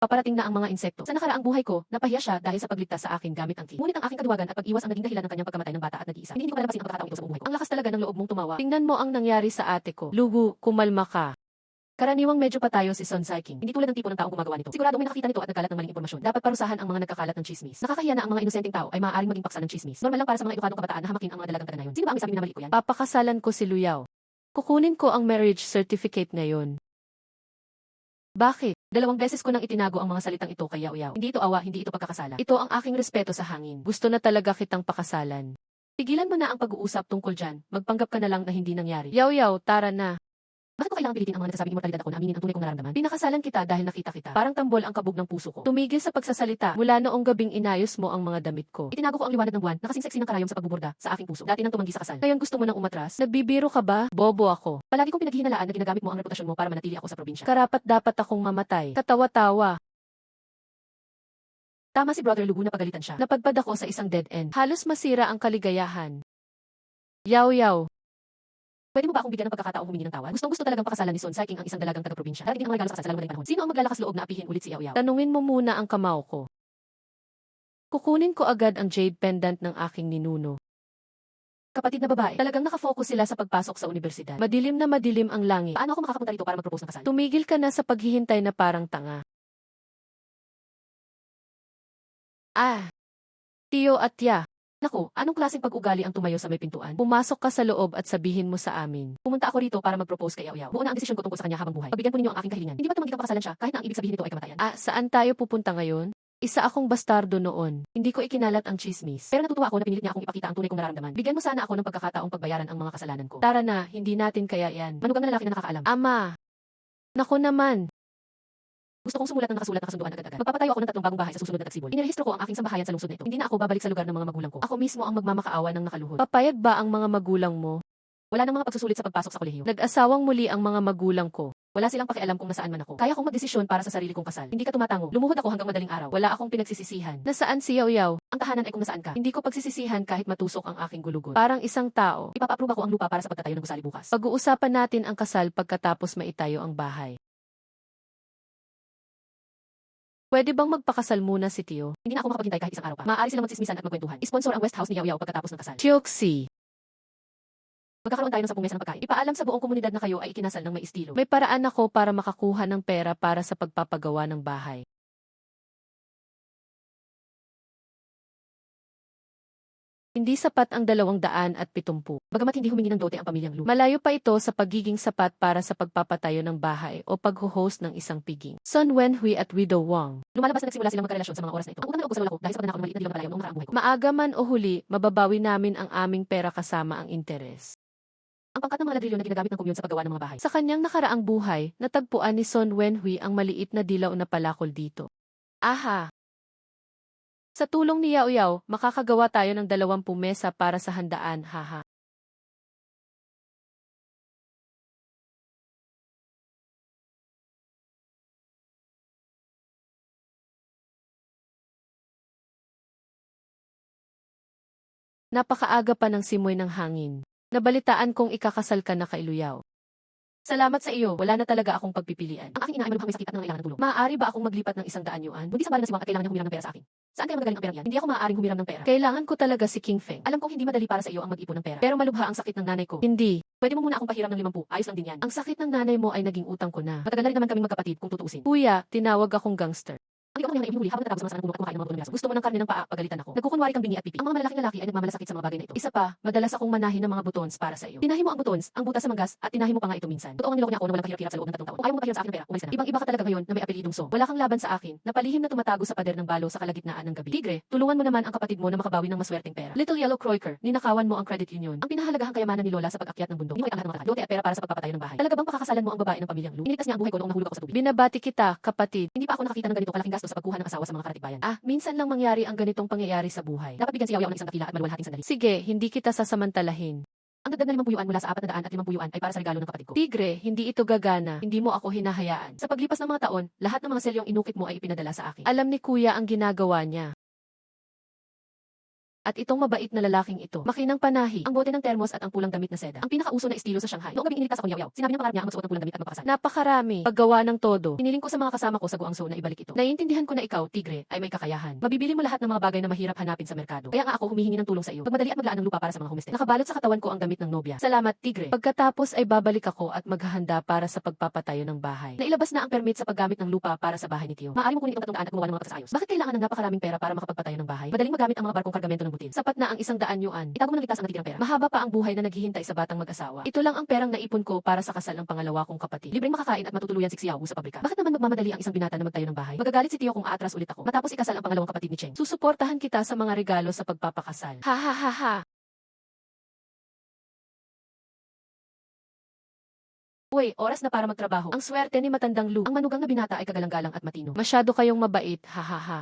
Paparating na ang mga insekto. Sa nakaraang buhay ko, napahiya siya dahil sa pagligtas sa akin gamit ang key. Ngunit ang aking kaduwagan at pag-iwas ang naging dahilan ng kanyang pagkamatay ng bata at nag-iisa. Hindi ko palalampasin ang pagkakataong ito sa buong buhay ko. Ang lakas talaga ng loob mong tumawa. Tingnan mo ang nangyari sa ate ko. Lugu, kumalma ka. Karaniwang medyo patayo si Son Saiking. Hindi tulad ng tipo ng taong gumagawa nito. Siguradong may nakakita nito at nagkalat ng maling impormasyon. Dapat parusahan ang mga nagkakalat ng chismis. Nakakahiya na ang mga inosenteng tao ay maaaring maging paksa ng chismis. Normal lang para sa mga edukadong kabataan na hamakin ang mga dalagang taga ngayon. Sino ba ang isabing minamali ko yan? Papakasalan ko si Luyaw. Kukunin ko ang marriage certificate ngayon. Bakit? 2 beses ko nang itinago ang mga salitang ito kay Yao Yao. Hindi ito awa, hindi ito pagkakasala. Ito ang aking respeto sa hangin. Gusto na talaga kitang pakasalan. Tigilan mo na ang pag-uusap tungkol dyan. Magpanggap ka na lang na hindi nangyari. Yao Yao, tara na. Bakit ko kailangan pilitin ang mga nagsasabing immortalidad ako na aminin ang tunay kong nararamdaman? Pinakasalan kita dahil nakita kita. Parang tambol ang kabog ng puso ko. Tumigil sa pagsasalita. Mula noong gabing inayos mo ang mga damit ko. Itinago ko ang liwanag ng buwan, nakasing seksi ng karayom sa pagbuburda sa aking puso. Dati nang tumanggi sa kasal. Ngayon gusto mo nang umatras? Nagbibiro ka ba? Bobo ako. Palagi kong pinaghihinalaan na ginagamit mo ang reputasyon mo para manatili ako sa probinsya. Karapat dapat akong mamatay. Katawa-tawa. Tama si Brother Lugu na pagalitan siya. Napadpad ako sa isang dead end. Halos masira ang kaligayahan. Yao Yao. Pwede mo ba akong bigyan ng pagkakataong humingi ng tawad? Gustong-gusto talagang pakasalan ni Son Saiking ang isang dalagang taga-probinsya. Darating ang mga regalo sa kasal sa lalo madaling panahon. Sino ang maglalakas loob na apihin ulit si Yao Yao? Tanungin mo muna ang kamao ko. Kukunin ko agad ang jade pendant ng aking ninuno. Kapatid na babae, talagang nakafocus sila sa pagpasok sa universidad. Madilim na madilim ang langit. Paano ako makakapunta rito para mag-propose ng kasal? Tumigil ka na sa paghihintay na parang tanga. Tiyo at Tia. Naku, anong klaseng pag-ugali ang tumayo sa may pintuan? Pumasok ka sa loob at sabihin mo sa amin. Pumunta ako rito para mag-propose kay Yao Yao. Buo na ang desisyon ko tungkol sa kanya habang buhay. Pagbigyan po ninyo ang aking kahilingan. Hindi ba tumanggi kang pakasalan siya kahit na ang ibig sabihin nito ay kamatayan? Saan tayo pupunta ngayon? Isa akong bastardo noon. Hindi ko ikinalat ang chismis. Pero natutuwa ako na pinilit niya akong ipakita ang tunay kong nararamdaman. Bigyan mo sana ako ng pagkakataong pagbayaran ang mga kasalanan ko. Tara na, hindi natin kaya yan. Manugang na lalaki na nakakaalam. Ama! Nako naman! Gusto kong sumulat ng nakasulat na kasunduan agad-agad. Magpapatayo ako ng 3 bagong bahay sa susunod na tagsibol. Inirehistro ko ang aking sambahayan sa lungsod na ito. Hindi na ako babalik sa lugar ng mga magulang ko. Ako mismo ang magmamakaawa ng nakaluhod. Papayag ba ang mga magulang mo? Wala nang mga pagsusulit sa pagpasok sa kolehiyo. Nag-asawang muli ang mga magulang ko. Wala silang pakialam kung nasaan man ako. Kaya kong magdesisyon para sa sarili kong kasal. Hindi ka tumatango. Lumuhod ako hanggang madaling araw. Wala akong pinagsisisihan. Nasaan si Yao Yao? Ang tahanan ay kung nasaan ka. Hindi ko pagsisisihan kahit matusok ang aking gulugon. Parang isang tao. Ipapa-approve ako ang lupa para sa pagtatayo ng gusali bukas. Pag-uusapan natin ang kasal pagkatapos maitayo ang bahay. Pwede bang magpakasal muna si Tio? Hindi na ako makapaghintay kahit isang araw pa. Maaari silang magsismisan at magkwentuhan. Isponsor ang West House ni Yao Yao pagkatapos ng kasal. Chioxi. Magkakaroon tayo ng 10 mesa ng pagkain. Ipaalam sa buong komunidad na kayo ay ikinasal ng may estilo. May paraan ako para makakuha ng pera para sa pagpapagawa ng bahay. Hindi sapat ang 270. Bagamat hindi humingi ng dote ang pamilyang Lu. Malayo pa ito sa pagiging sapat para sa pagpapatayo ng bahay o pag-host ng isang piging. Son Wenhui at Widow Wang. Lumalabas na nagsimula silang magkarelasyon sa mga oras na ito. Ang utang na loob ko sa lola ko dahil sa pagnanakaw ng maliit na dilaw na palayaw noong nakaraang buhay ko. Maaga man o huli, mababawi namin ang aming pera kasama ang interes. Ang pangkat ng mga ladrilyo na ginagamit ng komyon sa paggawa ng mga bahay. Sa kanyang nakaraang buhay, natagpuan ni Son Wenhui ang maliit na dilaw na palakol dito. Aha! Sa tulong ni Yao Yao, makakagawa tayo ng 20 mesa para sa handaan, haha. Napakaaga pa ng simoy ng hangin. Nabalitaan kong ikakasal ka na kay Luyaw. Salamat sa iyo, wala na talaga akong pagpipilian. Ang aking ina ay malubhang may sakit at nangangailangan ng tulong. Maaari ba akong maglipat ng 100 yuan? Bundi sa bayan ng siwang at kailangan niyang humiram ng pera sa akin. Saan kaya magagaling ang perang yan? Hindi ako maaaring humiram ng pera. Kailangan ko talaga si King Feng. Alam kong hindi madali para sa iyo ang mag-ipon ng pera. Pero malubha ang sakit ng nanay ko. Hindi. Pwede mo muna akong pahiram ng 50. Ayos lang din yan. Ang sakit ng nanay mo ay naging utang ko na. Matagal na rin naman kaming magkapatid kung tutuusin. Kuya, tinawag akong gangster. Ang ikaw na inuhuli habang natapos ang mga puno at kumakain ng mga puno ng laso. Gusto mo ng karne ng paa, pagalitan ako. Nagkukunwari kang bingi at pipi. Ang mga malalaking lalaki ay nagmamalasakit sa mga bagay na ito. Isa pa, madalas akong manahin ng mga butons para sa iyo. Tinahi mo ang butons, ang butas sa manggas, at tinahi mo pa nga ito minsan. Totoo ang niloko niya ako na walang kahirap-hirap sa loob ng 3 taon. Kung ayaw mo magpahiram sa akin ng pera, umalis ka na. Ibang-iba ka talaga ngayon na may apelidong So. Wala kang laban sa akin, na palihim na tumatago sa pader ng balo sa kalagitnaan ng gabi. Tigre, tulungan mo naman ang kapatid mo na makabawi ng maswerteng pera. Little Yellow Croiker, ninakawan mo ang credit union. Ang pinahalagahang kayamanan ni Lola sa pag-akyat ng bundok. Hindi mo ang lahat ng mga dote at pera para sa pagpapatayo ng bahay. Talaga bang pakakasalan mo ang babae ng pamilyang Lu? Iniligtas niya ang buhay ko noong nahulog ako sa tubig. Binabati kita, kapatid. Hindi pa ako nakakita ng ganito kalaking gasto sa pagkuha ng asawa sa mga karatigbayan. Minsan lang mangyari ang ganitong pangyayari sa buhay. Dapat bigyan si Yao Yao ng isang dakila at maluwalhating sandali. Sige, hindi kita sasamantalahin. Ang dagdag na 50 yuan mula sa 405 yuan ay para sa regalo ng kapatid ko. Tigre, hindi ito gagana. Hindi mo ako hinahayaan. Sa paglipas ng mga taon, lahat ng mga selyong inukit mo ay ipinadala sa akin. Alam ni Kuya ang ginagawa niya. At itong mabait na lalaking ito, makinang panahi, ang bote ng termos at ang pulang damit na seda. Ang pinakauso na estilo sa Shanghai. Noong gabing iniligtas ako ni Yaw Yaw, sinabi niya pangarap niya ang magsuot ng pulang damit at magpakasal. Napakarami. Paggawa ng todo. Hiniling ko sa mga kasama ko sa Guangzhou na ibalik ito. Naiintindihan ko na ikaw, Tigre, ay may kakayahan. Mabibili mo lahat ng mga bagay na mahirap hanapin sa merkado. Kaya nga ako humihingi ng tulong sa iyo. Magmadali at maglaan ng lupa para sa mga homestay. Nakabalot sa katawan ko ang damit ng nobya. Salamat, Tigre. Pagkatapos ay babalik ako at maghahanda para sa pagpapatayo ng bahay. Nailabas na ang permit sa paggamit ng lupa para sa bahay ni Tio. Maaari mo kunin itong 3 daan at gumawa ng mga pagsaayos. Bakit kailangan ng napakaraming pera para makapagpatayo ng bahay? Madaling magamit ang mga barkong kargamento ng butil. Sapat na ang 100 yuan. Itago mo ng ligtas ang natitirang pera. Mahaba pa ang buhay na naghihintay sa batang mag-asawa. Ito lang ang perang naipon ko para sa kasal ng pangalawa kong kapatid. Libreng makakain at matutuluyan si Xiao sa pabrika. Bakit naman magmamadali ang isang binata na magtayo ng bahay? Magagalit si Tio kung aatras ulit ako. Matapos ikasal ang pangalawang kapatid ni Cheng. Susuportahan kita sa mga regalo sa pagpapakasal. Ha ha ha ha. Uy, oras na para magtrabaho. Ang swerte ni matandang Lu. Ang manugang na binata ay kagalang-galang at matino. Masyado kayong mabait, ha ha ha.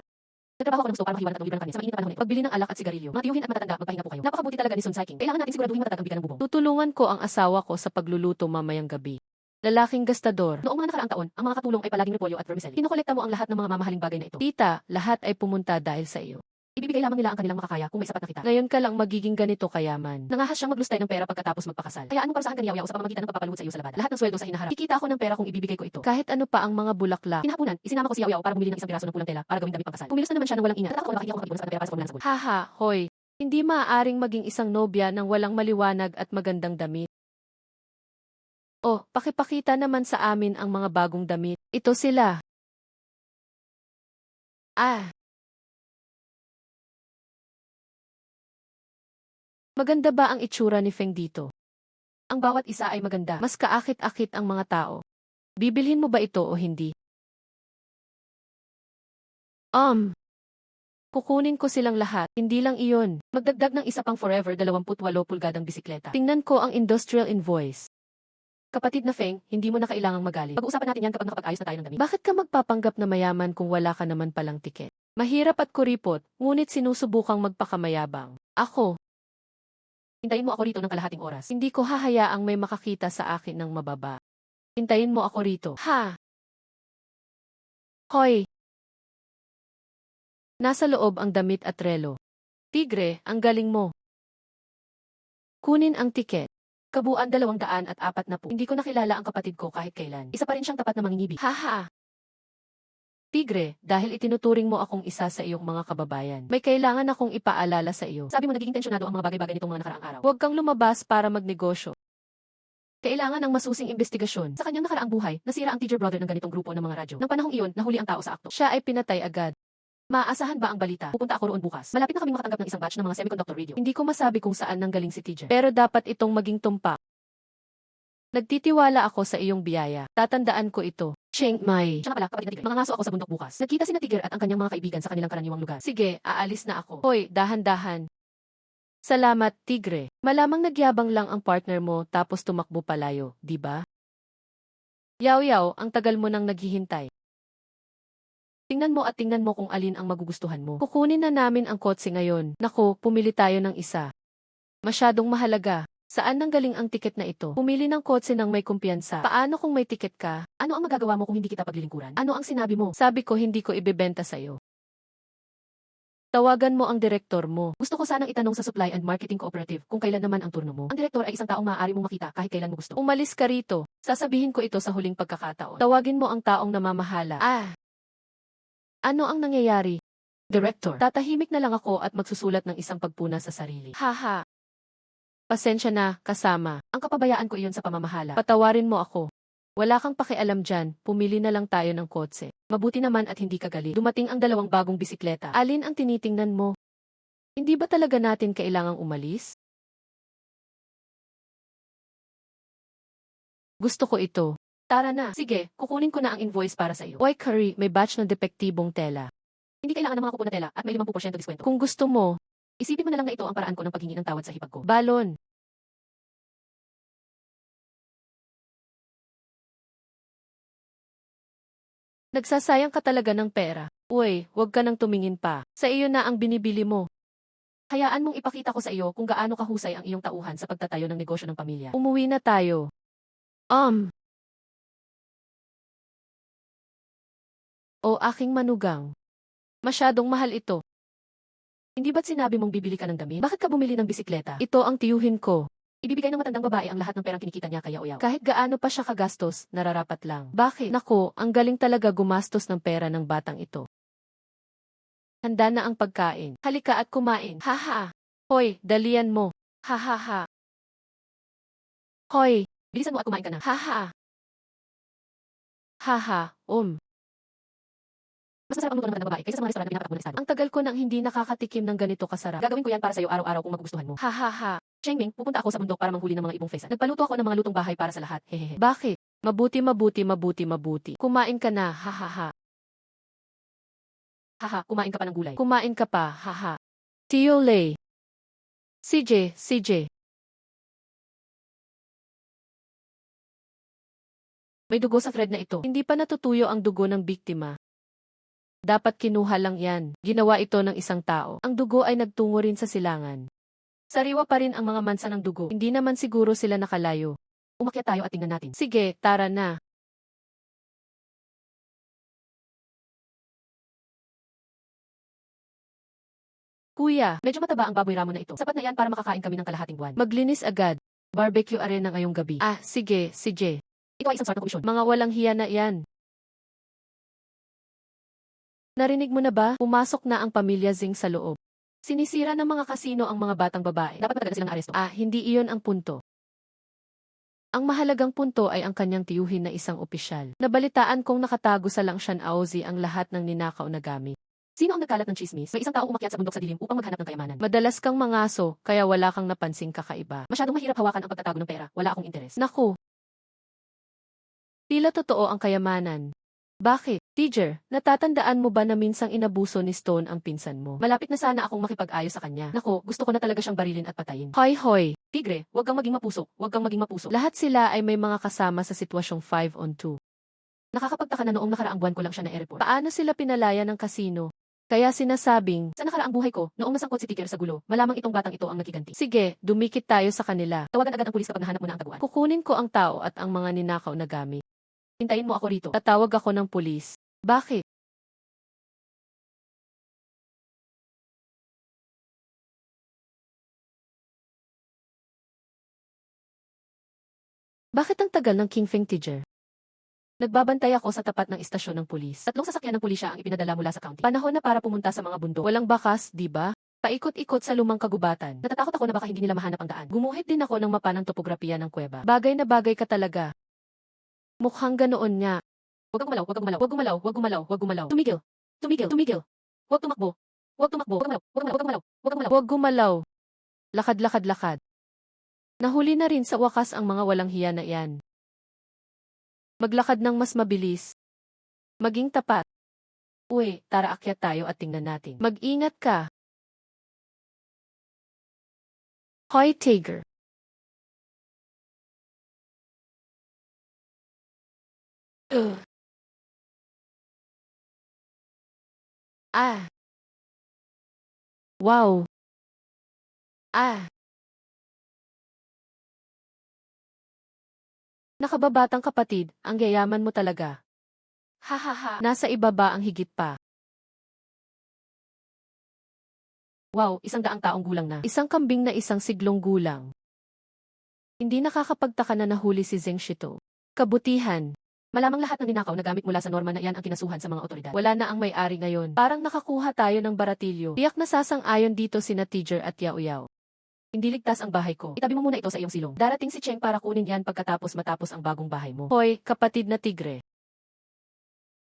Nagtrabaho ako ng gusto para makahiwan at libre ng kanin sa mainit na panahon. Pagbili ng alak at sigarilyo. Mga tiyuhin at matatanda, magpahinga po kayo. Napakabuti talaga ni Sun Saiking. Kailangan natin siguraduhin matatag ang bigan ng bubong. Tutulungan ko ang asawa ko sa pagluluto mamayang gabi. Lalaking gastador. Noong mga nakaraang taon, ang mga katulong ay palaging repolyo at vermicelli. Kinokolekta mo ang lahat ng mga mamahaling bagay na ito. Tita, lahat ay pumunta dahil sa iyo. Ibibigay lamang nila ang kanilang makakaya kung may sapat na kita. Ngayon ka lang magiging ganito kayaman. Nangahas siyang maglustay ng pera pagkatapos magpakasal. Hayaan mo para sa akin Yaw Yaw sa pamamagitan ng pagpapaluhod sa iyo sa labada. Lahat ng sweldo sa hinaharap. Kikita ako ng pera kung ibibigay ko ito. Kahit ano pa ang mga bulaklak. Kinahaponan, isinama ko si Yaw Yaw para bumili ng isang piraso ng pulang tela para gawing damit pangkasal. Kumilos na naman siya ng walang ingat. Natatakot ako na makikita ko ng pera para sa pamumulan ng sabon. Haha, hoy. Hindi maaaring maging isang nobya nang walang maliwanag at magandang damit. Oh, pakipakita naman sa amin ang mga bagong damit. Ito sila. Ah. Maganda ba ang itsura ni Feng dito? Ang bawat isa ay maganda. Mas kaakit-akit ang mga tao. Bibilhin mo ba ito o hindi? Kukunin ko silang lahat. Hindi lang iyon. Magdagdag ng isa pang Forever 28 pulgadang bisikleta. Tingnan ko ang industrial invoice. Kapatid na Feng, hindi mo na kailangang magalit. Pag-uusapan natin yan kapag nakapag-ayos na tayo ng damit. Bakit ka magpapanggap na mayaman kung wala ka naman palang tiket? Mahirap at kuripot, ngunit sinusubukang magpakamayabang. Ako. Hintayin mo ako rito ng kalahating oras. Hindi ko hahayaang may makakita sa akin ng mababa. Hintayin mo ako rito. Ha? Hoy! Nasa loob ang damit at relo. Tigre, ang galing mo. Kunin ang tiket. Kabuuan 240. Hindi ko nakilala ang kapatid ko kahit kailan. Isa pa rin siyang tapat na mangingibig. Haha! Tigre, dahil itinuturing mo akong isa sa iyong mga kababayan, may kailangan akong ipaalala sa iyo. Sabi mo nagiging tensyonado ang mga bagay-bagay nitong mga nakaraang araw. Huwag kang lumabas para magnegosyo. Kailangan ng masusing investigasyon. Sa kanyang nakaraang buhay, nasira ang teacher brother ng ganitong grupo ng mga radyo. Nang panahong iyon, nahuli ang tao sa akto. Siya ay pinatay agad. Maaasahan ba ang balita? Pupunta ako roon bukas. Malapit na kaming makatanggap ng isang batch ng mga semiconductor radio. Hindi ko masabi kung saan nanggaling si teacher. Pero dapat itong maging tumpak. Nagtitiwala ako sa iyong biyaya. Tatandaan ko ito. Chiang Mai. Siya nga pala, kapatid na Tigre. Mangangaso ako sa bundok bukas. Nagkita si na Tigre at ang kanyang mga kaibigan sa kanilang karaniwang lugar. Sige, aalis na ako. Hoy, dahan-dahan. Salamat, Tigre. Malamang nagyabang lang ang partner mo tapos tumakbo palayo, di ba? Yaw Yaw, ang tagal mo nang naghihintay. Tingnan mo at tingnan mo kung alin ang magugustuhan mo. Kukunin na namin ang kotse ngayon. Nako, pumili tayo ng isa. Masyadong mahalaga. Saan nanggaling ang tiket na ito? Pumili ng kotse ng may kumpiyansa. Paano kung may tiket ka? Ano ang magagawa mo kung hindi kita paglilingkuran? Ano ang sinabi mo? Sabi ko hindi ko ibebenta sa'yo. Tawagan mo ang direktor mo. Gusto ko sanang itanong sa Supply and Marketing Cooperative kung kailan naman ang turno mo. Ang direktor ay isang taong maaari mong makita kahit kailan mo gusto. Umalis ka rito. Sasabihin ko ito sa huling pagkakataon. Tawagin mo ang taong namamahala. Ano ang nangyayari? Director. Tatahimik na lang ako at magsusulat ng isang pagpuna sa sarili. Haha. Pasensya na, kasama. Ang kapabayaan ko iyon sa pamamahala. Patawarin mo ako. Wala kang pakialam dyan, pumili na lang tayo ng kotse. Mabuti naman at hindi ka galit. Dumating ang 2 bagong bisikleta. Alin ang tinitingnan mo? Hindi ba talaga natin kailangang umalis? Gusto ko ito. Tara na. Sige, kukunin ko na ang invoice para sa iyo. Oy, Curry, may batch ng depektibong tela. Hindi kailangan ng mga kupon na tela at may 50% diskwento. Kung gusto mo, isipin mo na lang na ito ang paraan ko ng paghingi ng tawad sa hipag ko. Balon. Nagsasayang ka talaga ng pera. Uy, huwag ka nang tumingin pa. Sa iyo na ang binibili mo. Hayaan mong ipakita ko sa iyo kung gaano kahusay ang iyong tauhan sa pagtatayo ng negosyo ng pamilya. Umuwi na tayo. O aking manugang. Masyadong mahal ito. Hindi ba't sinabi mong bibili ka ng damit? Bakit ka bumili ng bisikleta? Ito ang tiyuhin ko. Ibibigay ng matandang babae ang lahat ng perang kinikita niya kay Yaoyao. Kahit gaano pa siya kagastos, nararapat lang. Bakit? Nako, ang galing talaga gumastos ng pera ng batang ito. Handa na ang pagkain. Halika at kumain. Haha. Hoy, dalian mo. Hahaha. Hoy, bilisan mo at kumain ka na. Haha. Haha. Mas masarap ang luto ng matandang babae kaysa sa mga restaurant na pinapatakbo ng estado. Ang tagal ko nang hindi nakakatikim ng ganito kasarap. Gagawin ko yan para sa'yo araw-araw kung magugustuhan mo. Hahaha. Chengming, pupunta ako sa bundok para manghuli ng mga ibong fesa. Nagpaluto ako ng mga lutong bahay para sa lahat. Hehehe. Bakit? Mabuti. Kumain ka na. Hahaha. Haha, kumain ka pa ng gulay. Kumain ka pa. Haha. Tio Lei. CJ. May dugo sa thread na ito. Hindi pa natutuyo ang dugo ng biktima. Dapat kinuha lang yan. Ginawa ito ng isang tao. Ang dugo ay nagtungo rin sa silangan. Sariwa pa rin ang mga mansa ng dugo. Hindi naman siguro sila nakalayo. Umakyat tayo at tingnan natin. Sige, tara na. Kuya, medyo mataba ang baboy ramo na ito. Sapat na yan para makakain kami ng kalahating buwan. Maglinis agad. Barbecue arena ngayong gabi. Sige, CJ. Ito ay isang sort ng komisyon. Mga walang hiya na yan. Narinig mo na ba? Pumasok na ang pamilya Zing sa loob. Sinisira ng mga kasino ang mga batang babae. Dapat matagal silang aresto. Hindi iyon ang punto. Ang mahalagang punto ay ang kanyang tiyuhin na isang opisyal. Nabalitaan kong nakatago sa Langshan Aozi ang lahat ng ninakaw na gamit. Sino ang nagkalat ng chismis? May isang taong umakyat sa bundok sa dilim upang maghanap ng kayamanan. Madalas kang mangaso, kaya wala kang napansing kakaiba. Masyadong mahirap hawakan ang pagtatago ng pera. Wala akong interes. Naku! Tila totoo ang kayamanan. Bakit? Teacher, natatandaan mo ba na minsang inabuso ni Stone ang pinsan mo? Malapit na sana akong makipag-ayos sa kanya. Nako, gusto ko na talaga siyang barilin at patayin. Hoy! Tigre, huwag kang maging mapuso. Lahat sila ay may mga kasama sa sitwasyong 5 on 2. Nakakapagtaka na noong nakaraang buwan ko lang siya na airport. Paano sila pinalaya ng kasino? Kaya sinasabing, sa nakaraang buhay ko, noong nasangkot si Tigre sa gulo, malamang itong batang ito ang nagiganti. Sige, dumikit tayo sa kanila. Tawagan agad ang pulis kapag nahanap mo na ang taguan. Kukunin ko ang tao at ang mga ninakaw na gamit. Hintayin mo ako rito. Tatawag ako ng pulis. Bakit? Bakit ang tagal ng King Feng Teacher? Nagbabantay ako sa tapat ng istasyon ng pulis. 3 sasakyan ng pulisya ang ipinadala mula sa county. Panahon na para pumunta sa mga bundok. Walang bakas, di ba? Paikot-ikot sa lumang kagubatan. Natatakot ako na baka hindi nila mahanap ang daan. Gumuhit din ako ng mapa ng topografiya ng kuweba. Bagay na bagay ka talaga. Mukhang ganoon nga. Huwag kang gumalaw. Tumigil. Huwag tumakbo. Huwag gumalaw. Lakad. Nahuli na rin sa wakas ang mga walang hiya na iyan. Maglakad ng mas mabilis. Maging tapat. Uy, tara akyat tayo at tingnan natin. Mag-ingat ka. Hoy, Tiger. Wow. Nakababatang kapatid, ang yayaman mo talaga. Hahaha. Nasa ibaba ang higit pa. Wow, 100 taong gulang na. Isang kambing na isang siglong gulang. Hindi nakakapagtaka na nahuli si Zheng Shito. Kabutihan. Malamang lahat ng ninakaw na gamit mula sa norma na iyan ang kinasuhan sa mga otoridad. Wala na ang may-ari ngayon. Parang nakakuha tayo ng baratilyo. Tiyak na sasang-ayon dito sina Teacher at Yaoyao. Hindi ligtas ang bahay ko. Itabi mo muna ito sa iyong silong. Darating si Cheng para kunin yan matapos ang bagong bahay mo. Hoy, kapatid na tigre.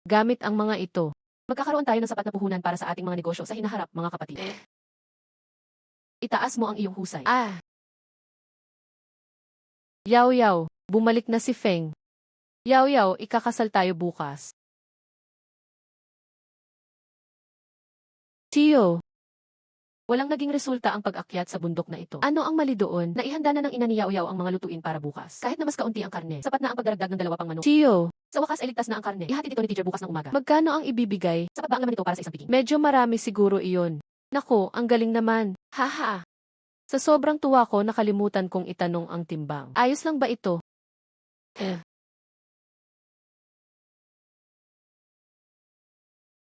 Gamit ang mga ito. Magkakaroon tayo ng sapat na puhunan para sa ating mga negosyo sa hinaharap, mga kapatid. Itaas mo ang iyong husay. Yaoyao, bumalik na si Feng. Yaoyao, ikakasal tayo bukas. Tio. Walang naging resulta ang pag-akyat sa bundok na ito. Ano ang mali doon? Naihanda na ng ina ni Yaoyao ang mga lutuin para bukas. Kahit na mas kaunti ang karne, sapat na ang pagdaragdag ng 2 pang manok. Tio. Sa wakas ay ligtas na ang karne. Ihatid ito ni Teacher bukas ng umaga. Magkano ang ibibigay? Sapat ba ang laman ito para sa isang piging? Medyo marami siguro iyon. Nako, ang galing naman. Haha. Sa sobrang tuwa ko nakalimutan kong itanong ang timbang. Ayos lang ba ito?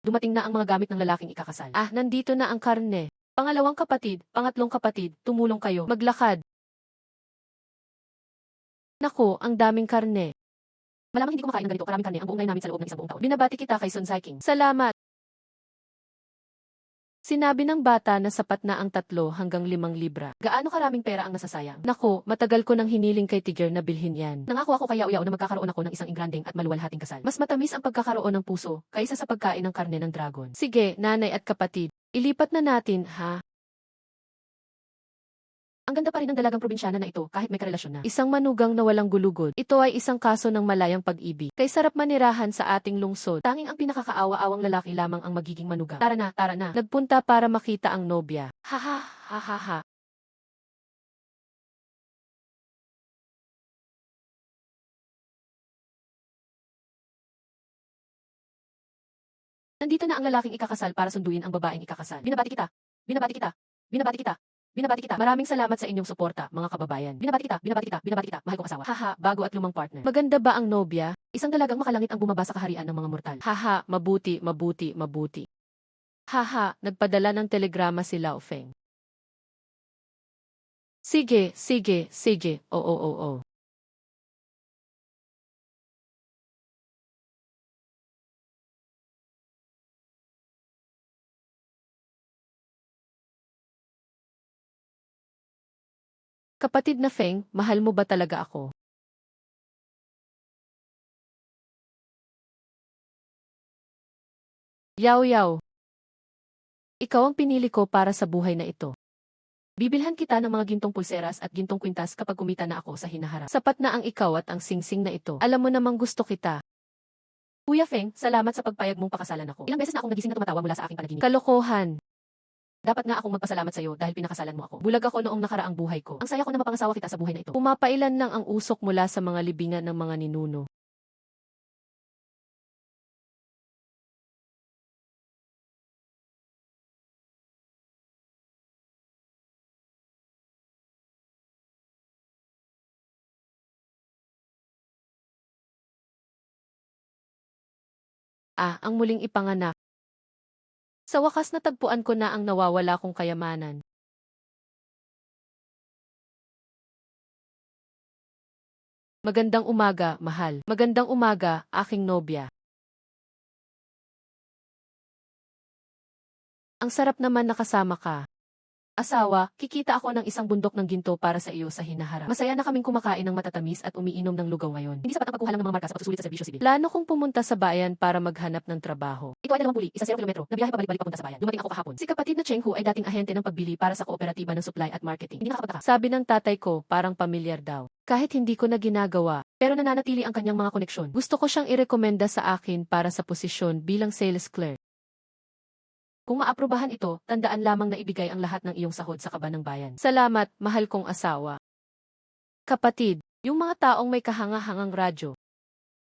Dumating na ang mga gamit ng lalaking ikakasal. Nandito na ang karne. Pangalawang kapatid, pangatlong kapatid, tumulong kayo. Maglakad. Naku, ang daming karne. Malamang hindi kumakain ng ganito karaming karne ang buong ngayon namin sa loob ng isang buong taon. Binabati kita kay Sun King. Salamat. Sinabi ng bata na sapat na ang 3 hanggang 5 libra. Gaano karaming pera ang nasasayang? Naku, matagal ko nang hiniling kay Tiger na bilhin yan. Nangako ako kay Yao Yao na magkakaroon ako ng isang ingranding at maluwalhating kasal. Mas matamis ang pagkakaroon ng puso kaysa sa pagkain ng karne ng dragon. Sige, nanay at kapatid. Ilipat na natin, ha? Ang ganda pa rin ng dalagang probinsyana na ito kahit may karelasyon na. Isang manugang na walang gulugod. Ito ay isang kaso ng malayang pag-ibig. Kay sarap manirahan sa ating lungsod. Tanging ang pinakakaawa-awang lalaki lamang ang magiging manugang. Tara na, tara na. Nagpunta para makita ang nobya. Ha ha ha ha ha. Nandito na ang lalaking ikakasal para sunduin ang babaeng ikakasal. Binabati kita. Binabati kita. Binabati kita. Binabati kita. Maraming salamat sa inyong suporta, mga kababayan. Binabati kita. Binabati kita. Binabati kita. Mahal kong asawa. Haha, bago at lumang partner. Maganda ba ang nobya? Isang dalagang makalangit ang bumaba sa kaharian ng mga mortal. Haha, mabuti, mabuti, mabuti. Haha, nagpadala ng telegrama si Lao Feng. Sige, sige, sige. Oo, oo, oo. Kapatid na Feng, mahal mo ba talaga ako? Yao Yao. Ikaw ang pinili ko para sa buhay na ito. Bibilhan kita ng mga gintong pulseras at gintong kwintas kapag kumita na ako sa hinaharap. Sapat na ang ikaw at ang singsing na ito. Alam mo namang gusto kita. Kuya Feng, salamat sa pagpayag mong pakasalan ako. Ilang beses na akong nagising na tumatawa mula sa aking panaginip. Kalokohan. Dapat nga akong magpasalamat sa'yo dahil pinakasalan mo ako. Bulag ako noong nakaraang buhay ko. Ang saya ko na mapangasawa kita sa buhay na ito. Pumapailan lang ang usok mula sa mga libingan ng mga ninuno. Ah, ang muling ipanganak. Sa wakas natagpuan ko na ang nawawala kong kayamanan. Magandang umaga, mahal. Magandang umaga, aking nobya. Ang sarap naman nakasama ka. Asawa, kikita ako ng isang bundok ng ginto para sa iyo sa hinaharap. Masaya na kaming kumakain ng matatamis at umiinom ng lugaw ngayon. Hindi sapat ang pagkuha lang ng mga marka sa pagsusulit sa serbisyo sibil. Plano kong pumunta sa bayan para maghanap ng trabaho. Ito ay 2 puli, 1 kilometro, na biyahe pabalik-balik papunta sa bayan. Dumating ako kahapon. Si kapatid na Cheng Hu ay dating ahente ng pagbili para sa kooperatiba ng supply at marketing. Hindi nakakapagtaka. Sabi ng tatay ko, parang pamilyar daw. Kahit hindi ko na ginagawa, pero nananatili ang kanyang mga koneksyon. Gusto ko siyang irekomenda sa akin para sa posisyon bilang sales clerk. Kung maaprubahan ito, tandaan lamang na ibigay ang lahat ng iyong sahod sa kaba ng bayan. Salamat, mahal kong asawa. Kapatid, yung mga taong may kahanga-hangang radyo.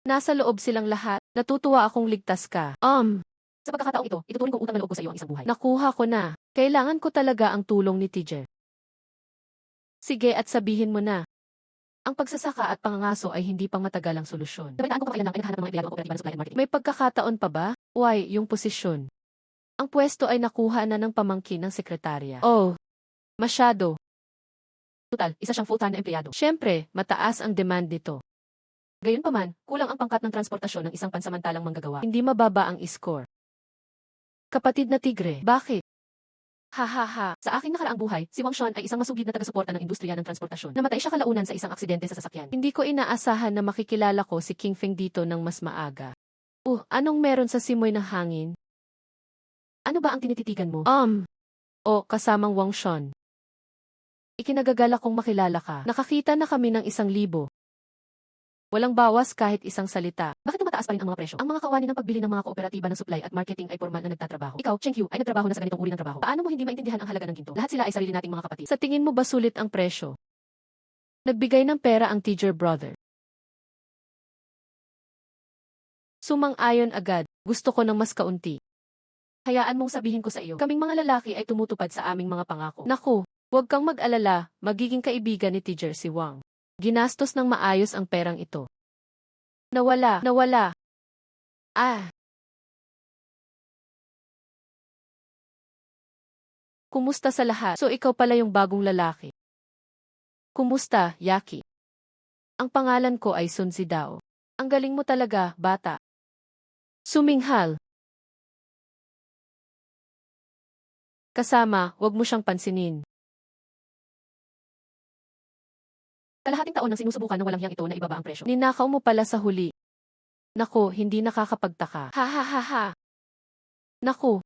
Nasa loob silang lahat, natutuwa akong ligtas ka. Sa pagkakataong ito, ituturing kong utang na loob ko sa iyo ang isang buhay. Nakuha ko na. Kailangan ko talaga ang tulong ni Tiger. Sige at sabihin mo na. Ang pagsasaka at pangangaso ay hindi pang matagalang solusyon. Nabalitaan ko pa kailan lang ay naghahanap ng mga empleyado ang kooperatiba ng supply and marketing. May pagkakataon pa ba? Why, yung posisyon. Ang pwesto ay nakuha na ng pamangkin ng sekretarya. Oh, masyado. Total, isa siyang full-time na empleyado. Siyempre, mataas ang demand nito. Gayunpaman, kulang ang pangkat ng transportasyon ng isang pansamantalang manggagawa. Hindi mababa ang score. Kapatid na tigre, bakit? Ha ha ha, sa aking nakaraang buhay, si Wang Xuan ay isang masugid na taga-suporta ng industriya ng transportasyon. Namatay siya kalaunan sa isang aksidente sa sasakyan. Hindi ko inaasahan na makikilala ko si King Feng dito ng mas maaga. Anong meron sa simoy ng hangin? Ano ba ang tinititigan mo? Kasamang Wang Xuan. Ikinagagala kong makilala ka. Nakakita na kami ng 1,000. Walang bawas kahit isang salita. Bakit tumataas pa rin ang mga presyo? Ang mga kawani ng pagbili ng mga kooperatiba ng supply at marketing ay formal na nagtatrabaho. Ikaw, Cheng Hu, ay nagtrabaho na sa ganitong uri ng trabaho. Paano mo hindi maintindihan ang halaga ng ginto? Lahat sila ay sarili nating mga kapatid. Sa tingin mo ba sulit ang presyo? Nagbigay ng pera ang Tiger brother. Sumang-ayon agad. Gusto ko ng mas kaunti. Hayaan mong sabihin ko sa iyo, kaming mga lalaki ay tumutupad sa aming mga pangako. Naku, huwag kang mag-alala, magiging kaibigan ni Tiger si Wang. Ginastos ng maayos ang perang ito. Nawala. Ah, Kumusta sa lahat? So ikaw pala yung bagong lalaki. Kumusta, Yaki? Ang pangalan ko ay Sun Zidao. Ang galing mo talaga, bata. Suminghal. Kasama, wag mo siyang pansinin. Kalahating taon nang sinusubukan ng walang hiyang ito na ibaba ang presyo. Ninakaw mo pala sa huli. Naku, hindi nakakapagtaka. Ha ha ha ha. Naku.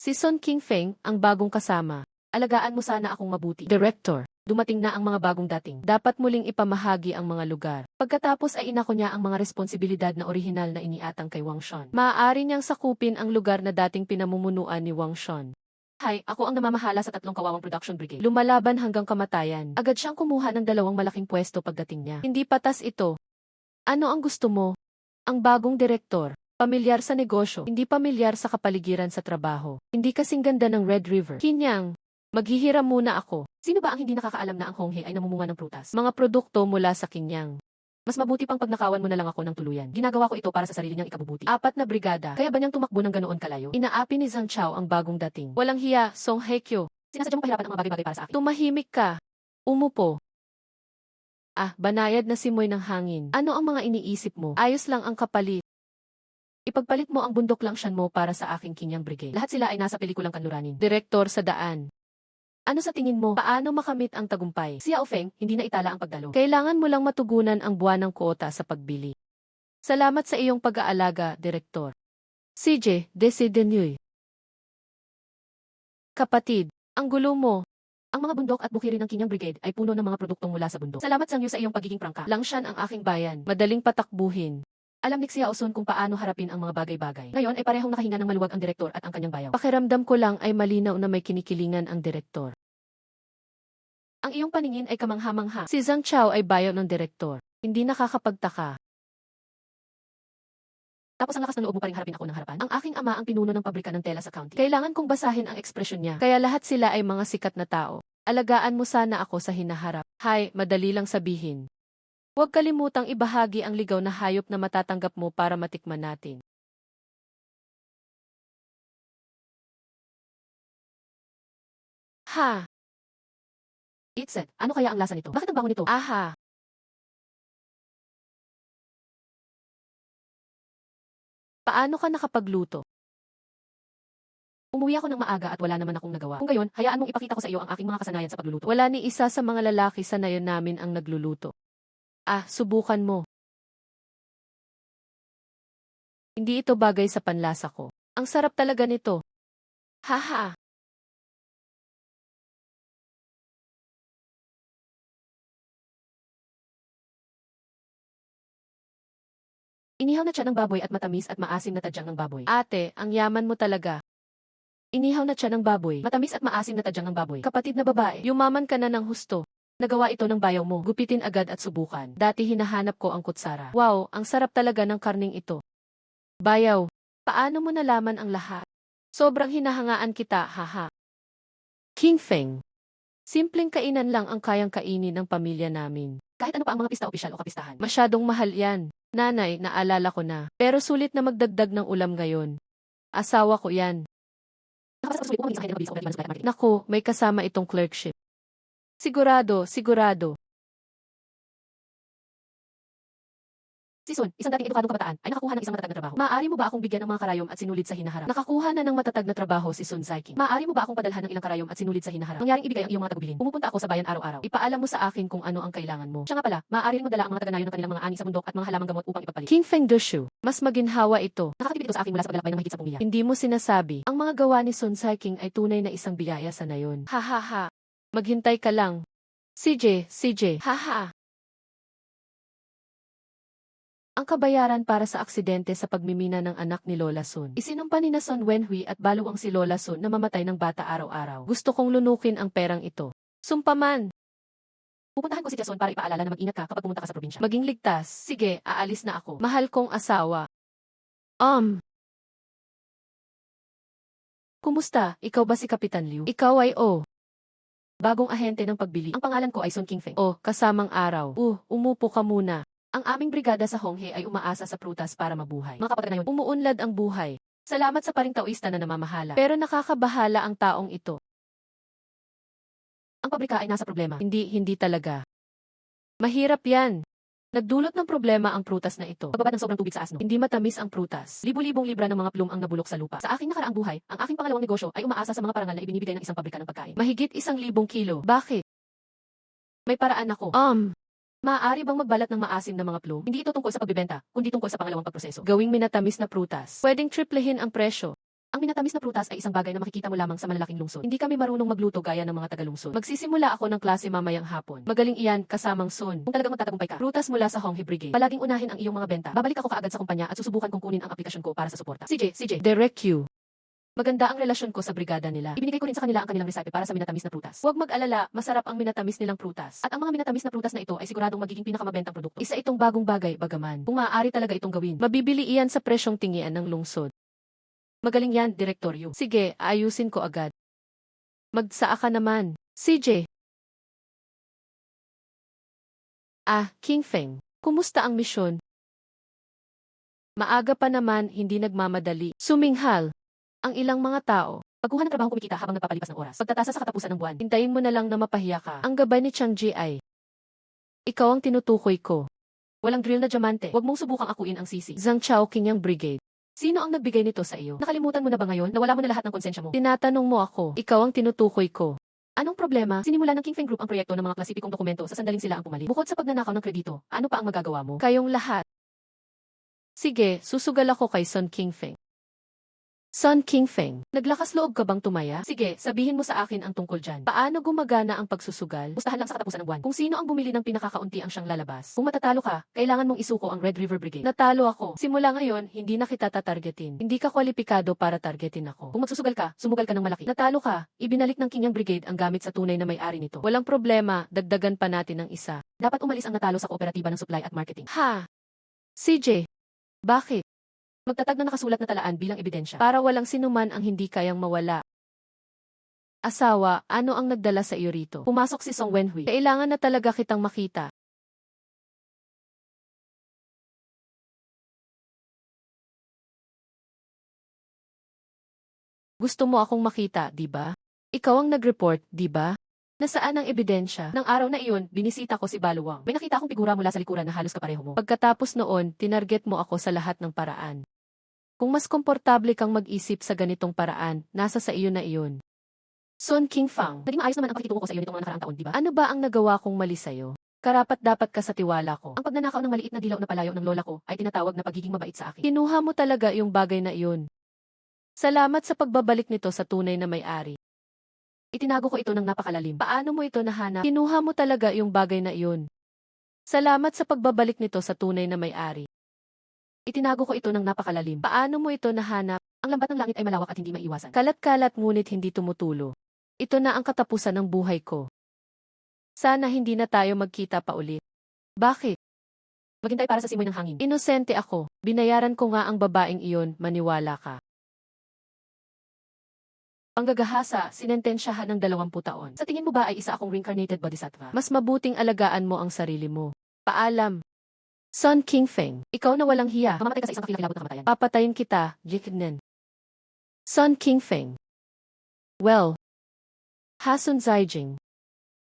Si Sun Kingfeng, ang bagong kasama. Alagaan mo sana akong mabuti. Director. Dumating na ang mga bagong dating. Dapat muling ipamahagi ang mga lugar. Pagkatapos ay inako niya ang mga responsibilidad na orihinal na iniatang kay Wang Shun. Maaari niyang sakupin ang lugar na dating pinamumunuan ni Wang Shun. Hi, ako ang namamahala sa 3 kawawang production brigade. Lumalaban hanggang kamatayan. Agad siyang kumuha ng 2 malaking pwesto pagdating niya. Hindi patas ito. Ano ang gusto mo? Ang bagong direktor. Pamilyar sa negosyo, hindi pamilyar sa kapaligiran sa trabaho. Hindi kasing ganda ng Red River. Kinyang. Maghihiram muna ako. Sino ba ang hindi nakakaalam na ang Honghe ay namumunga ng prutas? Mga produkto mula sa Kinyang. Mas mabuti pang pagnakawan mo na lang ako ng tuluyan. Ginagawa ko ito para sa sarili niyang ikabubuti. 4 na brigada. Kaya ba niyang tumakbo ng ganoon kalayo? Inaapi ni Zhang Chao ang bagong dating. Walang hiya, Song Hye-kyo. Sinasadya mong pahirapan ang mga bagay-bagay para sa akin. Tumahimik ka. Umupo. Banayad na simoy ng hangin. Ano ang mga iniisip mo? Ayos lang ang kapalit. Ipagpalit mo ang bundok langsyan mo para sa aking Kinyang brigade. Lahat sila ay nasa pelikulang kanluranin. Direktor sa daan. Ano sa tingin mo? Paano makamit ang tagumpay? Si Yao Feng, hindi na itala ang pagdalo. Kailangan mo lang matugunan ang buwan ng kuota sa pagbili. Salamat sa iyong pag-aalaga, Direktor. CJ, Desidenyoy. Kapatid, ang gulo mo. Ang mga bundok at bukirin ng Kinyang Brigade ay puno ng mga produktong mula sa bundok. Salamat sa iyong pagiging prangka. Langshan ang aking bayan. Madaling patakbuhin. Alam ni Xiao Sun kung paano harapin ang mga bagay-bagay. Ngayon ay parehong nakahinga ng maluwag ang direktor at ang kanyang bayaw. Pakiramdam ko lang ay malinaw na may kinikilingan ang direktor. Ang iyong paningin ay kamangha-mangha. Si Zhang Chao ay bayaw ng direktor. Hindi nakakapagtaka. Tapos ang lakas ng loob mo pa ring harapin ako ng harapan? Ang aking ama ang pinuno ng pabrika ng tela sa county. Kailangan kong basahin ang ekspresyon niya. Kaya lahat sila ay mga sikat na tao. Alagaan mo sana ako sa hinaharap. Hay, madali lang sabihin. Huwag kalimutang ibahagi ang ligaw na hayop na matatanggap mo para matikman natin. Ha? Itset, ano kaya ang lasa nito? Bakit ang bango nito? Aha. Paano ka nakapagluto? Umuwi ako ng maaga at wala naman akong nagawa. Kung gayon, hayaan mong ipakita ko sa iyo ang aking mga kasanayan sa pagluluto. Wala ni isa sa mga lalaki sa nayon namin ang nagluluto. Subukan mo. Hindi ito bagay sa panlasa ko. Ang sarap talaga nito. Haha. Inihaw na tiyan ng baboy at matamis at maasim na tadyang ng baboy. Ate, ang yaman mo talaga. Inihaw na tiyan ng baboy, matamis at maasim na tadyang ng baboy. Kapatid na babae, yumaman ka na ng husto. Nagawa ito ng bayaw mo. Gupitin agad at subukan. Dati hinahanap ko ang kutsara. Wow, ang sarap talaga ng karning ito. Bayaw, paano mo nalaman ang lahat? Sobrang hinahangaan kita, haha. King Feng. Simpleng kainan lang ang kayang kainin ng pamilya namin. Kahit ano pa ang mga pista opisyal o kapistahan. Masyadong mahal yan. Nanay, naalala ko na. Pero sulit na magdagdag ng ulam ngayon. Asawa ko yan. Naku, may kasama itong clerkship. Sigurado, sigurado. Si Sun, isang dating edukadong kabataan, ay nakakuha ng isang matatag na trabaho. Maaari mo ba akong bigyan ng mga karayom at sinulid sa hinaharap? Nakakuha na ng matatag na trabaho si Sun Zaiking. Maaari mo ba akong padalhan ng ilang karayom at sinulid sa hinaharap? Mangyaring ibigay ang iyong mga tagubilin. Pumupunta ako sa bayan araw-araw. Ipaalam mo sa akin kung ano ang kailangan mo. Siya nga pala, maaari ring magdala ang mga taga-nayon ng kanilang mga ani sa bundok at mga halamang gamot upang ipagpalit. King Feng Dushu, mas maginhawa ito. Nakakatipid ito sa akin mula sa paglalakbay ng mahigit 10 milya. Hindi mo sinasabi, ang mga gawa ni Sun Zaiking ay tunay na isang biyaya sa nayon. Ha. Maghintay ka lang. CJ, haha. Ang kabayaran para sa aksidente sa pagmimina ng anak ni Lola Sun. Isinumpa ni na Sun Wenhui at baluang si Lola Sun na mamatay ng bata araw-araw. Gusto kong lunukin ang perang ito. Sumpaman! Pupuntahan ko si Jason para ipaalala na mag-ingat ka kapag pumunta ka sa probinsya. Maging ligtas. Sige, aalis na ako. Mahal kong asawa. Kumusta? Ikaw ba si Kapitan Liu? Ikaw ay bagong ahente ng pagbili. Ang pangalan ko ay Sun Kingfeng. Kasamang araw. Umupo ka muna. Ang aming brigada sa Honghe ay umaasa sa prutas para mabuhay. Mga kapag na yun, umuunlad ang buhay. Salamat sa paring taoista na namamahala. Pero nakakabahala ang taong ito. Ang pabrika ay nasa problema. Hindi talaga. Mahirap yan. Nagdulot ng problema ang prutas na ito. Pagbaba ng sobrang tubig sa asno. Hindi matamis ang prutas. Libu-libong libra ng mga plum ang nabulok sa lupa. Sa aking nakaraang buhay, ang aking pangalawang negosyo ay umaasa sa mga parangal na ibinibigay ng isang pabrika ng pagkain. Mahigit 1,000 kilo. Bakit? May paraan ako. Maaari bang magbalat ng maasim na mga plum? Hindi ito tungkol sa pagbibenta, kundi tungkol sa pangalawang pagproseso. Gawing minatamis na prutas. Pwedeng triplehin ang presyo. Ang minatamis na prutas ay isang bagay na makikita mo lamang sa malalaking lungsod. Hindi kami marunong magluto gaya ng mga taga-lungsod. Magsisimula ako ng klase mamayang hapon. Magaling iyan kasamang Sun. Kung talagang magtatagumpay ka, prutas mula sa Honghe Brigade. Palaging unahin ang iyong mga benta. Babalik ako kaagad sa kumpanya at susubukan kong kunin ang aplikasyon ko para sa suporta. CJ, Direct Q. Maganda ang relasyon ko sa brigada nila. Ibinigay ko rin sa kanila ang kanilang recipe para sa minatamis na prutas. Huwag mag-alala, masarap ang minatamis nilang prutas. At ang mga minatamis na prutas na ito ay siguradong magiging pinakamabentang produkto. Isa itong bagong bagay, bagaman. Kung maaari talaga itong gawin, mabibili iyan sa presyong tingian ng lungsod. Magaling yan, direktoryo. Sige, ayusin ko agad. Magsaa ka naman. CJ. King Feng. Kumusta ang misyon? Maaga pa naman, hindi nagmamadali. Suminghal. Ang ilang mga tao, pagkuha ng trabaho kumikita habang nagpapalipas ng oras. Pagtatasa sa katapusan ng buwan, hintayin mo na lang na mapahiya ka. Ang gabay ni Chang Ji ay, ikaw ang tinutukoy ko. Walang drill na diamante. Huwag mong subukang akuin ang sisi. Zhang Chao King Brigade. Sino ang nagbigay nito sa iyo? Nakalimutan mo na ba ngayon? Nawala mo na lahat ng konsensya mo. Tinatanong mo ako. Ikaw ang tinutukoy ko. Anong problema? Sinimula ng King Feng Group ang proyekto ng mga klasipikong dokumento sa sandaling sila ang pumalit. Bukod sa pagnanakaw ng kredito, ano pa ang magagawa mo? Kayong lahat. Sige, susugal ako kay Sun King Feng. Sun King Feng, naglakas loob ka bang tumaya? Sige, sabihin mo sa akin ang tungkol dyan. Paano gumagana ang pagsusugal? Pustahan lang sa katapusan ng buwan. Kung sino ang bumili ng pinakakaunti ang siyang lalabas. Kung matatalo ka, kailangan mong isuko ang Red River Brigade. Natalo ako. Simula ngayon, hindi na kita tatargetin. Hindi ka kwalipikado para targetin ako. Kung magsusugal ka, sumugal ka ng malaki. Natalo ka, ibinalik ng King Brigade ang gamit sa tunay na may-ari nito. Walang problema, dagdagan pa natin ng isa. Dapat umalis ang natalo sa kooperatiba ng supply at marketing. CJ, bakit? Magtatag na nakasulat na talaan bilang ebidensya para walang sinuman ang hindi kayang mawala. Asawa, ano ang nagdala sa iyo rito? Pumasok si Song Wenhui. Kailangan na talaga kitang makita. Gusto mo akong makita, di ba? Ikaw ang nag-report, di ba? Nasaan ang ebidensya? Nang araw na iyon, binisita ko si Baluwang. May nakita akong figura mula sa likuran na halos kapareho mo. Pagkatapos noon, tinarget mo ako sa lahat ng paraan. Kung mas komportable kang mag-isip sa ganitong paraan, nasa sa iyo na iyon. Sun King Fang, naging maayos naman ang pakikitungo ko sa iyo nitong mga nakaraang taon, di ba? Ano ba ang nagawa kong mali sa'yo? Karapat-dapat ka sa tiwala ko. Ang pagnanakaw ng maliit na dilaw na palayo ng lola ko ay tinatawag na pagiging mabait sa akin. Kinuha mo talaga yung bagay na iyon. Salamat sa pagbabalik nito sa tunay na may-ari. Itinago ko ito ng napakalalim. Paano mo ito nahanap? Kinuha mo talaga yung bagay na iyon. Salamat sa pagbabalik nito sa tunay na may-ari. Itinago ko ito ng napakalalim. Paano mo ito nahanap? Ang lambat ng langit ay malawak at hindi maiiwasan. Kalat-kalat ngunit hindi tumutulo. Ito na ang katapusan ng buhay ko. Sana hindi na tayo magkita pa ulit. Bakit? Maghintay para sa simoy ng hangin. Inosente ako. Binayaran ko nga ang babaeng iyon, maniwala ka. Panggagahasa, sinentensyahan ng 20 taon. Sa tingin mo ba ay isa akong reincarnated bodhisattva? Mas mabuting alagaan mo ang sarili mo. Paalam. Sun King Feng, ikaw na walang hiya. Mamamatay ka sa isang kakilakilabot na kamatayan. Papatayin kita, Jiknen. Sun King Feng. Well. Hasun Zaijing.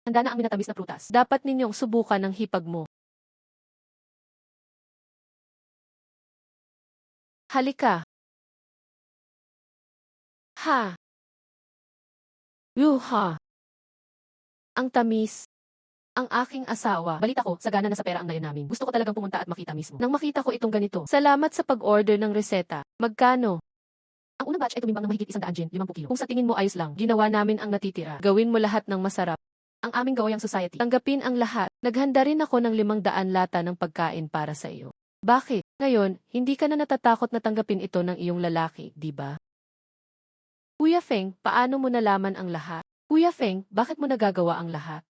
Handa na ang minatamis na prutas. Dapat ninyong subukan ang hipag mo. Halika. Yuha. Ang tamis. Ang aking asawa. Balita ko, sagana na sa pera ang dayo namin. Gusto ko talagang pumunta at makita mismo. Nang makita ko itong ganito. Salamat sa pag-order ng reseta. Magkano? Ang unang batch ay tumimbang ng mahigit 100 yen, 50 kilo. Kung sa tingin mo ayos lang, ginawa namin ang natitira. Gawin mo lahat ng masarap. Ang aming gawayang society. Tanggapin ang lahat. Naghanda rin ako ng 500 lata ng pagkain para sa iyo. Bakit? Ngayon, hindi ka na natatakot na tanggapin ito ng iyong lalaki, di ba? Kuya Feng, paano mo nalaman ang lahat? Kuya Feng, bakit mo nagagawa ang lahat?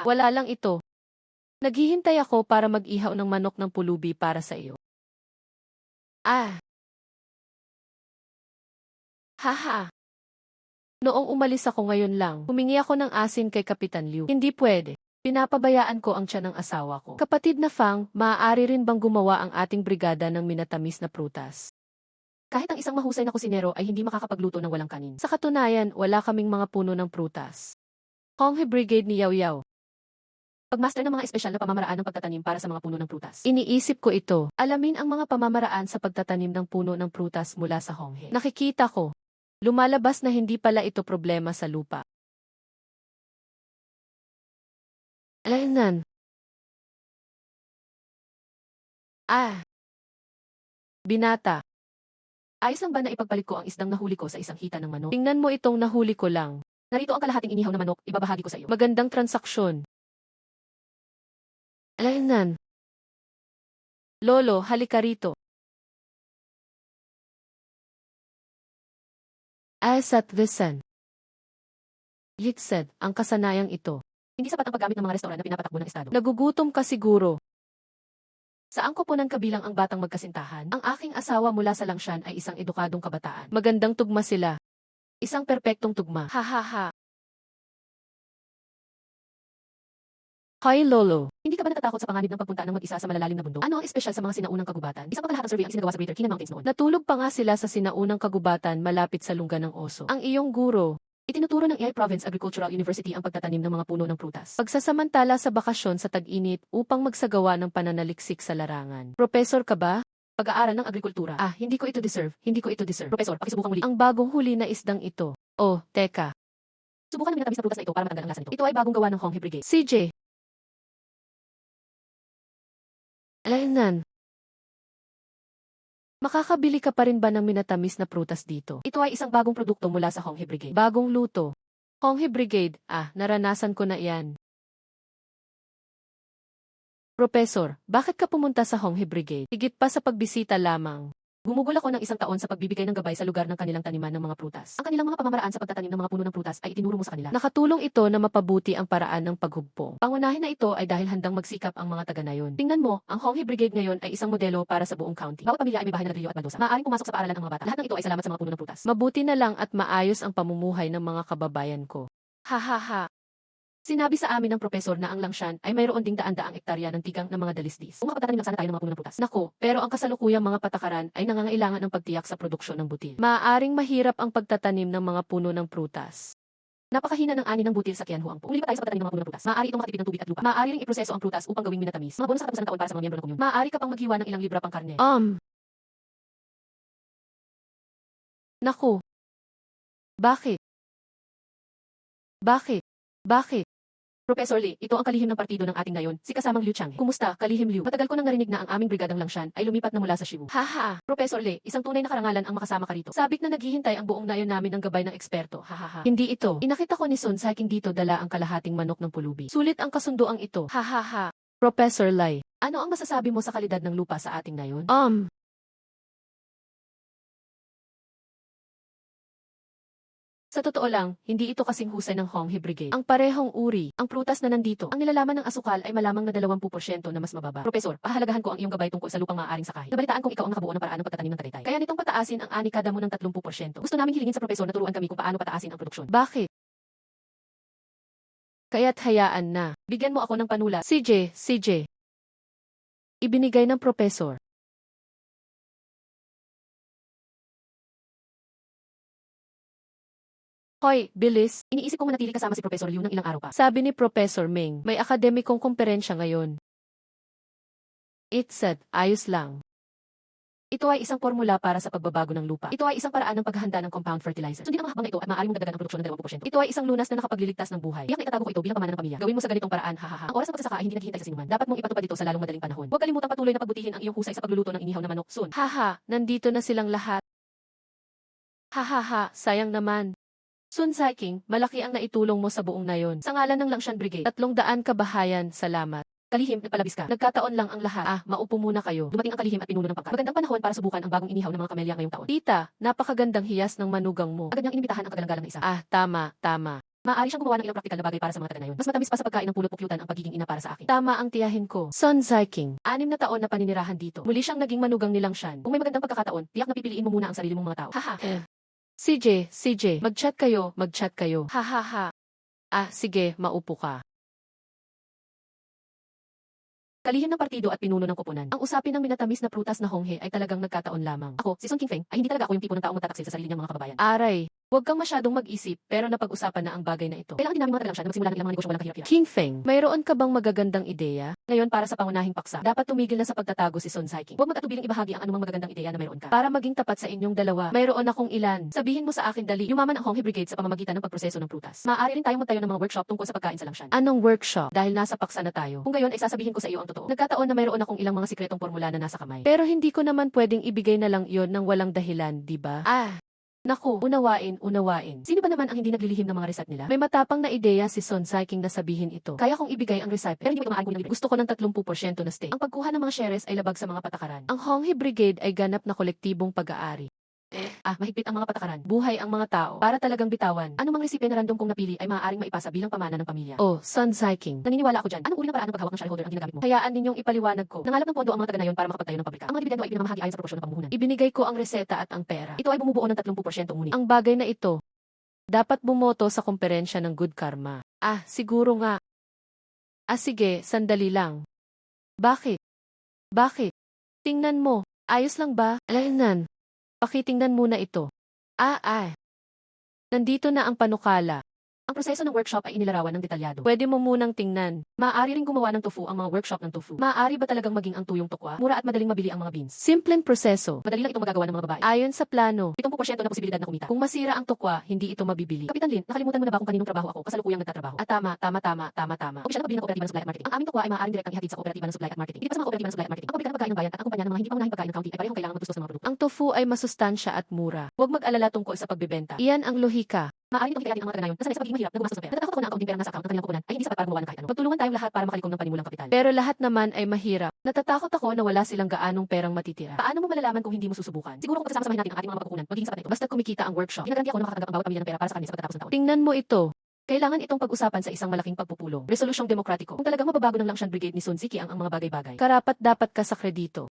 Wala lang ito. Naghihintay ako para mag-ihaw ng manok ng pulubi para sa iyo. Noong umalis ako ngayon lang, humingi ako ng asin kay Kapitan Liu. Hindi pwede. Pinapabayaan ko ang tiyan ng asawa ko. Kapatid na Fang, maaari rin bang gumawa ang ating brigada ng minatamis na prutas? Kahit ang isang mahusay na kusinero ay hindi makakapagluto ng walang kanin. Sa katunayan, wala kaming mga puno ng prutas. Honghe Brigade ni Yao Yao. Pagmaster ng mga espesyal na pamamaraan ng pagtatanim para sa mga puno ng prutas. Iniisip ko ito. Alamin ang mga pamamaraan sa pagtatanim ng puno ng prutas mula sa Honghe. Nakikita ko. Lumalabas na hindi pala ito problema sa lupa. Alaynan. Binata. Ayos lang ba na ipagpalit ko ang isdang nahuli ko sa isang hita ng manok? Tingnan mo itong nahuli ko lang. Narito ang kalahating inihaw na manok, ibabahagi ko sa iyo. Magandang transaksyon. Alaynan. Lolo, halika rito. Asat Visan. Yitsaid, ang kasanayang ito. Hindi sapat ang paggamit ng mga restoran na pinapatakbo ng estado. Nagugutom ka siguro. Saan ko po nang kabilang ang batang magkasintahan? Ang aking asawa mula sa Langshan ay isang edukadong kabataan. Magandang tugma sila. Isang perpektong tugma. Ha ha ha. Hi Lolo. Hindi ka ba natatakot sa panganib ng pagpunta ng mag-isa sa malalalim na bundok? Ano ang espesyal sa mga sinaunang kagubatan? Isang pangkalahatang survey ang isinagawa sa Greater Kina Mountains noon. Natulog pa nga sila sa sinaunang kagubatan malapit sa lungga ng oso. Ang iyong guro. Itinuturo ng Iay Province Agricultural University ang pagtatanim ng mga puno ng prutas. Pagsasamantala sa bakasyon sa tag-init upang magsagawa ng pananaliksik sa larangan. Professor ka ba? Pag-aaral ng agrikultura. Hindi ko ito deserve. Hindi ko ito deserve. Professor, pakisubukan muli. Ang bagong huli na isdang ito. Oh, teka. Subukan ng minatamis na prutas na ito para matanggal ang lasa nito. Ito ay bagong gawa ng Honghe Brigade. CJ. Alaynan. Makakabili ka pa rin ba ng minatamis na prutas dito? Ito ay isang bagong produkto mula sa Honghe Brigade. Bagong luto. Honghe Brigade, naranasan ko na iyan. Professor, bakit ka pumunta sa Honghe Brigade? Higit pa sa pagbisita lamang. Gumugol ako ng isang taon sa pagbibigay ng gabay sa lugar ng kanilang taniman ng mga prutas. Ang kanilang mga pamamaraan sa pagtatanim ng mga puno ng prutas ay itinuro mo sa kanila. Nakatulong ito na mapabuti ang paraan ng paghugpong. Pangunahin na ito ay dahil handang magsikap ang mga taga-nayon. Tingnan mo, ang Honghe Brigade ngayon ay isang modelo para sa buong county. Bawat pamilya ay may bahay na ladrillo at baldosa. Maaaring pumasok sa paaralan ang mga bata. Lahat ng ito ay salamat sa mga puno ng prutas. Mabuti na lang at maayos ang pamumuhay ng mga kababayan ko. Ha ha ha. Sinabi sa amin ng propesor na ang Langshan ay mayroon ding daan-daang ektarya ng tigang ng mga dalisdis. Kung makapagtatanim lang sana tayo ng mga puno ng prutas. Nako, pero ang kasalukuyang mga patakaran ay nangangailangan ng pagtiyak sa produksyon ng butil. Maaaring mahirap ang pagtatanim ng mga puno ng prutas. Napakahina ng ani ng butil sa Qianhuang po. Umili pa tayo sa pagtatanim ng mga puno ng prutas. Maaari itong makatipid ng tubig at lupa. Maaari ring iproseso ang prutas upang gawing minatamis. Mga bonus sa katapusan ng taon para sa mga miyembro ng komyun. Maaari ka pang maghiwa ng ilang libra pang karne. Naku. Bakit? Bakit? Bakit? Professor Lee, ito ang kalihim ng partido ng ating nayon, si kasamang Liu Changhe. Kumusta, kalihim Liu? Matagal ko nang narinig na ang aming brigadang Langshan ay lumipat na mula sa Shibu. Haha, Professor Lee, isang tunay na karangalan ang makasama ka rito. Sabik na naghihintay ang buong nayon namin ng gabay ng eksperto. Hahaha. Hindi ito. Inakita ko ni Sun sa hiking dito dala ang kalahating manok ng pulubi. Sulit ang kasunduang ito. Hahaha. Professor Lai, ano ang masasabi mo sa kalidad ng lupa sa ating nayon? Sa totoo lang, hindi ito kasing husay ng Honghe Brigade. Ang parehong uri, ang prutas na nandito, ang nilalaman ng asukal ay malamang na 20% na mas mababa. Profesor, pahalagahan ko ang iyong gabay tungkol sa lupang maaaring sakahin. Nabalitaan kong ikaw ang nakabuo ng paraan ng pagtatanim ng taytay. Kaya nitong pataasin ang ani kada mo ng 30%. Gusto naming hilingin sa profesor na turuan kami kung paano pataasin ang produksyon. Bakit? Kaya't hayaan na. Bigyan mo ako ng panula. CJ. Ibinigay ng profesor. Hoy, bilis, iniisip kong manatili kasama si Professor Liu ng ilang araw pa. Sabi ni Professor Ming, may akademikong komperensya ngayon. It said, ayos lang. Ito ay isang formula para sa pagbabago ng lupa. Ito ay isang paraan ng paghahanda ng compound fertilizer. Sundin ang hakbang ito at maaaring mong dagdagan ang produksyon ng 20%. Ito ay isang lunas na nakapagliligtas ng buhay. Tiyak na itatago ko ito bilang pamana ng pamilya. Gawin mo sa ganitong paraan, hahaha. Ang oras ng pagsasaka ay hindi naghihintay sa sinuman. Dapat mong ipatupad ito sa lalong madaling panahon. Huwag kalimutang patuloy na pagbutihin ang iyong husay sa pagluluto ng inihaw na manok. Soon. Haha, nandito na silang lahat. Hahaha, sayang naman. Sun Saiking, malaki ang naitulong mo sa buong nayon. Sa ngalan ng Langshan Brigade, 300 kabahayan, salamat. Kalihim, nagpalabis ka. Nagkataon lang ang lahat. Maupo muna kayo. Dumating ang kalihim at pinuno ng pangkat. Magandang panahon para subukan ang bagong inihaw ng mga kamelya ngayong taon. Tita, napakagandang hiyas ng manugang mo. Agad niyang inimbitahan ang kagalang-galang na isa. Tama. Maaari siyang gumawa ng ilang praktikal na bagay para sa mga taga-nayon. Mas matamis pa sa pagkain ng pulot-pukyutan ang pagiging ina para sa akin. Tama ang tiyahin ko. Sun Saiking, 6 na taon na paninirahan dito. Muli siyang naging manugang ni Langshan. Kung may magandang pagkakataon, tiyak na pipiliin mo muna ang sarili mong mga tao. Haha. CJ, mag-chat kayo. Hahaha. Sige, maupo ka. kalihim ng partido at pinuno ng koponan. Ang usapin ng minatamis na prutas na honghe ay talagang nagkataon lamang. Ako, si Sun Kingfeng, ay hindi talaga ako yung tipo ng taong magtataksil sa sarili niyang mga kababayan. Aray, huwag kang masyadong mag-isip, pero napag-usapan na ang bagay na ito. Kailangan din namin mga talagang siya na magsimula ng ilang mga negosyo walang kahirap-hirap. Kingfeng, mayroon ka bang magagandang ideya? Ngayon para sa pangunahing paksa, dapat tumigil na sa pagtatago si Sun Saiking. Huwag mag-atubiling ibahagi ang anumang magagandang ideya na mayroon ka. Para maging tapat sa inyong dalawa, mayroon akong ilan. Sabihin mo sa akin dali, yumaman ang Honghe Brigade sa pamamagitan ng pagproseso ng prutas. Maaari rin tayong magtayo ng mga workshop tungkol sa pagkain sa langsyan. Anong workshop? Dahil nasa paksa na tayo. Kung gayon ay sasabihin ko sa iyo ang totoo. Nagkataon na mayroon akong ilang mga sikretong formula na nasa kamay. Pero hindi ko naman pwedeng ibigay na lang iyon ng walang dahilan, di ba? Naku, unawain. Sino ba naman ang hindi naglilihim ng mga recipe nila? May matapang na ideya si Sun Saiking na sabihin ito. Kaya kong ibigay ang recipe, pero hindi mo maaari kong gusto ko ng 30% na stake. Ang pagkuha ng mga shares ay labag sa mga patakaran. Ang Honghe Brigade ay ganap na kolektibong pag-aari. Mahigpit ang mga patakaran. Buhay ang mga tao. Para talagang bitawan. Ano mang resipe na random kong napili ay maaaring maipasa bilang pamana ng pamilya. Oh, Sun Saiking. Naniniwala ako dyan. Anong uri ng paraan ng paghawak ng shareholder ang ginagamit mo? Hayaan ninyong ipaliwanag ko. Nangalap ng pondo ang mga taga-nayon para makapagtayo ng pabrika. Ang mga dividendo ay pinamamahagi ayon sa proporsyon ng pamumuhunan. Ibinigay ko ang reseta at ang pera. Ito ay bumubuo ng 30% ngunit. Ang bagay na ito, dapat bumoto sa komperensya ng Good Karma. Siguro nga. Sige, sandali lang. Bakit? Tingnan mo. Ayos lang ba? Alainan. Pakitingnan muna ito. Nandito na ang panukala. Ang proseso ng workshop ay inilarawan ng detalyado. Pwede mo munang tingnan. Maaari ring gumawa ng tofu ang mga workshop ng tofu. Maaari ba talagang maging ang tuyong tokwa? Mura at madaling mabili ang mga beans. Simpleng proseso. Madali lang itong magagawa ng mga babae. Ayon sa plano, 70% na posibilidad na kumita. Kung masira ang tokwa, hindi ito mabibili. Kapitan Lin, nakalimutan mo na ba kung kaninong trabaho ako? Kasalukuyang nagtatrabaho. Tama. Opisyal na pabili ng kooperatiba ng supply at marketing. Ang aming tokwa ay maaaring direktang ihatid sa kooperatiba ng supply at marketing. Hindi pa sa mga kooperatiba ng supply at marketing. Ang pabrika ng pagkain ng bayan at ang kumpanya ng mga hindi pangunahing pagkain ng county ay parehong kailangang magtustos ng mga produkto. Ang tofu ay masustansya at mura. Huwag mag-alala tungkol sa pagbebenta. Iyan ang lohika. Maaari nitong hikayatin ang mga taga-nayon na sanay sa pagiging mahirap na gumastos ng pera. Natatakot ako na ang kaunting pera nasa account ng kanilang koponan ay hindi sapat para gumawa ng kahit ano. Magtulungan tayong lahat para makalikom ng panimulang kapital. Pero lahat naman ay mahirap. Natatakot ako na wala silang gaanong perang matitira. Paano mo malalaman kung hindi mo susubukan? Siguro kung pagsasamahin natin ang ating mga mapagkukunan, magiging sapat na ito. Basta kumikita ang workshop. Ginaganti ako na makakatanggap ang bawat pamilya ng pera para sa kanila sa pagkatapos ng taon. Tingnan mo ito. Kailangan itong pag-usapan sa isang malaking pagpupulong. Resolusyong demokratiko. Kung talagang mababago ng Langshan Brigade ni Sun Ziqiang ang mga bagay-bagay, karapat dapat ka sa kredito.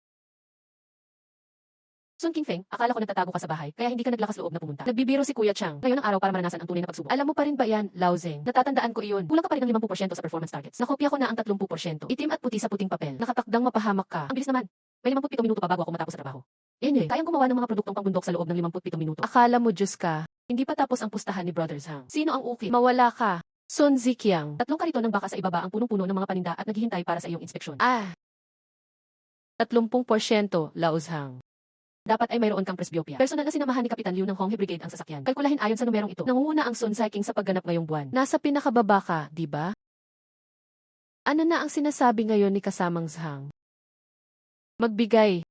Sun Kingfeng, akala ko nagtatago ka sa bahay, kaya hindi ka naglakas loob na pumunta. Nagbibiro si Kuya Chang. Ngayon ang araw para maranasan ang tunay na pagsubok. Alam mo pa rin ba yan, Lao Zeng? Natatandaan ko iyon. Kulang ka pa rin ng 5% sa performance targets. Nakopya ko na ang 30%. Itim at puti sa puting papel. Nakatakdang mapahamak ka. Ang bilis naman. May 57 minuto pa bago ako matapos sa trabaho. Kayang gumawa ng mga produktong pangbundok sa loob ng 57 minuto. Akala mo Diyos ka. Hindi pa tapos ang pustahan ni Brothers Hang. Sino ang ukit? Mawala ka. Sun Ziqiang. 3 kariton ng baka sa ibaba ang punong-puno ng mga paninda at naghihintay para sa iyong inspeksyon. 30%, Lao Zhang. Dapat ay mayroon kang presbyopia. Personal na sinamahan ni Kapitan Liu ng Honghe Brigade ang sasakyan. Kalkulahin ayon sa numerong ito. Nangunguna ang Sun Saiking sa pagganap ngayong buwan. Nasa pinakababa ka, di ba? Ano na ang sinasabi ngayon ni kasamang Zhang? Magbigay.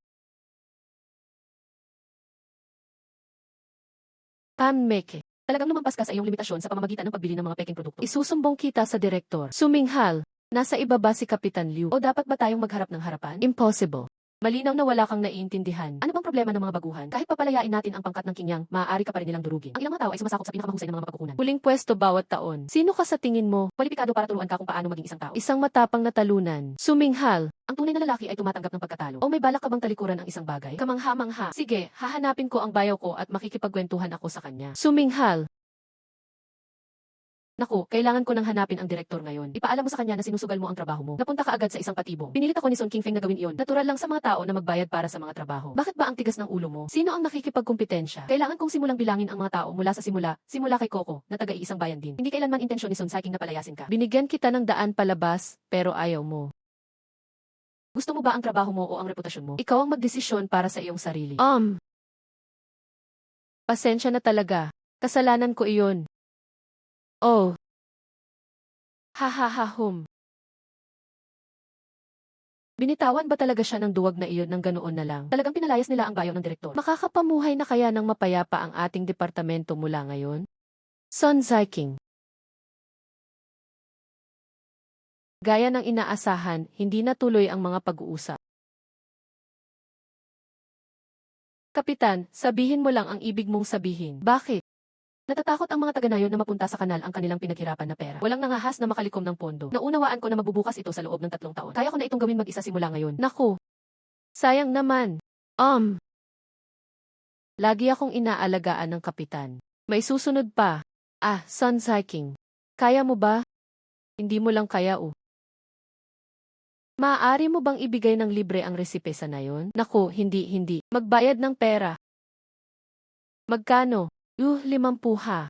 Meke. Talagang lumampas ka sa iyong limitasyon sa pamamagitan ng pagbili ng mga peking produkto. Isusumbong kita sa direktor. Suminghal. Nasa ibaba si Kapitan Liu. O dapat ba tayong magharap ng harapan? Impossible. Malinaw na wala kang naiintindihan. Ano bang problema ng mga baguhan? Kahit papalayain natin ang pangkat ng Qingyang, maaari ka pa rin nilang durugin. Ang ilang mga tao ay sumasakop sa pinakamahusay ng mga mapagkukunan. Huling pwesto bawat taon. Sino ka sa tingin mo? Kwalipikado para turuan ka kung paano maging isang tao. Isang matapang na talunan. Suminghal. Ang tunay na lalaki ay tumatanggap ng pagkatalo. O may balak ka bang talikuran ang isang bagay? Kamangha-mangha. Sige, hahanapin ko ang bayaw ko at makikipagkwentuhan ako sa kanya. Suminghal. Naku, kailangan ko nang hanapin ang direktor ngayon. Ipaalam mo sa kanya na sinusugal mo ang trabaho mo. Napunta ka agad sa isang patibong. Pinilit ako ni Sun Kingfeng na gawin iyon. Natural lang sa mga tao na magbayad para sa mga trabaho. Bakit ba ang tigas ng ulo mo? Sino ang nakikipagkumpetensya? Kailangan kong simulang bilangin ang mga tao mula sa simula kay Coco, na taga-iisang bayan din. Hindi kailanman intensyon ni Sun Saiking na palayasin ka. Binigyan kita ng daan palabas, pero ayaw mo. Gusto mo ba ang trabaho mo o ang reputasyon mo? Ikaw ang magdesisyon para sa iyong sarili. Pasensya na talaga. Kasalanan ko iyon. Oh. Hum. Binitawan ba talaga siya ng duwag na iyon ng ganoon na lang? Talagang pinalayas nila ang bayaw ng direktor. Makakapamuhay na kaya ng mapayapa ang ating departamento mula ngayon? Sun Ziqiang. Gaya ng inaasahan, hindi natuloy ang mga pag-uusap. Kapitan, sabihin mo lang ang ibig mong sabihin. Bakit? Natatakot ang mga taga-nayon na mapunta sa kanal ang kanilang pinaghirapan na pera. Walang nangahas na makalikom ng pondo. Naunawaan ko na magbubukas ito sa loob ng 3 taon. Kaya ko na itong gawin mag-isa simula ngayon. Naku. Sayang naman. Lagi akong inaalagaan ng kapitan. May susunod pa. Sun Ziqiang. Kaya mo ba? Hindi mo lang kaya Maaari mo bang ibigay ng libre ang resipe sa nayon? Naku, hindi. Magbayad ng pera. Magkano? 50 ha.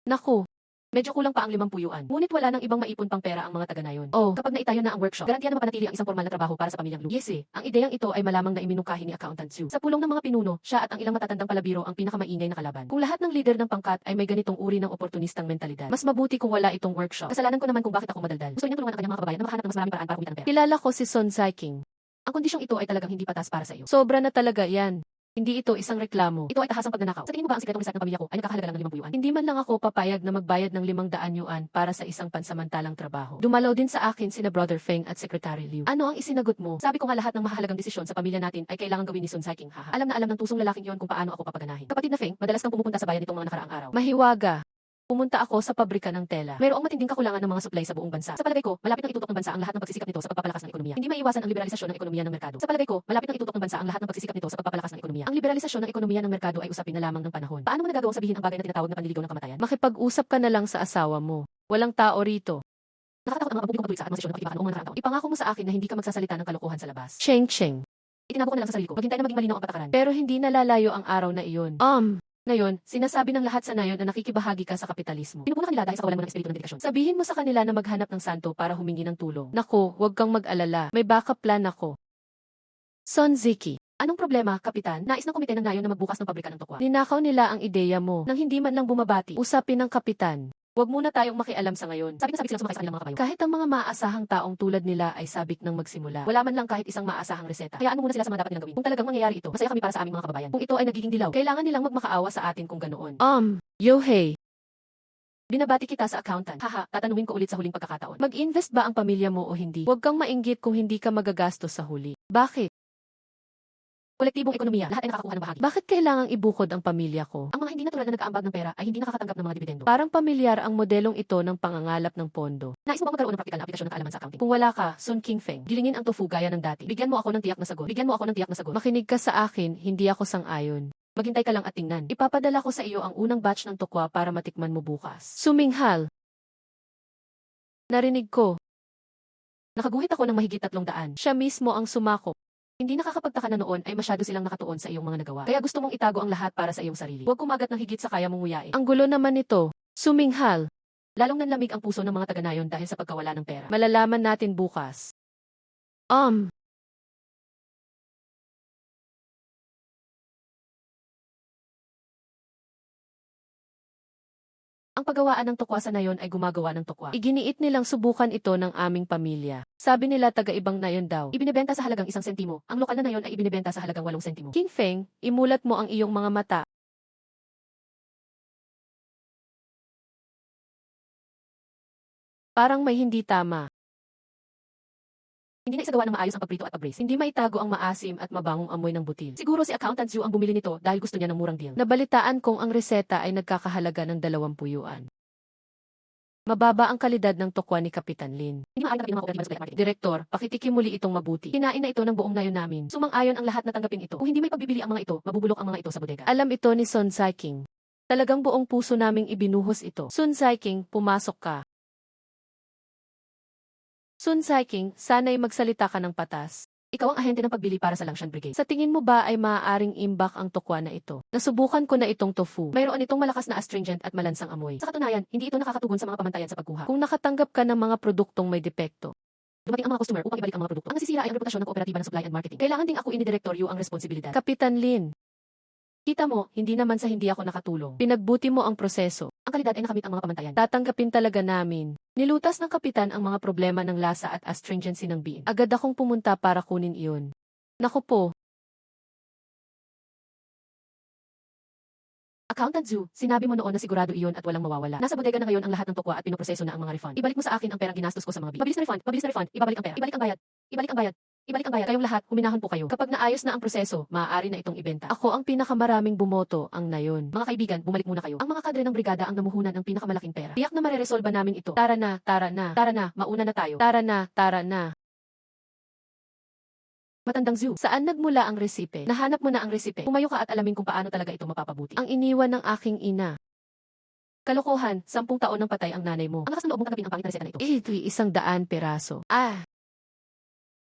Naku, medyo kulang pa ang 50 yuan. Ngunit wala nang ibang maipon pang pera ang mga taga-nayon. Oh, kapag naitayo na ang workshop, garantiya na mapanatili ang isang formal na trabaho para sa pamilyang Lu. Yes ang ideyang ito ay malamang na iminungkahi ni Accountant Zhu. Sa pulong ng mga pinuno, siya at ang ilang matatandang palabiro ang pinakamaingay na kalaban. Kung lahat ng leader ng pangkat ay may ganitong uri ng oportunistang mentalidad, mas mabuti kung wala itong workshop. Kasalanan ko naman kung bakit ako madaldal. Gusto niyang tulungan ang kanyang mga kababayan na makahanap ng mas maraming paraan para kumita ng pera. Kilala ko si Son Saiking. Ang kondisyong ito ay talagang hindi patas para sa iyo. Sobra na talaga yan. Hindi ito isang reklamo. Ito ay tahasang pagnanakaw. Sa tingin mo ba ang sikretong research ng pamilya ko ay nakahalaga lang ng 50 yuan? Hindi man lang ako papayag na magbayad ng 500 yuan para sa isang pansamantalang trabaho. Dumalaw din sa akin sina Brother Feng at Secretary Liu. Ano ang isinagot mo? Sabi ko nga lahat ng mahalagang desisyon sa pamilya natin ay kailangan gawin ni Sun Saiking. Haha. Alam na alam ng tusong lalaking yon kung paano ako papaganahin. Kapatid na Feng, madalas kang pumupunta sa bayan nitong mga nakaraang araw. Mahiwaga. Pumunta ako sa pabrika ng tela. Mayroong matinding kakulangan ng mga supply sa buong bansa. Sa palagay ko, malapit nang itutok ng bansa ang lahat ng pagsisikap nito sa pagpapalakas ng ekonomiya. Hindi maiiwasan ang liberalisasyon ng ekonomiya ng merkado. Sa palagay ko, malapit nang itutok ng bansa ang lahat ng pagsisikap nito sa pagpapalakas ng ekonomiya. Ang liberalisasyon ng ekonomiya ng merkado ay usapin na lamang ng panahon. Paano mo nagagawang sabihin ang bagay na tinatawag na panliligaw ng kamatayan? Makipag-usap ka na lang sa asawa mo. Walang tao rito. Nakakatakot ang mga publikong patuloy sa administrasyon ng katibakan noong mga nakaraang taon. Ipangako mo sa akin na hindi ka magsasalita ng kalokohan sa labas. Cheng. Itinabo ko na lang sa sarili ko. Maghintay na maging malinaw ang patakaran. Pero hindi nalalayo ang araw na iyon. Ngayon, sinasabi ng lahat sa nayon na nakikibahagi ka sa kapitalismo. Pinupuna kanila dahil sa kawalan mo ng espiritu ng dedikasyon. Sabihin mo sa kanila na maghanap ng santo para humingi ng tulong. Naku, huwag kang mag-alala. May backup plan ako. Son Ziki. Anong problema, Kapitan? Nais ng komite ng nayon na magbukas ng pabrika ng tokwa. Ninakaw nila ang ideya mo nang hindi man lang bumabati. Usapin ng Kapitan. Huwag muna tayong makialam sa ngayon. Sabik silang sumakay sa kanilang mga kabayo. Kahit ang mga maaasahang taong tulad nila ay sabik nang magsimula. Wala man lang kahit isang maaasahang reseta. Kaya ano muna sila sa mga dapat nilang gawin. Kung talagang mangyayari ito, masaya kami para sa aming mga kababayan. Kung ito ay nagiging dilaw, kailangan nilang magmakaawa sa atin kung ganoon. Yohei. Binabati kita sa accountant. Haha, tatanungin ko ulit sa huling pagkakataon. Mag-invest ba ang pamilya mo o hindi? Huwag kang mainggit kung hindi ka magagastos sa huli. Bakit? Kolektibong ekonomiya, lahat ay nakakakuha ng bahagi. Bakit kailangang ibukod ang pamilya ko? Ang mga hindi natural na nag-aambag ng pera ay hindi nakakatanggap ng mga dividendo. Parang pamilyar ang modelong ito ng pangangalap ng pondo. Nais mo ba magkaroon ng praktikal na aplikasyon ng kaalaman sa accounting? Kung wala ka, Sun King Feng, gilingin ang tofu gaya ng dati. Bigyan mo ako ng tiyak na sagot. Makinig ka sa akin, hindi ako sang-ayon. Maghintay ka lang at tingnan. Ipapadala ko sa iyo ang unang batch ng tokwa para matikman mo bukas. Suminghal. Narinig ko. Nakaguhit ako ng mahigit 300. Siya mismo ang sumako. Hindi nakakapagtaka na noon ay masyado silang nakatuon sa iyong mga nagawa. Kaya gusto mong itago ang lahat para sa iyong sarili. Huwag kumagat ng higit sa kaya mong nguyain. Ang gulo naman nito. Suminghal. Lalong nanlamig ang puso ng mga taga-nayon dahil sa pagkawala ng pera. Malalaman natin bukas. Ang paggawaan ng tokwa sa nayon ay gumagawa ng tokwa. Iginiit nilang subukan ito ng aming pamilya. Sabi nila taga-ibang nayon daw. Ibinebenta sa halagang 1 sentimo. Ang lokal na nayon ay ibinebenta sa halagang 8 sentimo. King Feng, imulat mo ang iyong mga mata. Parang may hindi tama. Hindi na isagawa ng maayos ang pagprito at pag-braise. Hindi maitago ang maasim at mabangong amoy ng butil. Siguro si Accountant Zhu ang bumili nito dahil gusto niya ng murang deal. Nabalitaan kong ang reseta ay nagkakahalaga ng 20 yuan. Mababa ang kalidad ng tokwa ni Kapitan Lin. Hindi maaaring ng mga kooperatiba sa black market. Direktor, pakitikim muli itong mabuti. Kinain na ito ng buong nayon namin. Sumang-ayon ang lahat na tanggapin ito. Kung hindi may pagbibili ang mga ito, mabubulok ang mga ito sa bodega. Alam ito ni Sun Saiking. Talagang buong puso naming ibinuhos ito. Sun Saiking, pumasok ka. Sun Saiking, sana'y magsalita ka ng patas. Ikaw ang ahente ng pagbili para sa Langshan Brigade. Sa tingin mo ba ay maaaring imbak ang tokwa na ito? Nasubukan ko na itong tofu. Mayroon itong malakas na astringent at malansang amoy. Sa katunayan, hindi ito nakakatugon sa mga pamantayan sa pagkuha. Kung nakatanggap ka ng mga produktong may depekto, dumating ang mga customer upang ibalik ang mga produkto. Ang nasisira ay ang reputasyon ng kooperatiba ng supply and marketing. Kailangan ding ako ini-direktoryo ang responsibilidad. Kapitan Lin. Kita mo, hindi naman sa hindi ako nakatulong. Pinagbuti mo ang proseso. Ang kalidad ay nakamit ang mga pamantayan. Tatanggapin talaga namin. Nilutas ng kapitan ang mga problema ng lasa at astringency ng bean. Agad akong pumunta para kunin iyon. Naku po. Accountant Zhu, sinabi mo noon na sigurado iyon at walang mawawala. Nasa bodega na ngayon ang lahat ng tokwa at pinoproseso na ang mga refund. Ibalik mo sa akin ang perang ginastos ko sa mga bean. Mabilis na refund, ibabalik ang pera. Ibalik ang bayad. Kayong lahat, huminahon po kayo. Kapag naayos na ang proseso, maaari na itong ibenta. Ako ang pinakamaraming bumoto, ang nayon. Mga kaibigan, bumalik muna kayo. Ang mga kadre ng brigada ang namuhunan ng pinakamalaking pera. Tiyak na mareresolba namin ito. Tara na, mauna na tayo. Tara na. Matandang Zhu, saan nagmula ang resipe? Nahanap mo na ang resipe. Pumayo ka at alamin kung paano talaga ito mapapabuti. Ang iniwan ng aking ina. Kalokohan, 10 taon ng patay ang nanay mo. Ang lakas ng loob mong tanggapin ang pangit na reseta na ito. Ito'y 100 piraso.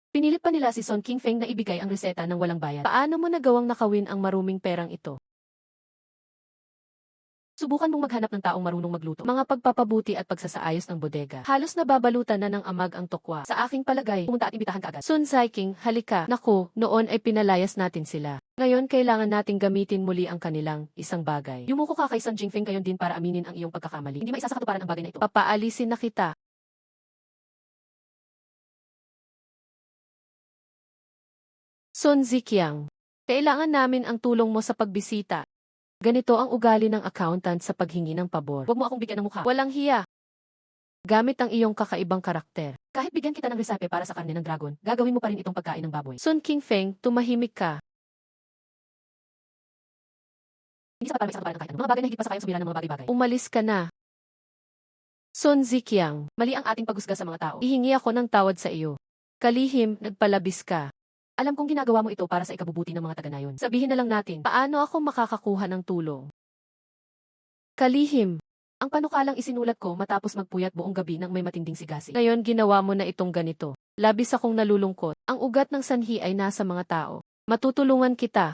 Pinilit pa nila si Son King Feng na ibigay ang reseta ng walang bayad. Paano mo nagawang nakawin ang maruming perang ito? Subukan mong maghanap ng taong marunong magluto. Mga pagpapabuti at pagsasaayos ng bodega. Halos nababalutan na ng amag ang tokwa. Sa aking palagay, pumunta at imbitahan ka agad. Sun Zaiking, halika. Naku, noon ay pinalayas natin sila. Ngayon kailangan nating gamitin muli ang kanilang isang bagay. Yumuko ka kay Sun Jingfeng ngayon din para aminin ang iyong pagkakamali. Hindi maisasakatuparan ang bagay na ito. Papaalisin na kita. Sun Ziqiang, kailangan namin ang tulong mo sa pagbisita. Ganito ang ugali ng accountant sa paghingi ng pabor. Huwag mo akong bigyan ng mukha. Walang hiya. Gamit ang iyong kakaibang karakter. Kahit bigyan kita ng resepe para sa karne ng dragon, gagawin mo pa rin itong pagkain ng baboy. Sun King Feng, tumahimik ka. Hindi sapat para may sakatuparan ng kahit ano. Mga bagay na higit pa sa kayang sumira ng mga bagay-bagay. Umalis ka na. Sun Ziqiang, mali ang ating paghusga sa mga tao. Ihingi ako ng tawad sa iyo. Kalihim, nagpalabis ka. Alam kong ginagawa mo ito para sa ikabubuti ng mga taga-nayon. Sabihin na lang natin, paano ako makakakuha ng tulong? Kalihim, ang panukalang isinulat ko matapos magpuyat buong gabi ng may matinding sigasig. Ngayon ginawa mo na itong ganito. Labis akong nalulungkot. Ang ugat ng sanhi ay nasa mga tao. Matutulungan kita.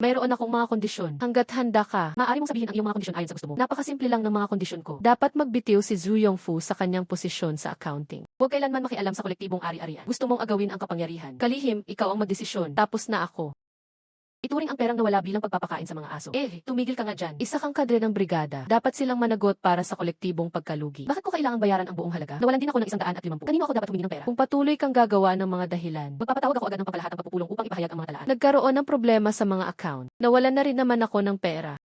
Mayroon akong mga kondisyon. Hanggat handa ka, maaari mong sabihin ang iyong mga kondisyon ayon sa gusto mo. Napakasimple lang ng mga kondisyon ko. Dapat magbitiw si Zhu Yongfu sa kanyang posisyon sa accounting. Huwag kailanman makialam sa kolektibong ari-arian. Gusto mong agawin ang kapangyarihan. Kalihim, ikaw ang magdesisyon. Tapos na ako. Ituring ang perang nawala bilang pagpapakain sa mga aso. Tumigil ka nga dyan. Isa kang kadre ng brigada. Dapat silang managot para sa kolektibong pagkalugi. Bakit ko kailangang bayaran ang buong halaga? Nawalan din ako ng 150. Kanino ako dapat humingi ng pera? Kung patuloy kang gagawa ng mga dahilan, magpapatawag ako agad ng pangkalahatang pagpupulong upang ipahayag ang mga talaan. Nagkaroon ng problema sa mga account. Nawalan na rin naman ako ng pera.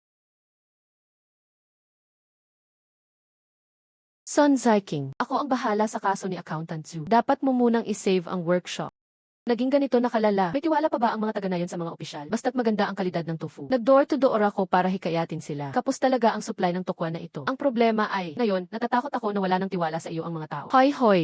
Sun Zaiking, ako ang bahala sa kaso ni Accountant Zhu. Dapat mo munang isave ang workshop. Naging ganito na kalala. May tiwala pa ba ang mga taga-nayon sa mga opisyal? Basta't maganda ang kalidad ng tofu. Nag-door to door ako para hikayatin sila. Kapos talaga ang supply ng tokwa na ito. Ang problema ay, ngayon, natatakot ako na wala ng tiwala sa iyo ang mga tao. Hoy hoy!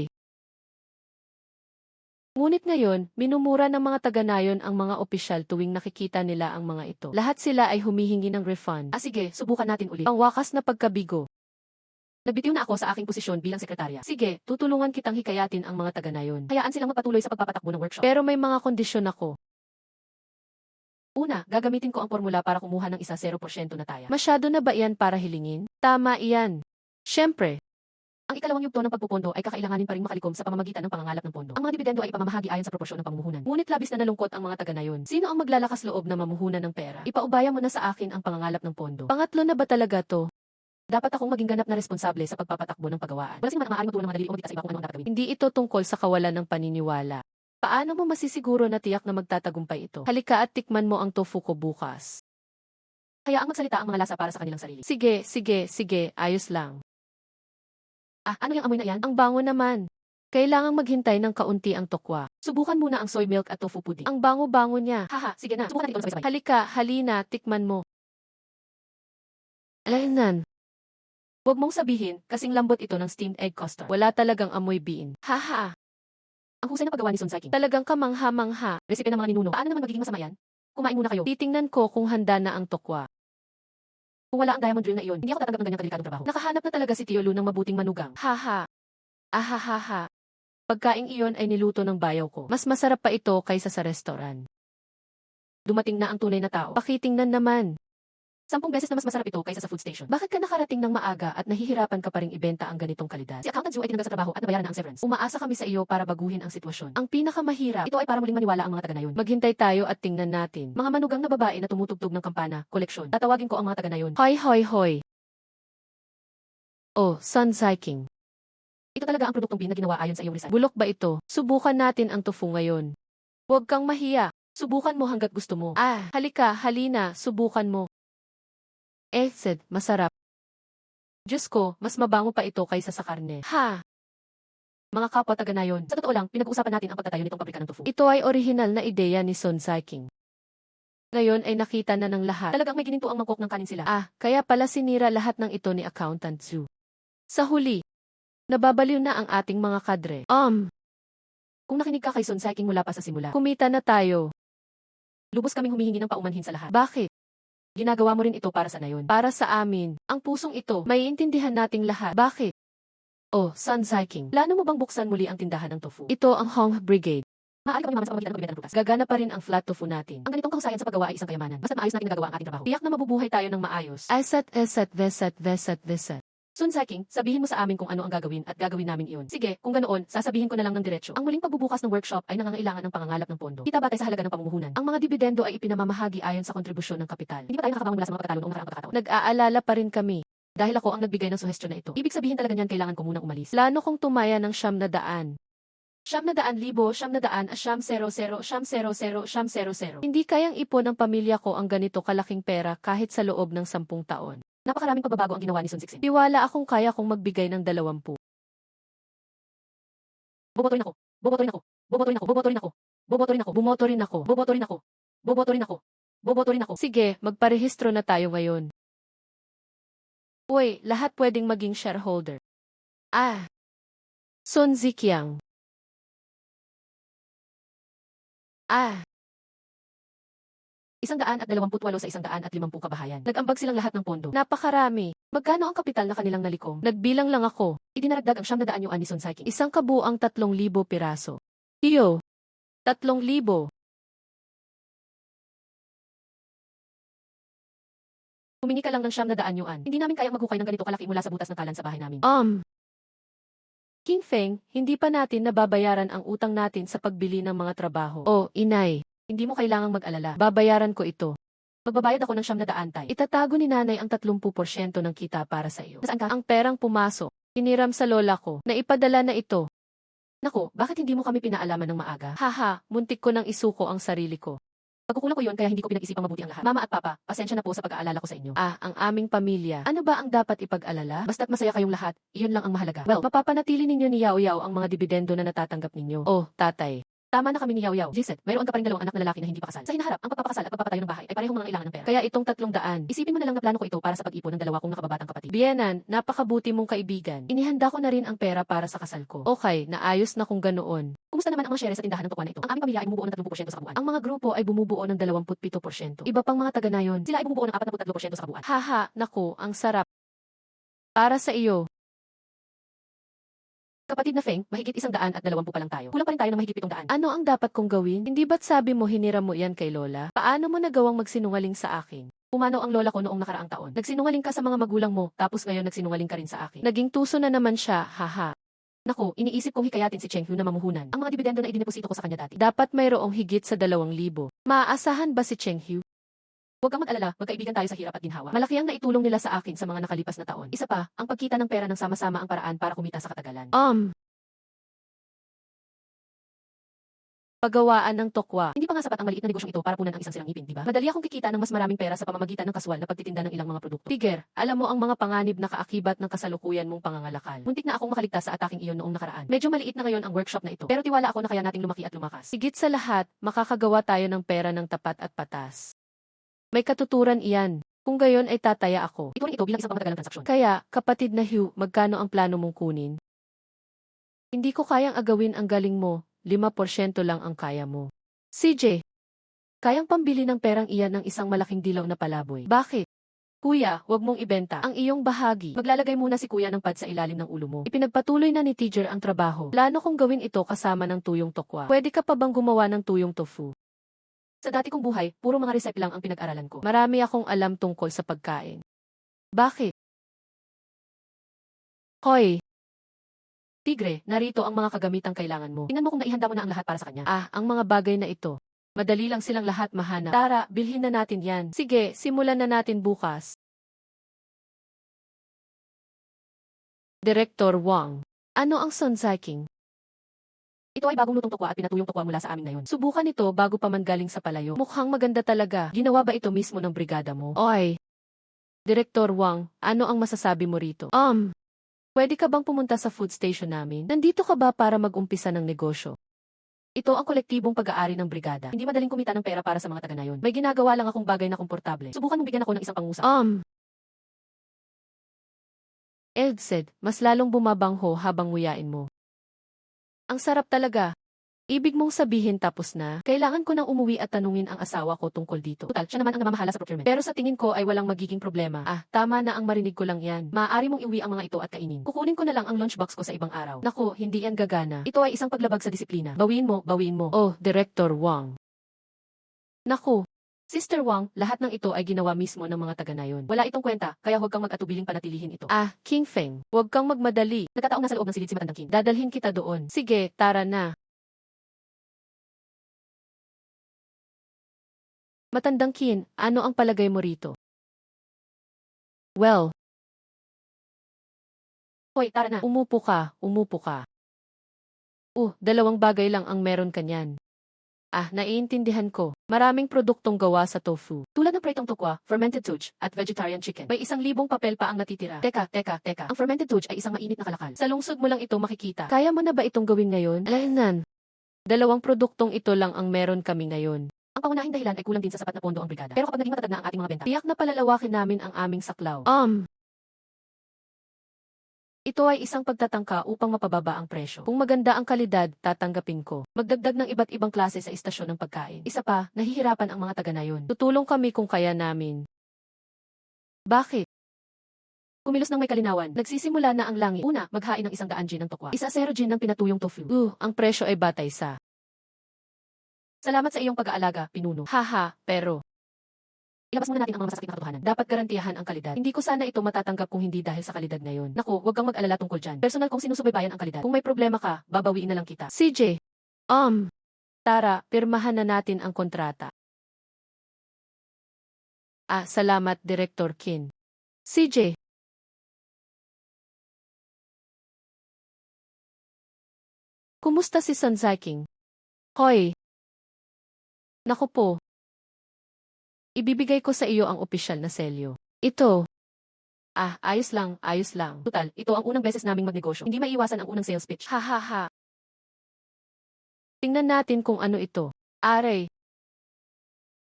Ngunit ngayon, minumura ng mga taga-nayon ang mga opisyal tuwing nakikita nila ang mga ito. Lahat sila ay humihingi ng refund. Sige, subukan natin ulit. Ang wakas na pagkabigo. Nagbitiw na ako sa aking posisyon bilang sekretarya. Sige, tutulungan kitang hikayatin ang mga taga-nayon. Hayaan silang magpatuloy sa pagpapatakbo ng workshop. Pero may mga kondisyon ako. Una, gagamitin ko ang formula para kumuha ng 0% na taya. Masyado na ba iyan para hilingin? Tama iyan. Siyempre. Ang ikalawang yugto ng pagpupondo ay kakailanganin pa rin makalikom sa pamamagitan ng pangangalap ng pondo. Ang mga dibidendo ay ipamamahagi ayon sa proporsyon ng pamumuhunan. Ngunit labis na nalungkot ang mga taga-nayon. Sino ang maglalakas loob na mamuhunan ng pera? Ipaubaya mo na sa akin ang pangangalap ng pondo. Pangatlo na ba talaga to? Dapat akong maging ganap na responsable sa pagpapatakbo ng pagawaan. Wala sino man ang maaaring magtulong ng madali o magdikta sa iba kung ano ang dapat gawin. Hindi ito tungkol sa kawalan ng paniniwala. Paano mo masisiguro na tiyak na magtatagumpay ito? Halika at tikman mo ang tofu ko bukas. Hayaang magsalita ang mga lasa para sa kanilang sarili. Sige, ayos lang. Ano yung amoy na yan? Ang bango naman. Kailangang maghintay ng kaunti ang tokwa. Subukan muna ang soy milk at tofu pudding. Ang bango-bango niya. Sige na. Subukan natin ito sabay-sabay. Halina, tikman mo. Alainan. Huwag mong sabihin, kasing lambot ito ng steamed egg custard. Wala talagang amoy biin. Ang husay na paggawa ni Sun Zaiking. Talagang kamangha-mangha. Resipe ng mga ninuno. Paano naman magiging masama yan? Kumain muna kayo. Titingnan ko kung handa na ang tokwa. Kung wala ang diamond drill na iyon, hindi ako tatanggap ng ganyang kadelikadong trabaho. Nakahanap na talaga si Tio Lu ng mabuting manugang. Ahahaha. Pagkaing iyon ay niluto ng bayaw ko. Mas masarap pa ito kaysa sa restoran. Dumating na ang tunay na tao. Pakitingnan naman. 10 beses na mas masarap ito kaysa sa food station. Bakit ka nakarating ng maaga at nahihirapan ka pa ring ibenta ang ganitong kalidad? Si Accountant Zhu ay tinanggal sa trabaho at nabayaran na ang severance. Umaasa kami sa iyo para baguhin ang sitwasyon. Ang pinakamahirap, ito ay para muling maniwala ang mga taga-nayon. Maghintay tayo at tingnan natin. Mga manugang na babae na tumutugtog ng kampana, koleksyon. Tatawagin ko ang mga taga-nayon. Hoy. Sun Zaiking. Ito talaga ang produktong bin na ginawa ayon sa iyong research. Bulok ba ito? Subukan natin ang tofu ngayon. Huwag kang mahiya. Subukan mo hanggat gusto mo. Halina, subukan mo. Masarap. Diyos ko, mas mabango pa ito kaysa sa karne. Mga kapwa taga-nayon, sa totoo lang, pinag-uusapan natin ang pagtatayo nitong pabrika ng tofu. Ito ay orihinal na ideya ni Sun Zaiking. Ngayon ay nakita na ng lahat. Talagang may gininto ang mangkok ng kanin sila. Kaya pala sinira lahat ng ito ni Accountant Zhu. Sa huli, nababaliw na ang ating mga kadre. Kung nakinig ka kay Sun Zaiking mula pa sa simula, kumita na tayo. Lubos kaming humihingi ng paumanhin sa lahat. Bakit? Ginagawa mo rin ito para sa nayon. Para sa amin, ang pusong ito, maiintindihan nating lahat. Bakit? Oh, Sun King, plano mo bang buksan muli ang tindahan ng tofu? Ito ang Hong Brigade. Maaari kami maman sa pamamagitan ng pagbibenta ng prutas. Gagana pa rin ang flat tofu natin. Ang ganitong kahusayan sa paggawa ay isang kayamanan. Basta maayos natin nagagawa ang ating trabaho. Tiyak na mabubuhay tayo ng maayos. Vesat. Sun King, sabihin mo sa amin kung ano ang gagawin at gagawin namin iyon. Sige, kung ganoon, sasabihin ko na lang ng diretsyo. Ang muling pagbubukas ng workshop ay nangangailangan ng pangangalap ng pondo. Kita batay sa halaga ng pamumuhunan. Ang mga dibidendo ay ipinamamahagi ayon sa kontribusyon ng kapital. Hindi ba tayo nakakabangon mula sa mga pagkatalo noong nakaraang pagkakataon? Nag-aalala pa rin kami. Dahil ako ang nagbigay ng suhestyon na ito. Ibig sabihin talaga niyan kailangan ko munang umalis. Plano kong tumaya ng 900. 900,000, Hindi kayang ipon ng pamilya ko ang ganito kalaking pera kahit sa loob ng 10 taon. Napakaraming pagbabago ang ginawa ni Sun Sixin. Tiwala akong kaya kong magbigay ng 20. Bobotorin ako. Sige, magparehistro na tayo ngayon. Uy, lahat pwedeng maging shareholder. Sun Ziqiang. 128 sa 150 kabahayan. Nag-ambag silang lahat ng pondo. Napakarami. Magkano ang kapital na kanilang nalikom? Nagbilang lang ako. Idinaragdag ang 900 yuan ni Sun King. Isang kabuang 3,000 piraso. Iyo. 3,000. Humingi ka lang ng 900 yuan. Hindi namin kayang maghukay ng ganito kalaki mula sa butas ng kalan sa bahay namin. King Feng, hindi pa natin nababayaran ang utang natin sa pagbili ng mga trabaho. Oh, inay. Hindi mo kailangang mag-alala. Babayaran ko ito. Magbabayad ako ng 900 tay. Itatago ni nanay ang 30% ng kita para sa iyo. Nasaan ka? Ang perang pumasok. Iniram sa lola ko. Naipadala na ito. Nako, bakit hindi mo kami pinaalaman ng maaga? Haha, muntik ko nang isuko ang sarili ko. Pagkukulang ko yun kaya hindi ko pinag-isipang mabuti ang lahat. Mama at papa, pasensya na po sa pag-aalala ko sa inyo. Ang aming pamilya. Ano ba ang dapat ipag-alala? Basta't masaya kayong lahat, iyon lang ang mahalaga. Well, mapapanatili ninyo ni Yao Yao ang mga dibidendo na natatanggap ninyo. Oh, tatay. Tama na kami ni Yao Yao. Jiset, mayroon ka pa rin 2 anak na lalaki na hindi pa kasal. Sa hinaharap, ang pagpapakasal at pagpapatayo ng bahay ay parehong mga kailangan ng pera. Kaya itong 300. Isipin mo na lang na plano ko ito para sa pag-ipon ng 2 kong nakababatang kapatid. Bienan, napakabuti mong kaibigan. Inihanda ko na rin ang pera para sa kasal ko. Okay, naayos na kung ganoon. Kumusta naman ang mga shares sa tindahan ng tukwa na ito? Ang aming pamilya ay bumubuo ng 30% sa kabuuan. Ang mga grupo ay bumubuo ng 27%. Iba pang mga taga-nayon, sila ay bumubuo ng 43% sa kabuuan. Haha, naku, ang sarap. Para sa iyo. Kapatid na Feng, mahigit 120 pa lang tayo. Kulang pa rin tayo ng mahigit 700. Ano ang dapat kong gawin? Hindi ba't sabi mo hiniram mo yan kay Lola? Paano mo nagawang magsinungaling sa akin? Pumanaw ang lola ko noong nakaraang taon. Nagsinungaling ka sa mga magulang mo, tapos ngayon nagsinungaling ka rin sa akin. Naging tuso na naman siya, haha. Naku, iniisip kong hikayatin si Cheng Hu na mamuhunan. Ang mga dibidendo na idineposito ko sa kanya dati. Dapat mayroong higit sa 2,000. Maaasahan ba si Cheng Hu? Huwag kang mag-alala, magkaibigan tayo sa hirap at ginhawa. Malaki ang naitulong nila sa akin sa mga nakalipas na taon. Isa pa, ang pagkita ng pera ng sama-sama ang paraan para kumita sa katagalan. Paggawaan ng tokwa. Hindi pa nga sapat ang maliit na negosyong ito para punan ang isang sirang ngipin, di ba? Madali akong kikita ng mas maraming pera sa pamamagitan ng kaswal na pagtitinda ng ilang mga produkto. Tiger, alam mo ang mga panganib na kaakibat ng kasalukuyan mong pangangalakal. Muntik na akong makaligtas sa ataking iyon noong nakaraan. Medyo maliit na ngayon ang workshop na ito, pero tiwala ako na kaya nating lumaki at lumakas. Higit sa lahat, makakagawa tayo ng pera ng tapat at patas. May katuturan iyan. Kung gayon ay tataya ako. Ituring ito bilang isang pangmatagalang transaksyon. Kaya, kapatid na Hugh, magkano ang plano mong kunin? Hindi ko kayang agawin ang galing mo. 5% lang ang kaya mo. CJ, kayang pambili ng perang iyan ng isang malaking dilaw na palaboy. Bakit? Kuya, wag mong ibenta ang iyong bahagi. Maglalagay muna si kuya ng pad sa ilalim ng ulo mo. Ipinagpatuloy na ni Tiger ang trabaho. Plano kong gawin ito kasama ng tuyong tokwa. Pwede ka pa bang gumawa ng tuyong tofu? Sa dati kong buhay, puro mga recipe lang ang pinag-aralan ko. Marami akong alam tungkol sa pagkain. Bakit? Hoy! Tigre, narito ang mga kagamitang kailangan mo. Tingnan mo kung naihanda mo na ang lahat para sa kanya. Ang mga bagay na ito. Madali lang silang lahat mahanap. Tara, bilhin na natin yan. Sige, simulan na natin bukas. Director Wang. Ano ang Sun King? Ito ay bagong lutong tokwa at pinatuyong tokwa mula sa amin ngayon. Subukan ito bago pa man galing sa palayo. Mukhang maganda talaga. Ginawa ba ito mismo ng brigada mo? Oy. Director Wang, ano ang masasabi mo rito? Pwede ka bang pumunta sa food station namin? Nandito ka ba para mag-umpisa ng negosyo? Ito ang kolektibong pag-aari ng brigada. Hindi madaling kumita ng pera para sa mga taga-nayon. May ginagawa lang akong bagay na komportable. Subukan mong bigyan ako ng isang pangusap. Ed said, mas lalong bumabangho habang nguyain mo. Ang sarap talaga. Ibig mong sabihin tapos na, kailangan ko nang umuwi at tanungin ang asawa ko tungkol dito. Total, siya naman ang namamahala sa procurement. Pero sa tingin ko ay walang magiging problema. Tama na ang marinig ko lang yan. Maaari mong iuwi ang mga ito at kainin. Kukunin ko na lang ang lunchbox ko sa ibang araw. Naku, hindi yan gagana. Ito ay isang paglabag sa disiplina. Bawiin mo, bawiin mo. Oh, Director Wang. Naku. Sister Wang, lahat ng ito ay ginawa mismo ng mga taga na yun. Wala itong kwenta, kaya huwag kang mag-atubiling panatilihin ito. King Feng, huwag kang magmadali. Nagkataong nasa loob ng silid si Matandang Qin. Dadalhin kita doon. Sige, tara na. Matandang Qin, ano ang palagay mo rito? Well. Hoy, tara na. Umupo ka, umupo ka. Dalawang bagay lang ang meron kanyan. Naiintindihan ko. Maraming produktong gawa sa tofu. Tulad ng pritong tokwa, fermented tooch, at vegetarian chicken. May 1,000 papel pa ang natitira. Teka. Ang fermented tooch ay isang mainit na kalakal. Sa lungsod mo lang ito makikita. Kaya mo na ba itong gawin ngayon? Alainan. 2 produktong ito lang ang meron kami ngayon. Ang pangunahing dahilan ay kulang din sa sapat na pondo ang brigada. Pero kapag naging matatag na ang ating mga benta, tiyak na palalawakin namin ang aming saklaw. Ito ay isang pagtatangka upang mapababa ang presyo. Kung maganda ang kalidad, tatanggapin ko. Magdagdag ng iba't ibang klase sa istasyon ng pagkain. Isa pa, nahihirapan ang mga taga na yun. Tutulong kami kung kaya namin. Bakit? Kumilos ng may kalinawan. Nagsisimula na ang langi. Una, maghain ng 100 gin ng tokwa. 1 gin ng pinatuyong tofu. Ang presyo ay batay sa. Salamat sa iyong pag-aalaga, pinuno. Pero ilabas muna natin ang mga masakit na katotohanan. Dapat garantiyahan ang kalidad. Hindi ko sana ito matatanggap kung hindi dahil sa kalidad ngayon. Naku, huwag kang mag-alala tungkol dyan. Personal kong sinusubaybayan ang kalidad. Kung may problema ka, babawiin na lang kita. CJ. Tara, pirmahan na natin ang kontrata. Salamat, Director Qin. CJ. Kumusta si Sun Ziking? Hoy. Naku po. Ibibigay ko sa iyo ang opisyal na selyo. Ito. Ayos lang. Total, ito ang unang beses naming magnegosyo. Hindi maiiwasan ang unang sales pitch. Tingnan natin kung ano ito. Aray.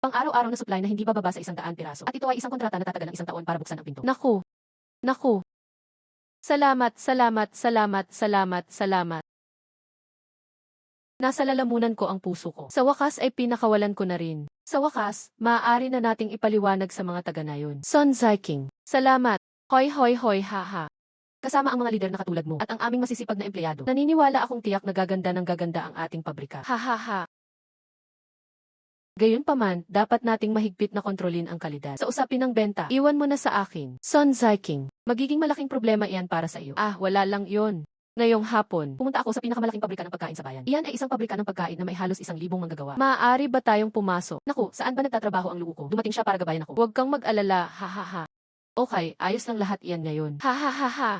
Pang-araw-araw na supply na hindi bababa sa 100 piraso. At ito ay isang kontrata na tatagal ng 1 taon para buksan ang pinto. Naku. Salamat. Nasa lalamunan ko ang puso ko. Sa wakas ay pinakawalan ko na rin. Sa wakas, maaari na nating ipaliwanag sa mga taga na yun. Sun Ziking. Salamat. Hoy, haha. Kasama ang mga lider na katulad mo at ang aming masisipag na empleyado. Naniniwala akong tiyak na gaganda ng gaganda ang ating pabrika. Hahaha. Gayunpaman, dapat nating mahigpit na kontrolin ang kalidad. Sa usapin ng benta, iwan mo na sa akin. Sun Ziking. Magiging malaking problema iyan para sa iyo. Wala lang yon. Ngayong hapon, pumunta ako sa pinakamalaking pabrika ng pagkain sa bayan. Iyan ay isang pabrika ng pagkain na may halos 1,000 manggagawa. Maaari ba tayong pumasok? Naku, saan ba nagtatrabaho ang luho ko? Dumating siya para gabayan ako. Huwag kang mag-alala, hahaha. Okay, ayos lang lahat iyan ngayon. Hahaha.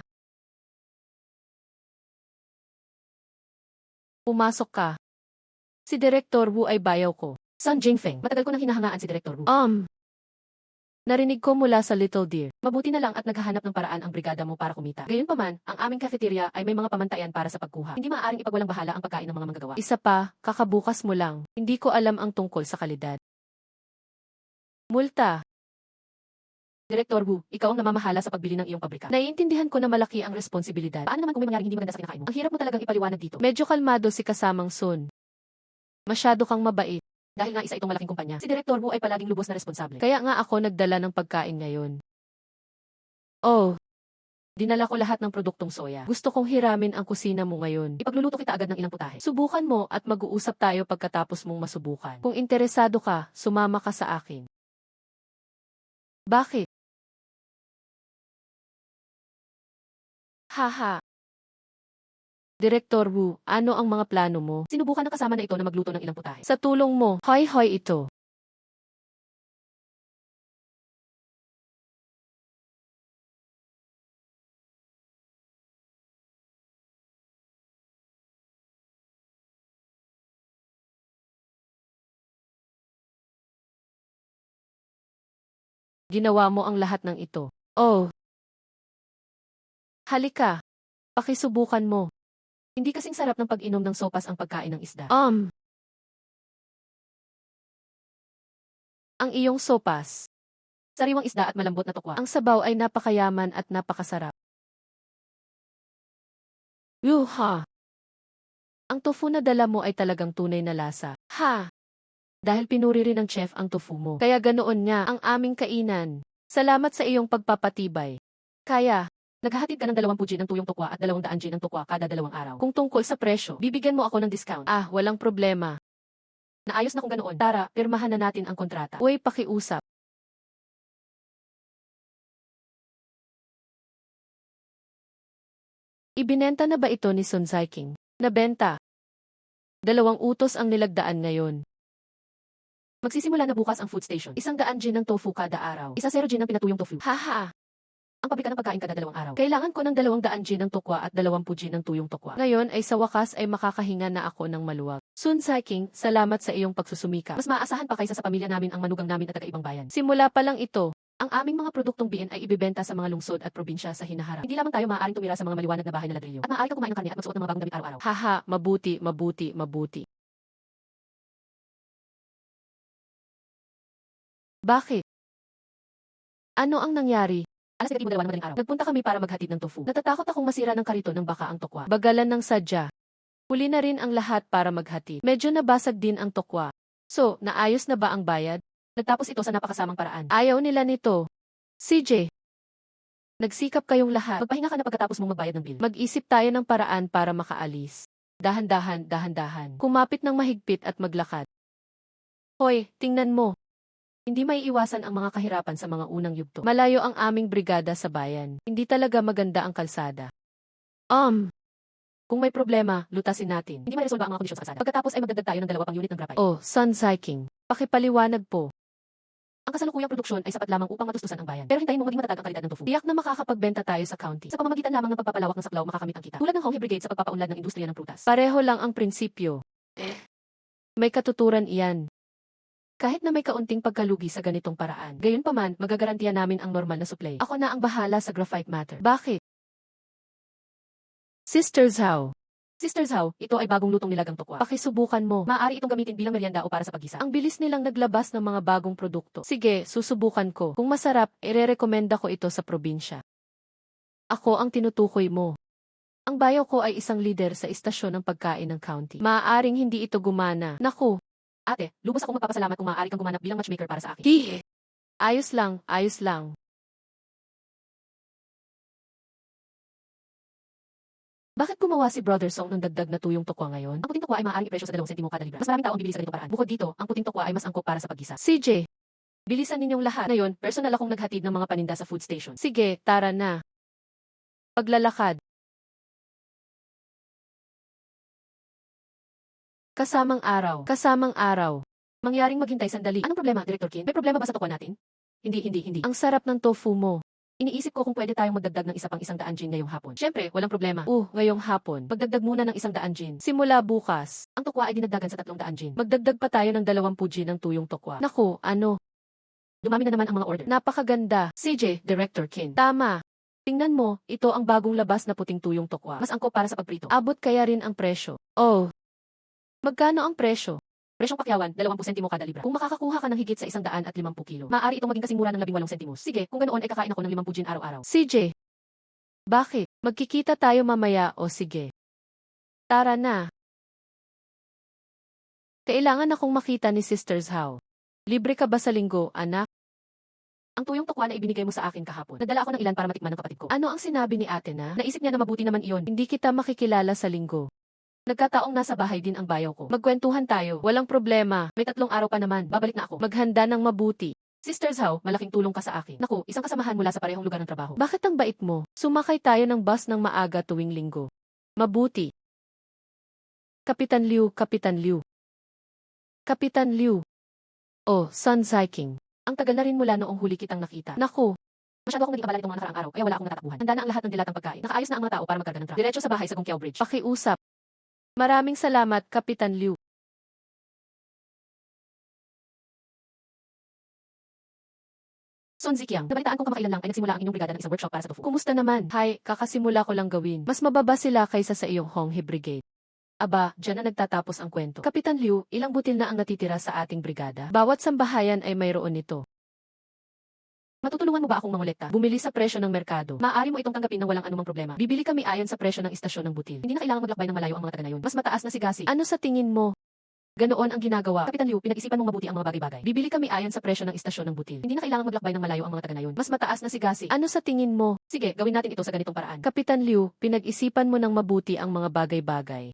Pumasok ka. Si Director Wu ay bayaw ko. Sun Jingfeng, matagal ko nang hinahangaan si Director Wu. Narinig ko mula sa Little Deer. Mabuti na lang at naghahanap ng paraan ang brigada mo para kumita. Gayunpaman, ang aming cafeteria ay may mga pamantayan para sa pagkuha. Hindi maaaring ipagwalang bahala ang pagkain ng mga manggagawa. Isa pa, kakabukas mo lang. Hindi ko alam ang tungkol sa kalidad. Multa. Director Wu, ikaw ang namamahala sa pagbili ng iyong pabrika. Naiintindihan ko na malaki ang responsibilidad. Paano naman kung may mangyaring hindi maganda sa kinakain mo? Ang hirap mo talagang ipaliwanag dito. Medyo kalmado si kasamang Sun. Masyado kang mabait. Dahil nga isa itong malaking kumpanya, si Director Wu ay palaging lubos na responsable. Kaya nga ako nagdala ng pagkain ngayon. Dinala ko lahat ng produktong soya. Gusto kong hiramin ang kusina mo ngayon. Ipagluluto kita agad ng ilang putahe. Subukan mo at mag-uusap tayo pagkatapos mong masubukan. Kung interesado ka, sumama ka sa akin. Bakit? Haha. Director Wu, ano ang mga plano mo? Sinubukan ng kasama na ito na magluto ng ilang putahe. Sa tulong mo, hoy ito. Ginawa mo ang lahat ng ito. Halika. Pakisubukan mo. Hindi kasing sarap ng pag-inom ng sopas ang pagkain ng isda. Ang iyong sopas. Sariwang isda at malambot na tokwa. Ang sabaw ay napakayaman at napakasarap. Yuha! Ang tofu na dala mo ay talagang tunay na lasa. Ha! Dahil pinuri rin ng chef ang tofu mo. Kaya ganoon niya ang aming kainan. Salamat sa iyong pagpapatibay. Kaya, naghahatid ka ng 20 G ng tuyong tokwa at 200 G ng tokwa kada 2 araw. Kung tungkol sa presyo, bibigyan mo ako ng discount. Ah, walang problema. Naayos na kung ganoon. Tara, pirmahan na natin ang kontrata. Uy, pakiusap. Ibinenta na ba ito ni Sun King? Nabenta. 2 utos ang nilagdaan ngayon. Magsisimula na bukas ang food station. 100 gin ng tofu kada araw. 10 gin ng pinatuyong tofu. Haha! Ang pabrika ng pagkain kada 2 araw. Kailangan ko ng 200 gin ng tokwa at 20 gin ng tuyong tokwa. Ngayon ay sa wakas ay makakahinga na ako ng maluwag. Sun King, salamat sa iyong pagsusumika. Mas maasahan pa kaysa sa pamilya namin ang manugang namin at taga-ibang bayan. Simula pa lang ito. Ang aming mga produktong BN ay ibibenta sa mga lungsod at probinsya sa hinaharap. Hindi lamang tayo maaaring tumira sa mga maliwanag na bahay na ladrilyo. At maaari kang kumain ng karne at magsuot ng mga bagong damit araw-araw. Haha, mabuti, mabuti, mabuti. Bakit? Ano ang nangyari? Alas 7:02 ng madaling araw. Nagpunta kami para maghatid ng tofu. Natatakot akong masira ng kariton ng baka ang tokwa. Bagalan ng sadya. Huli na rin ang lahat para maghatid. Medyo nabasag din ang tokwa. So, naayos na ba ang bayad? Nagtapos ito sa napakasamang paraan. Ayaw nila nito. CJ. Nagsikap kayong lahat. Magpahinga ka na pagkatapos mong magbayad ng bill. Mag-isip tayo ng paraan para makaalis. Dahan-dahan, dahan-dahan. Kumapit ng mahigpit at maglakad. Hoy, tingnan mo. Hindi maiiwasan ang mga kahirapan sa mga unang yugto. Malayo ang aming brigada sa bayan. Hindi talaga maganda ang kalsada. Kung may problema, lutasin natin. Hindi ma-resolve ang mga kondisyon sa kalsada. Pagkatapos ay magdagdag tayo ng 2 pang unit ng graphite. Oh, Sun King. Pakipaliwanag po. Ang kasalukuyang produksyon ay sapat lamang upang matustusan ang bayan. Pero hintayin mo maging matatag ang kalidad ng tofu. Tiyak na makakapagbenta tayo sa county. Sa pamamagitan lamang ng pagpapalawak ng saklaw makakamit ang kita. Tulad ng Honghe Brigade sa pagpapaunlad ng industriya ng prutas. Pareho lang ang prinsipyo. May katuturan iyan. Kahit na may kaunting pagkalugi sa ganitong paraan. Gayunpaman, magagarantiya namin ang normal na supply. Ako na ang bahala sa graphite matter. Bakit? Sister Zhao. Sister Zhao, ito ay bagong lutong nilagang tokwa. Pakisubukan mo. Maaari itong gamitin bilang merienda o para sa paggisa. Ang bilis nilang naglabas ng mga bagong produkto. Sige, susubukan ko. Kung masarap, irerekomenda ko ito sa probinsya. Ako ang tinutukoy mo. Ang bayaw ko ay isang leader sa istasyon ng pagkain ng county. Maaaring hindi ito gumana. Naku! Ate, lubos akong magpapasalamat kung maaari kang gumanap bilang matchmaker para sa akin. Hihi! Ayos lang, ayos lang. Bakit gumawa si Brother Song ng dagdag na tuyong tokwa ngayon? Ang puting tokwa ay maaaring ipresyo sa 2 sentimo kada libra. Mas maraming tao ang bibili sa ganitong paraan. Bukod dito, ang puting tokwa ay mas angkop para sa paggisa. CJ, bilisan ninyong lahat. Ngayon, personal akong naghatid ng mga paninda sa food station. Sige, tara na. Paglalakad. Kasamang araw. Mangyaring maghintay sandali. Anong problema, Director Kin? May problema ba sa tokwa natin? Hindi. Ang sarap ng tofu mo. Iniisip ko kung pwede tayong magdagdag ng isa pang 100 gin ngayong hapon. Siyempre, walang problema. Ngayong hapon. Magdagdag muna ng 100 gin. Simula bukas. Ang tokwa ay dinagdagan sa 300 gin. Magdagdag pa tayo ng 20 gin ng tuyong tokwa. Naku, ano? Dumami na naman ang mga order. Napakaganda. CJ, Director Kin. Tama. Tingnan mo, ito ang bagong labas na puting tuyong tokwa. Mas angkop para sa pagprito. Abot kaya rin ang presyo. Oh. Magkano ang presyo? Presyong pakyawan, 20 sentimo kada libra. Kung makakakuha ka ng higit sa 150 kilo, maaari itong maging kasing mura ng 18 sentimos. Sige, kung ganoon ay kakain ako ng 50 gin araw-araw. CJ, bakit? Magkikita tayo mamaya o sige. Tara na. Kailangan akong makita ni Sister Zhao. Libre ka ba sa linggo, anak? Ang tuyong tokwa na ibinigay mo sa akin kahapon. Nagdala ako ng ilan para matikman ng kapatid ko. Ano ang sinabi ni ate na? Naisip niya na mabuti naman iyon. Hindi kita makikilala sa linggo. Nagkataong nasa bahay din ang bayaw ko. Magkwentuhan tayo. Walang problema. May 3 araw pa naman. Babalik na ako. Maghanda ng mabuti. Sister Zhao, malaking tulong ka sa akin. Naku, isang kasamahan mula sa parehong lugar ng trabaho. Bakit ang bait mo? Sumakay tayo ng bus ng maaga tuwing linggo. Mabuti. Kapitan Liu. Oh, Sun King. Ang tagal na rin mula noong huli kitang nakita. Naku. Masyado akong naging abala nitong mga nakaraang araw, kaya wala akong natatakbuhan. Handa na ang lahat ng dilatang pagkain. Nakaayos na ang mga tao para magkarga ng truck. Diretso sa bahay sa Gongqiao Bridge. Pakiusap. Maraming salamat, Kapitan Liu. Sun Ziqiang, nabalitaan kong kamakailan lang ay nagsimula ang inyong brigada ng isang workshop para sa tofu. Kumusta naman? Hi, kakasimula ko lang gawin. Mas mababa sila kaysa sa iyong Honghe Brigade. Aba, dyan na nagtatapos ang kwento. Kapitan Liu, ilang butil na ang natitira sa ating brigada? Bawat sambahayan ay mayroon nito. Matutulungan mo ba akong mangolekta? Bumili sa presyo ng merkado. Maaari mo itong tanggapin ng walang anumang problema. Bibili kami ayon sa presyo ng istasyon ng butil. Hindi na kailangan maglakbay ng malayo ang mga taga ngayon. Mas mataas na sigasig. Ano sa tingin mo? Ganoon ang ginagawa. Kapitan Liu, pinag-isipan mong mabuti ang mga bagay-bagay. Bibili kami ayon sa presyo ng istasyon ng butil. Hindi na kailangan maglakbay ng malayo ang mga taga ngayon. Mas mataas na sigasig. Ano sa tingin mo? Sige, gawin natin ito sa ganitong paraan. Kapitan Liu, pinag-isipan mo ng mabuti ang mga bagay-bagay.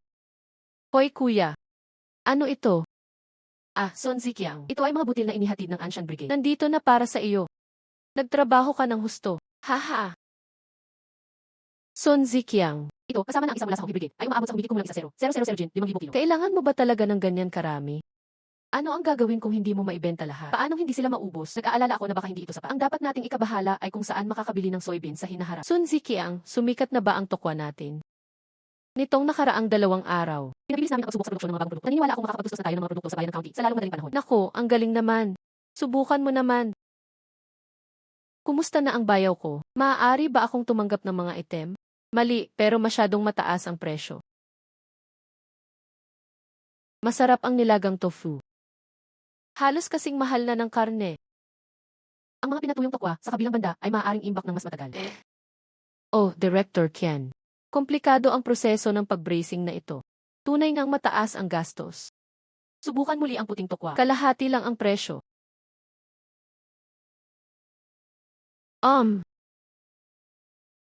Hoy kuya. Ano ito? Sun Ziqiang. Ito ay mga butil na inihatid ng Anshan Brigade. Nandito na para sa iyo. Nagtrabaho ka ng husto. Haha. Sun Ziqiang. Ito, kasama ng isang mula sa Honggi Brigade, ay umaabot sa humigit kumulang 1,000 Jin, 5,000 kilo. Kailangan mo ba talaga ng ganyan karami? Ano ang gagawin kung hindi mo maibenta lahat? Paano hindi sila maubos? Nag-aalala ako na baka hindi ito sapat. Ang dapat nating ikabahala ay kung saan makakabili ng soybean sa hinaharap. Sun Ziqiang, sumikat na ba ang tokwa natin? Nitong nakaraang 2 araw, pinabilis namin ang pagsubok sa produksyon ng mga bagong produkto. Naniniwala akong makakapagtustos na tayo ng mga produkto sa bayan ng county sa lalong madaling panahon. Nako, ang galing naman. Subukan mo naman. Kumusta na ang bayaw ko? Maaari ba akong tumanggap ng mga item? Mali, pero masyadong mataas ang presyo. Masarap ang nilagang tofu. Halos kasing mahal na ng karne. Ang mga pinatuyong tokwa sa kabilang banda ay maaaring imbak ng mas matagal. Oh, Director Qian. Komplikado ang proseso ng pag-bracing na ito. Tunay ngang mataas ang gastos. Subukan muli ang puting tokwa. Kalahati lang ang presyo.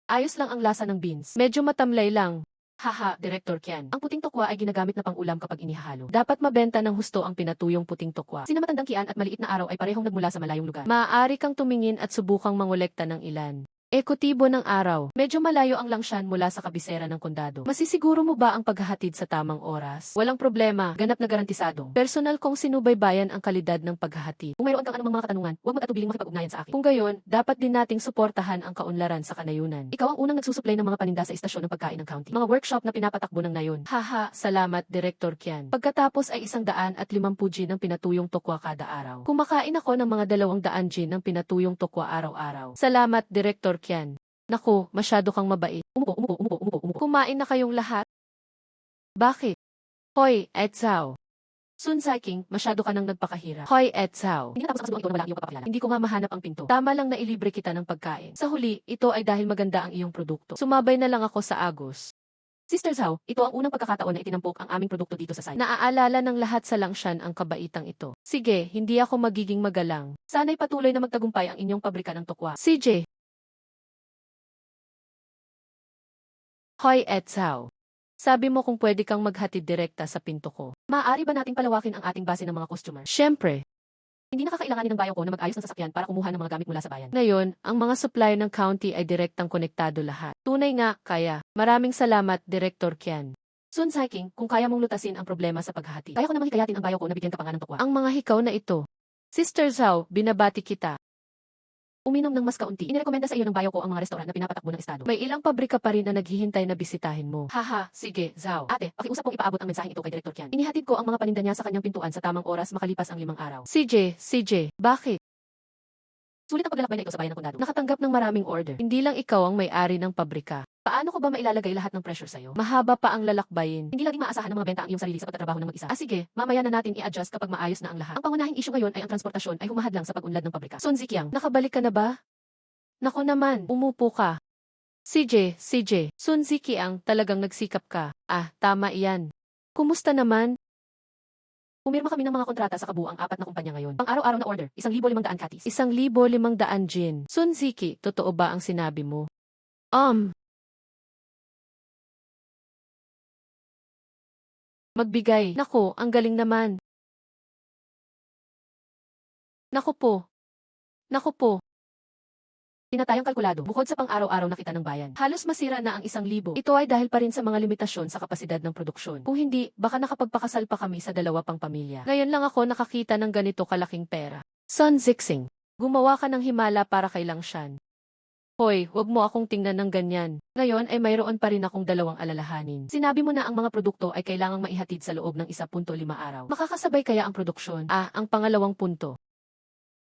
Ayos lang ang lasa ng beans. Medyo matamlay lang. Haha, Director Qian. Ang puting tokwa ay ginagamit na pang-ulam kapag inihalo. Dapat mabenta ng husto ang pinatuyong puting tokwa. Sina Matandang Qian at Maliit na Araw ay parehong nagmula sa malayong lugar. Maaari kang tumingin at subukang mangolekta ng ilan. Ekotibo ng Araw. Medyo malayo ang Langshan mula sa kabisera ng kondado. Masisiguro mo ba ang paghahatid sa tamang oras? Walang problema, ganap na garantisado. Personal kong sinubaybayan ang kalidad ng paghahatid. Kung mayroon kang anumang mga katanungan, huwag mag-atubiling makipag-ugnayan sa akin. Kung gayon, dapat din nating suportahan ang kaunlaran sa kanayunan. Ikaw ang unang nagsusupply ng mga paninda sa istasyon ng pagkain ng county. Mga workshop na pinapatakbo ng nayon. Haha, salamat Director Qian. Pagkatapos ay 150 Jin ng pinatuyong tokwa kada araw. Kumakain ako ng mga 200 Jin ng pinatuyong tokwa araw-araw. Salamat Director Qian. Naku, masyado kang mabait. Umupo. Kumain na kayong lahat? Bakit? Hoy, Edsao. Sun Ziqiang, masyado ka nang nagpakahirap. Hoy, Edsao. Hindi natapos ang kasuluang ito na wala ang iyong pagpapakilala. Hindi ko nga mahanap ang pinto. Tama lang na ilibre kita ng pagkain. Sa huli, ito ay dahil maganda ang iyong produkto. Sumabay na lang ako sa Agos. Sister Zhao, ito ang unang pagkakataon na itinampok ang aming produkto dito sa site. Naaalala ng lahat sa Langshan ang kabaitang ito. Sige, hindi ako magiging magalang. Sana'y patuloy na magtagumpay ang inyong pabrika ng tokwa. CJ. Hoy, Edsao. Sabi mo kung pwede kang maghatid direkta sa pinto ko. Maaari ba nating palawakin ang ating base ng mga customer? Siyempre. Hindi nakakailanganin ng bayaw ko na mag-ayos ng sasakyan para kumuha ng mga gamit mula sa bayan. Ngayon, ang mga supplier ng county ay direktang konektado lahat. Tunay nga, kaya. Maraming salamat, Director Qian. Sun Ziqiang, kung kaya mong lutasin ang problema sa paghahati, kaya ko namang hikayatin ang bayaw ko na bigyan ka pa nga ng tokwa. Ang mga hikaw na ito. Sister Zhao, binabati kita. Uminom ng mas kaunti. Inirekomenda sa iyo ng bayaw ko ang mga restaurant na pinapatakbo ng estado. May ilang pabrika pa rin na naghihintay na bisitahin mo. Haha, sige, Zhao. Ate, pakiusap kong ipaabot ang mensaheng ito kay Director Qian. Inihatid ko ang mga paninda niya sa kanyang pintuan sa tamang oras makalipas ang 5 araw. CJ, bakit? Sulit ang paglalakbay na ito sa bayan ng kondado. Nakatanggap ng maraming order. Hindi lang ikaw ang may-ari ng pabrika. Paano ko ba mailalagay lahat ng pressure sa'yo? Mahaba pa ang lalakbayin. Hindi laging maasahan ng mga benta ang iyong sarili sa pagtatrabaho ng mag-isa. Sige, mamaya na natin i-adjust kapag maayos na ang lahat. Ang pangunahing issue ngayon ay ang transportasyon ay humahadlang sa pag-unlad ng pabrika. Sun Ziqiang, nakabalik ka na ba? Nako naman, umupo ka. CJ, Sun Ziqiang, talagang nagsikap ka. Tama iyan. Kumusta naman? Pumirma kami ng mga kontrata sa kabuuang 4 na kumpanya ngayon. Pang araw-araw na order, 1,500 katis. 1,500 Jin. Sun Ziqi, totoo ba ang sinabi mo? Magbigay. Nako, ang galing naman. Nako po. Tinatayang kalkulado, bukod sa pang-araw-araw na kita ng bayan. Halos masira na ang 1,000. Ito ay dahil pa rin sa mga limitasyon sa kapasidad ng produksyon. Kung hindi, baka nakapagpakasal pa kami sa 2 pang pamilya. Ngayon lang ako nakakita ng ganito kalaking pera. Sun Ziqiang, gumawa ka ng himala para kay Langshan. Hoy, wag mo akong tingnan ng ganyan. Ngayon ay mayroon pa rin akong 2 alalahanin. Sinabi mo na ang mga produkto ay kailangang maihatid sa loob ng 1.5 araw. Makakasabay kaya ang produksyon? Ang pangalawang punto.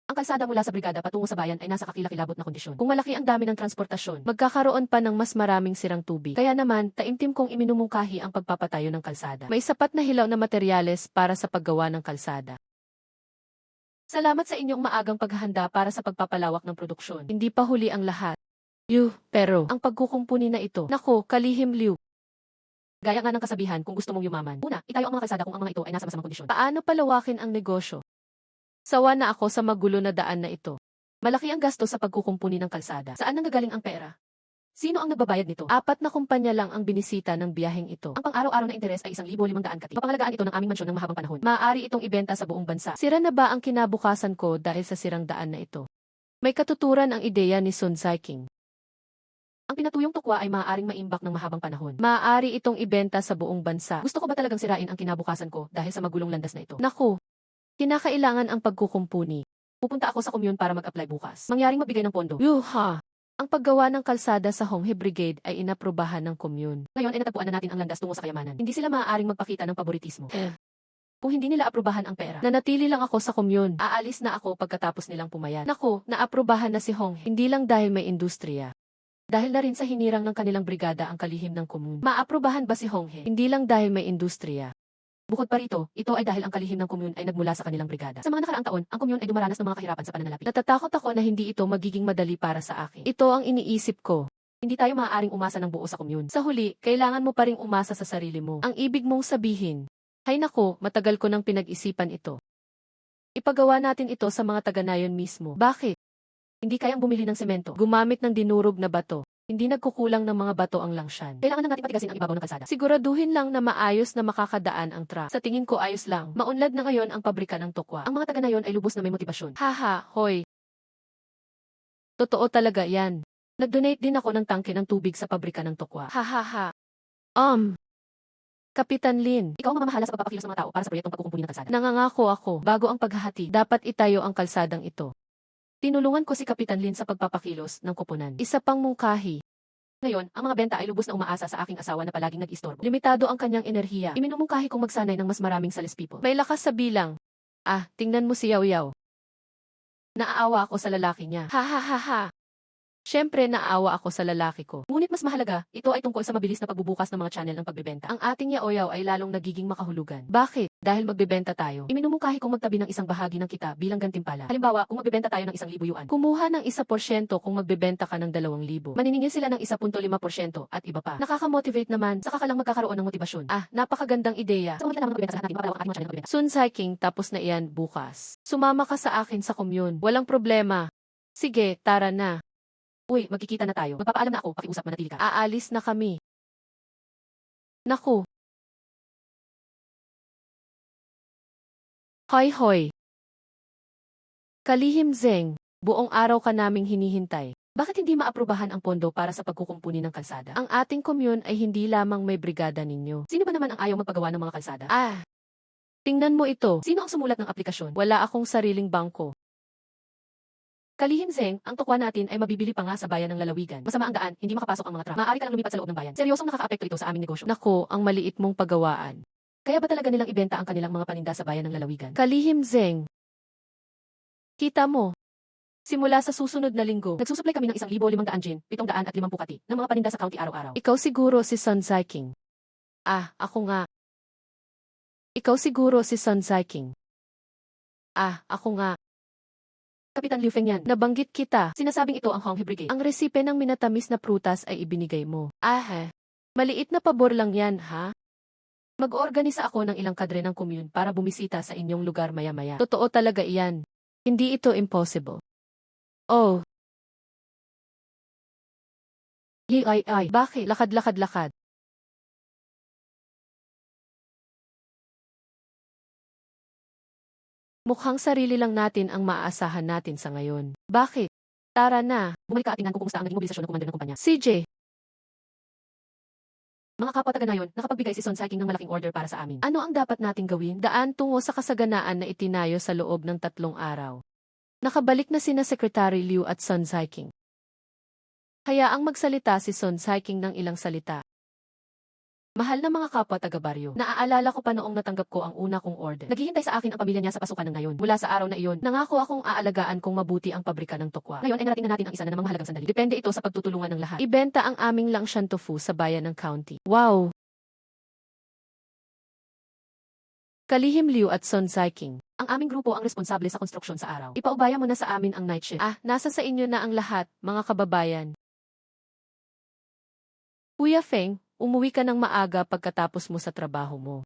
Ang kalsada mula sa brigada patungo sa bayan ay nasa kakilakilabot na kondisyon. Kung malaki ang dami ng transportasyon, magkakaroon pa ng mas maraming sirang tubig. Kaya naman, taimtim kong iminumungkahi ang pagpapatayo ng kalsada. May sapat na hilaw na materyales para sa paggawa ng kalsada. Salamat sa inyong maagang paghahanda para sa pagpapalawak ng produksyon. Hindi pa huli ang lahat. Pero ang pagkukumpuni na ito, nako, kalihim Liu. Gaya nga ng kasabihan, kung gusto mong yumaman, una, itayo ang mga kalsada kung ang mga ito ay nasa masamang kondisyon. Paano palawakin ang negosyo? Sawa na ako sa magulo na daan na ito. Malaki ang gasto sa pagkukumpuni ng kalsada. Saan nanggagaling ang pera? Sino ang nagbabayad nito? 4 na kumpanya lang ang binisita ng biyaheng ito. Ang pang-araw-araw na interes ay 1,500 kati. Mapangalagaan ito ng aming mansyon ng mahabang panahon. Maaari itong ibenta sa buong bansa. Sira na ba ang kinabukasan ko dahil sa sirang daan na ito? May katuturan ang ideya ni Sun King. Ang pinatuyong tukwa ay maaaring maimbak ng mahabang panahon. Maaari itong ibenta sa buong bansa. Gusto ko ba talagang sirain ang kinabukasan ko dahil sa magulong landas na ito? Naku, kinakailangan ang pagkukumpuni. Pupunta ako sa komyun para mag-apply bukas. Mangyaring magbigay ng pondo. Ang paggawa ng kalsada sa Honghe Brigade ay inaprubahan ng komyun. Ngayon ay natagpuan na natin ang landas tungo sa kayamanan. Hindi sila maaaring magpakita ng paboritismo. Kung hindi nila aprubahan ang pera, nanatili lang ako sa komyun. Aalis na ako pagkatapos nilang pumayat. Naku, naaprubahan na si Honghe. Hindi lang dahil may industriya. Dahil na rin sa hinirang ng kanilang brigada ang kalihim ng komyun. Maaprubahan ba si Honghe? Hindi lang dahil may industriya. Bukod pa rito, ito ay dahil ang kalihim ng komyun ay nagmula sa kanilang brigada. Sa mga nakaraang taon, ang komyun ay dumaranas ng mga kahirapan sa pananalapi. Natatakot ako na hindi ito magiging madali para sa akin. Ito ang iniisip ko. Hindi tayo maaaring umasa ng buo sa komyun. Sa huli, kailangan mo pa ring umasa sa sarili mo. Ang ibig mong sabihin, hay nako, matagal ko nang pinag-isipan ito. Ipagawa natin ito sa mga taga-Nayon mismo. Bakit? Hindi kayang bumili ng semento, gumamit ng dinurog na bato. Hindi nagkukulang ng mga bato ang langsyan. Kailangan na natin patigasin ang ibabaw ng kalsada. Siguraduhin lang na maayos na makakadaan ang truck. Sa tingin ko ayos lang. Maunlad na ngayon ang pabrika ng tokwa. Ang mga taga Nayon ay lubos na may motibasyon. Haha, hoy. Totoo talaga yan. Nag-donate din ako ng tangke ng tubig sa pabrika ng tokwa. Hahaha. Kapitan Lin, ikaw ang mamahala sa pagpapakilos ng mga tao para sa proyektong pagkukumpuni ng kalsada. Nangangako ako, bago ang paghahati, dapat itayo ang kalsadang ito. Tinulungan ko si Kapitan Lin sa pagpapakilos ng koponan. Isa pang mungkahi. Ngayon, ang mga benta ay lubos na umaasa sa aking asawa na palaging nag-istorbo. Limitado ang kanyang enerhiya. Iminumungkahi kong magsanay ng mas maraming salespeople. May lakas sa bilang. Tingnan mo si Yaw Yaw. Naaawa ako sa lalaki niya. Ha. Siyempre, naawa ako sa lalaki ko. Ngunit mas mahalaga, ito ay tungkol sa mabilis na pagbubukas ng mga channel ng pagbebenta. Ang ating yaoyaw ay lalong nagiging makahulugan. Bakit? Dahil magbebenta tayo. Iminumungkahi kong magtabi ng isang bahagi ng kita bilang gantimpala. Halimbawa, kung magbebenta tayo ng 1,000 yuan, kumuha ng 1% kung magbebenta ka ng 2,000. Maniningil sila ng 1.5% at iba pa. Nakaka-motivate naman, saka ka lang magkakaroon ng motibasyon. Napakagandang ideya. Sa mga naman magbebenta sa atin, mapalawak ang ating mga channel ng pagbebenta. Sun King, tapos na iyan bukas. Sumama ka sa akin sa komyun. Walang problema. Sige, tara na. Uy, magkikita na tayo. Magpapaalam na ako, pakiusap manatili ka. Aalis na kami. Naku. Hoy. Kalihim Zeng, buong araw ka naming hinihintay. Bakit hindi maaprubahan ang pondo para sa pagkukumpuni ng kalsada? Ang ating komyun ay hindi lamang may brigada ninyo. Sino ba naman ang ayaw magpagawa ng mga kalsada? Tingnan mo ito. Sino ang sumulat ng aplikasyon? Wala akong sariling bangko. Kalihim Zeng, ang tokwa natin ay mabibili pa nga sa bayan ng lalawigan. Masama ang daan, hindi makapasok ang mga truck. Maaari ka lang lumipat sa loob ng bayan. Seryosong nakakaapekto ito sa aming negosyo. Nako, ang maliit mong pagawaan. Kaya ba talaga nilang ibenta ang kanilang mga paninda sa bayan ng lalawigan? Kalihim Zeng. Kita mo. Simula sa susunod na linggo, nagsusupply kami ng 1,500 gin, 750 kati, ng mga paninda sa county araw-araw. Ikaw siguro si Sun King. Ako nga. Ikaw siguro si Sun King. Ako nga. Kapitan Liu Feng yan. Nabanggit kita. Sinasabing ito ang Honghe Brigade. Ang resipe ng minatamis na prutas ay ibinigay mo. Maliit na pabor lang yan, ha? Mag-organisa ako ng ilang kadre ng komyun para bumisita sa inyong lugar maya-maya. Totoo talaga iyan. Hindi ito impossible. Bakit? Lakad. Mukhang sarili lang natin ang maaasahan natin sa ngayon. Bakit? Tara na. Bumalik ka at tingnan kung kumusta ang naging mobilisasyon ng commander ng kumpanya. CJ! Mga kapwa taga Nayon, nakapagbigay si Sun King ng malaking order para sa amin. Ano ang dapat nating gawin? Daan tungo sa kasaganaan na itinayo sa loob ng 3 araw. Nakabalik na sina Secretary Liu at Sun King. Hayaang magsalita si Sun King ng ilang salita. Mahal na mga kapwa taga-baryo, naaalala ko pa noong natanggap ko ang una kong order. Naghihintay sa akin ang pamilya niya sa pasukan ng Nayon. Mula sa araw na iyon, nangako akong aalagaan kong mabuti ang pabrika ng tokwa. Ngayon ay narating na natin ang isa na namang mahalagang sandali. Depende ito sa pagtutulungan ng lahat. Ibenta ang aming langshan tofu sa bayan ng county. Wow! Kalihim Liu at Son Ziking. Ang aming grupo ang responsable sa konstruksyon sa araw. Ipaubaya mo na sa amin ang night shift. Nasa sa inyo na ang lahat, mga kababayan. Kuya Feng, umuwi ka ng maaga pagkatapos mo sa trabaho mo.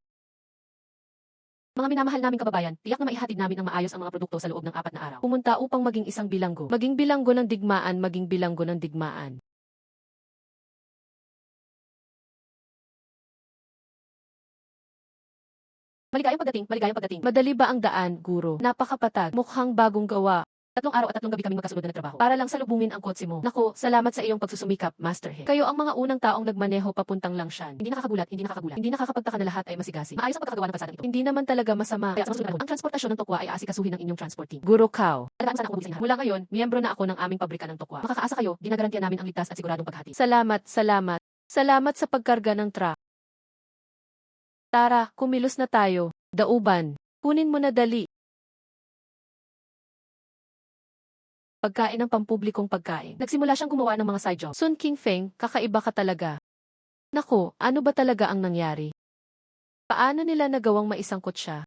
Mga minamahal naming kababayan, tiyak na maihatid namin ang maayos ang mga produkto sa loob ng 4 na araw. Pumunta upang maging isang bilanggo. Maging bilanggo ng digmaan, maging bilanggo ng digmaan. Maligayang pagdating, maligayang pagdating. Madali ba ang daan, guro? Napakapatag, mukhang bagong gawa. 3 araw at 3 gabi kaming magkasunod na nagtrabaho. Para lang salubungin ang kotse mo. Nako, salamat sa iyong pagsusumikap, Master He. Kayo ang mga unang taong nagmaneho papuntang Langshan. Hindi nakakagulat, hindi nakakagulat. Hindi nakakapagtaka na lahat ay masigasig. Maayos ang pagkakagawa ng kalsadang ito. Hindi naman talaga masama. Kaya sa masusunod na taon, ang transportasyon ng tokwa ay aasikasuhin ng inyong transport team. Guro Kao. Alagaan sana akong mabuti sa inyo. Mula ngayon, miyembro na ako ng aming pabrika ng tokwa. Makakaasa kayo, ginagarantiya namin ang ligtas at siguradong paghatid. Salamat, salamat. Salamat sa pagkarga ng truck. Tara, kumilos na tayo. Dauban. Kunin mo na dali. Pagkain ng pampublikong pagkain. Nagsimula siyang gumawa ng mga side job. Sun King Feng, kakaiba ka talaga. Nako, ano ba talaga ang nangyari? Paano nila nagawang maisangkot siya?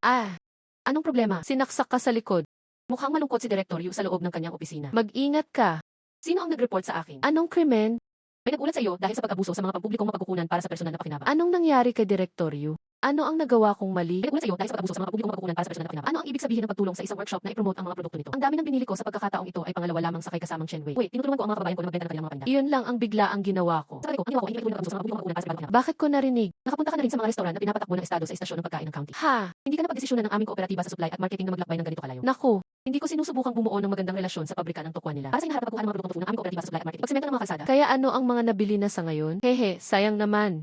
Anong problema? Sinaksak ka sa likod. Mukhang malungkot si Director Yu sa loob ng kanyang opisina. Mag-ingat ka. Sino ang nag-report sa akin? Anong krimen? May nag-ulat sa iyo dahil sa pag-abuso sa mga pampublikong mapagkukunan para sa personal na pakinabang. Anong nangyari kay Director Yu? Ano ang nagawa kong mali? May nag-ulat sa iyo dahil sa pag-abuso sa mga pampublikong mapagkukunan para sa personal na pakinabang. Ano ang ibig sabihin ng pagtulong sa isang workshop na i-promote ang mga produkto nito? Ang dami ng binili ko sa pagkakataong ito ay pangalawa lamang sa kay kasamang Chen Wei. Wait, tinutulungan ko ang mga kababayan ko na magbenta ng kanilang mga paninda. Iyon lang ang bigla ang ginawa ko. Sa ko, ang ginawa ko ay hindi pagtulong sa mga pampublikong mapagkukunan para sa personal na pakinabang. Bakit ko narinig? Nakapunta ka na rin sa mga restaurant na pinapatakbo ng estado sa istasyon ng pagkain ng county. Hindi ka na pagdesisyonan ng aming kooperatiba sa supply at marketing na maglakbay ng ganito kalayo. Naku, hindi ko sinusubukang bumuo ng magandang relasyon sa pabrika ng tokwa nila. Para sa inaharap na pagkuha ng mga produktong ng aming kooperatiba sa supply at marketing. Pagsemento ng mga kalsada. Kaya ano ang mga nabili na sa ngayon? Hehe, sayang naman.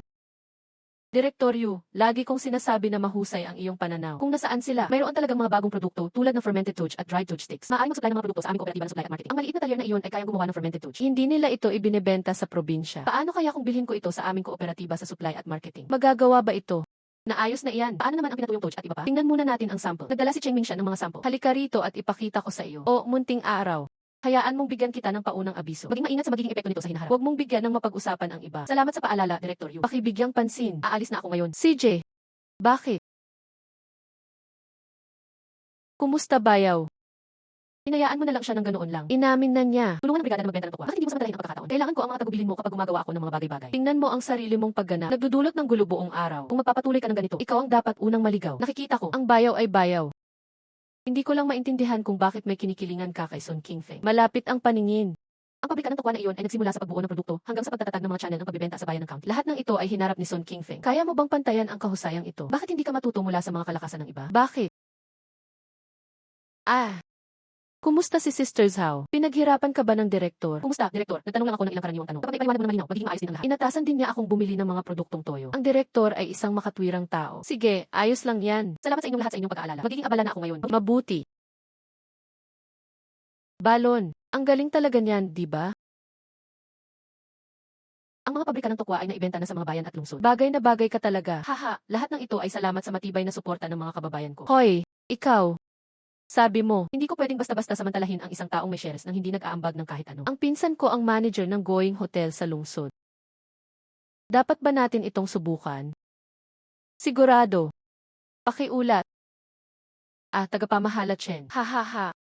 Director Yu, lagi kong sinasabi na mahusay ang iyong pananaw. Kung nasaan sila, mayroon talagang mga bagong produkto tulad ng fermented touch at dried touch sticks. Maaaring mag-supply ng mga produkto sa aming kooperatiba ng supply at marketing. Ang maliit na talyer na iyon ay kayang gumawa ng fermented touch. Hindi nila ito ibinebenta sa probinsya. Paano kaya kung bilhin ko ito sa aming kooperatiba sa supply at marketing? Magagawa ba ito? Naayos na iyan. Paano naman ang pinatuyong touch at iba pa? Tingnan muna natin ang sample. Nagdala si Cheng Ming siya ng mga sample. Halika rito at ipakita ko sa iyo. O, munting araw. Hayaan mong bigyan kita ng paunang abiso. Maging maingat sa magiging epekto nito sa hinaharap. Huwag mong bigyan ng mapag-usapan ang iba. Salamat sa paalala, Director Yu. Pakibigyang pansin. Aalis na ako ngayon. CJ, bakit? Kumusta bayaw? Hinayaan mo na lang siya ng ganoon lang. Inamin na niya. Tulungan ng brigada na magbenta ng tokwa. Bakit hindi mo samantalahin ang pagkakataon? Kailangan ko ang mga tagubilin mo kapag gumagawa ako ng mga bagay-bagay. Tingnan mo ang sarili mong pagganap. Nagdudulot ng gulo buong araw. Kung magpapatuloy ka ng ganito, ikaw ang dapat unang maligaw. Nakikita ko, ang bayaw ay bayaw. Hindi ko lang maintindihan kung bakit may kinikilingan ka kay Sun King Feng. Malapit ang paningin. Ang pabrika ng tokwa na iyon ay nagsimula sa pagbuo ng produkto hanggang sa pagtatatag ng mga channel ng pagbibenta sa bayan ng county. Lahat ng ito ay hinarap ni Sun King Feng. Kaya mo bang pantayan ang kahusayang ito? Bakit hindi ka matuto mula sa mga kalakasan ng iba? Bakit? Kumusta si Sister Zhao? Pinaghirapan ka ba ng direktor? Kumusta, direktor? Nagtanong lang ako ng ilang karaniwang tanong. Kapag ipaliwanag mo na malinaw, magiging maayos din ang lahat. Inatasan din niya akong bumili ng mga produktong toyo. Ang direktor ay isang makatwirang tao. Sige, ayos lang yan. Salamat sa inyong lahat sa inyong pag-aalala. Magiging abala na ako ngayon. Mabuti. Balon, ang galing talaga niyan, di ba? Ang mga pabrika ng tokwa ay naibenta na sa mga bayan at lungsod. Bagay na bagay ka talaga. Haha, lahat ng ito ay salamat sa matibay na suporta ng mga kababayan ko. Hoy, ikaw. Sabi mo, hindi ko pwedeng basta-basta samantalahin ang isang taong may shares nang hindi nag-aambag ng kahit ano. Ang pinsan ko ang manager ng Going Hotel sa lungsod. Dapat ba natin itong subukan? Sigurado. Pakiulat. Tagapamahala Chen. Hahaha.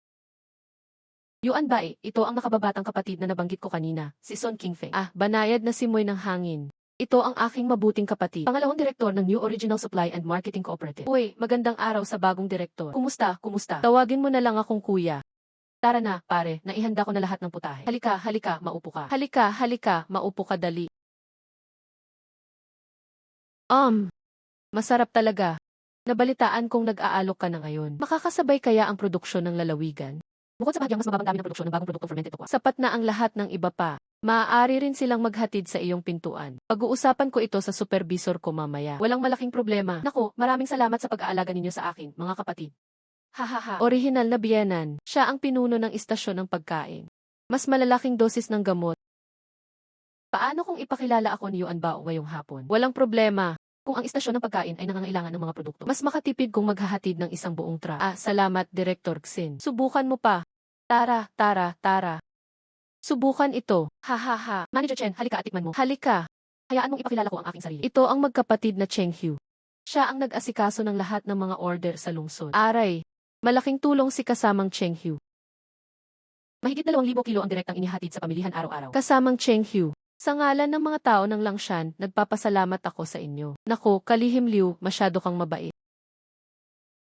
Yuan Bai, ito ang nakababatang kapatid na nabanggit ko kanina, si Sun King Feng. Banayad na simoy ng hangin. Ito ang aking mabuting kapatid. Pangalawang direktor ng New Original Supply and Marketing Cooperative. Uy, magandang araw sa bagong direktor. Kumusta? Tawagin mo na lang akong kuya. Tara na, pare, naihanda ko na lahat ng putahe. Halika, maupo ka. Halika, maupo ka dali. Masarap talaga. Nabalitaan kong nag-aalok ka na ngayon. Makakasabay kaya ang produksyon ng lalawigan? Bukod sa bahagyang mas mababang dami ng produksyon ng bagong produktong fermented tokwa. Sapat na ang lahat ng iba pa. Maaari rin silang maghatid sa iyong pintuan. Pag-uusapan ko ito sa supervisor ko mamaya. Walang malaking problema. Nako, maraming salamat sa pag-aalaga ninyo sa akin, mga kapatid. Hahaha. Orihinal na biyenan. Siya ang pinuno ng istasyon ng pagkain. Mas malalaking dosis ng gamot. Paano kung ipakilala ako ni Yuan Bao ngayong hapon? Walang problema. Kung ang istasyon ng pagkain ay nangangailangan ng mga produkto, mas makatipid kung maghahatid ng isang buong truck. Salamat, Director Xin. Subukan mo pa. Tara. Subukan ito. Hahaha. Manager Chen, halika at tikman mo. Halika. Hayaan mong ipakilala ko ang aking sarili. Ito ang magkapatid na Cheng Hu. Siya ang nag-asikaso ng lahat ng mga order sa lungsod. Aray, malaking tulong si kasamang Cheng Hu. Mahigit 2,000 kilo ang direktang inihatid sa pamilihan araw-araw. Kasamang Cheng Hu. Sa ngalan ng mga tao ng Langshan, nagpapasalamat ako sa inyo. Naku, Kalihim Liu, masyado kang mabait.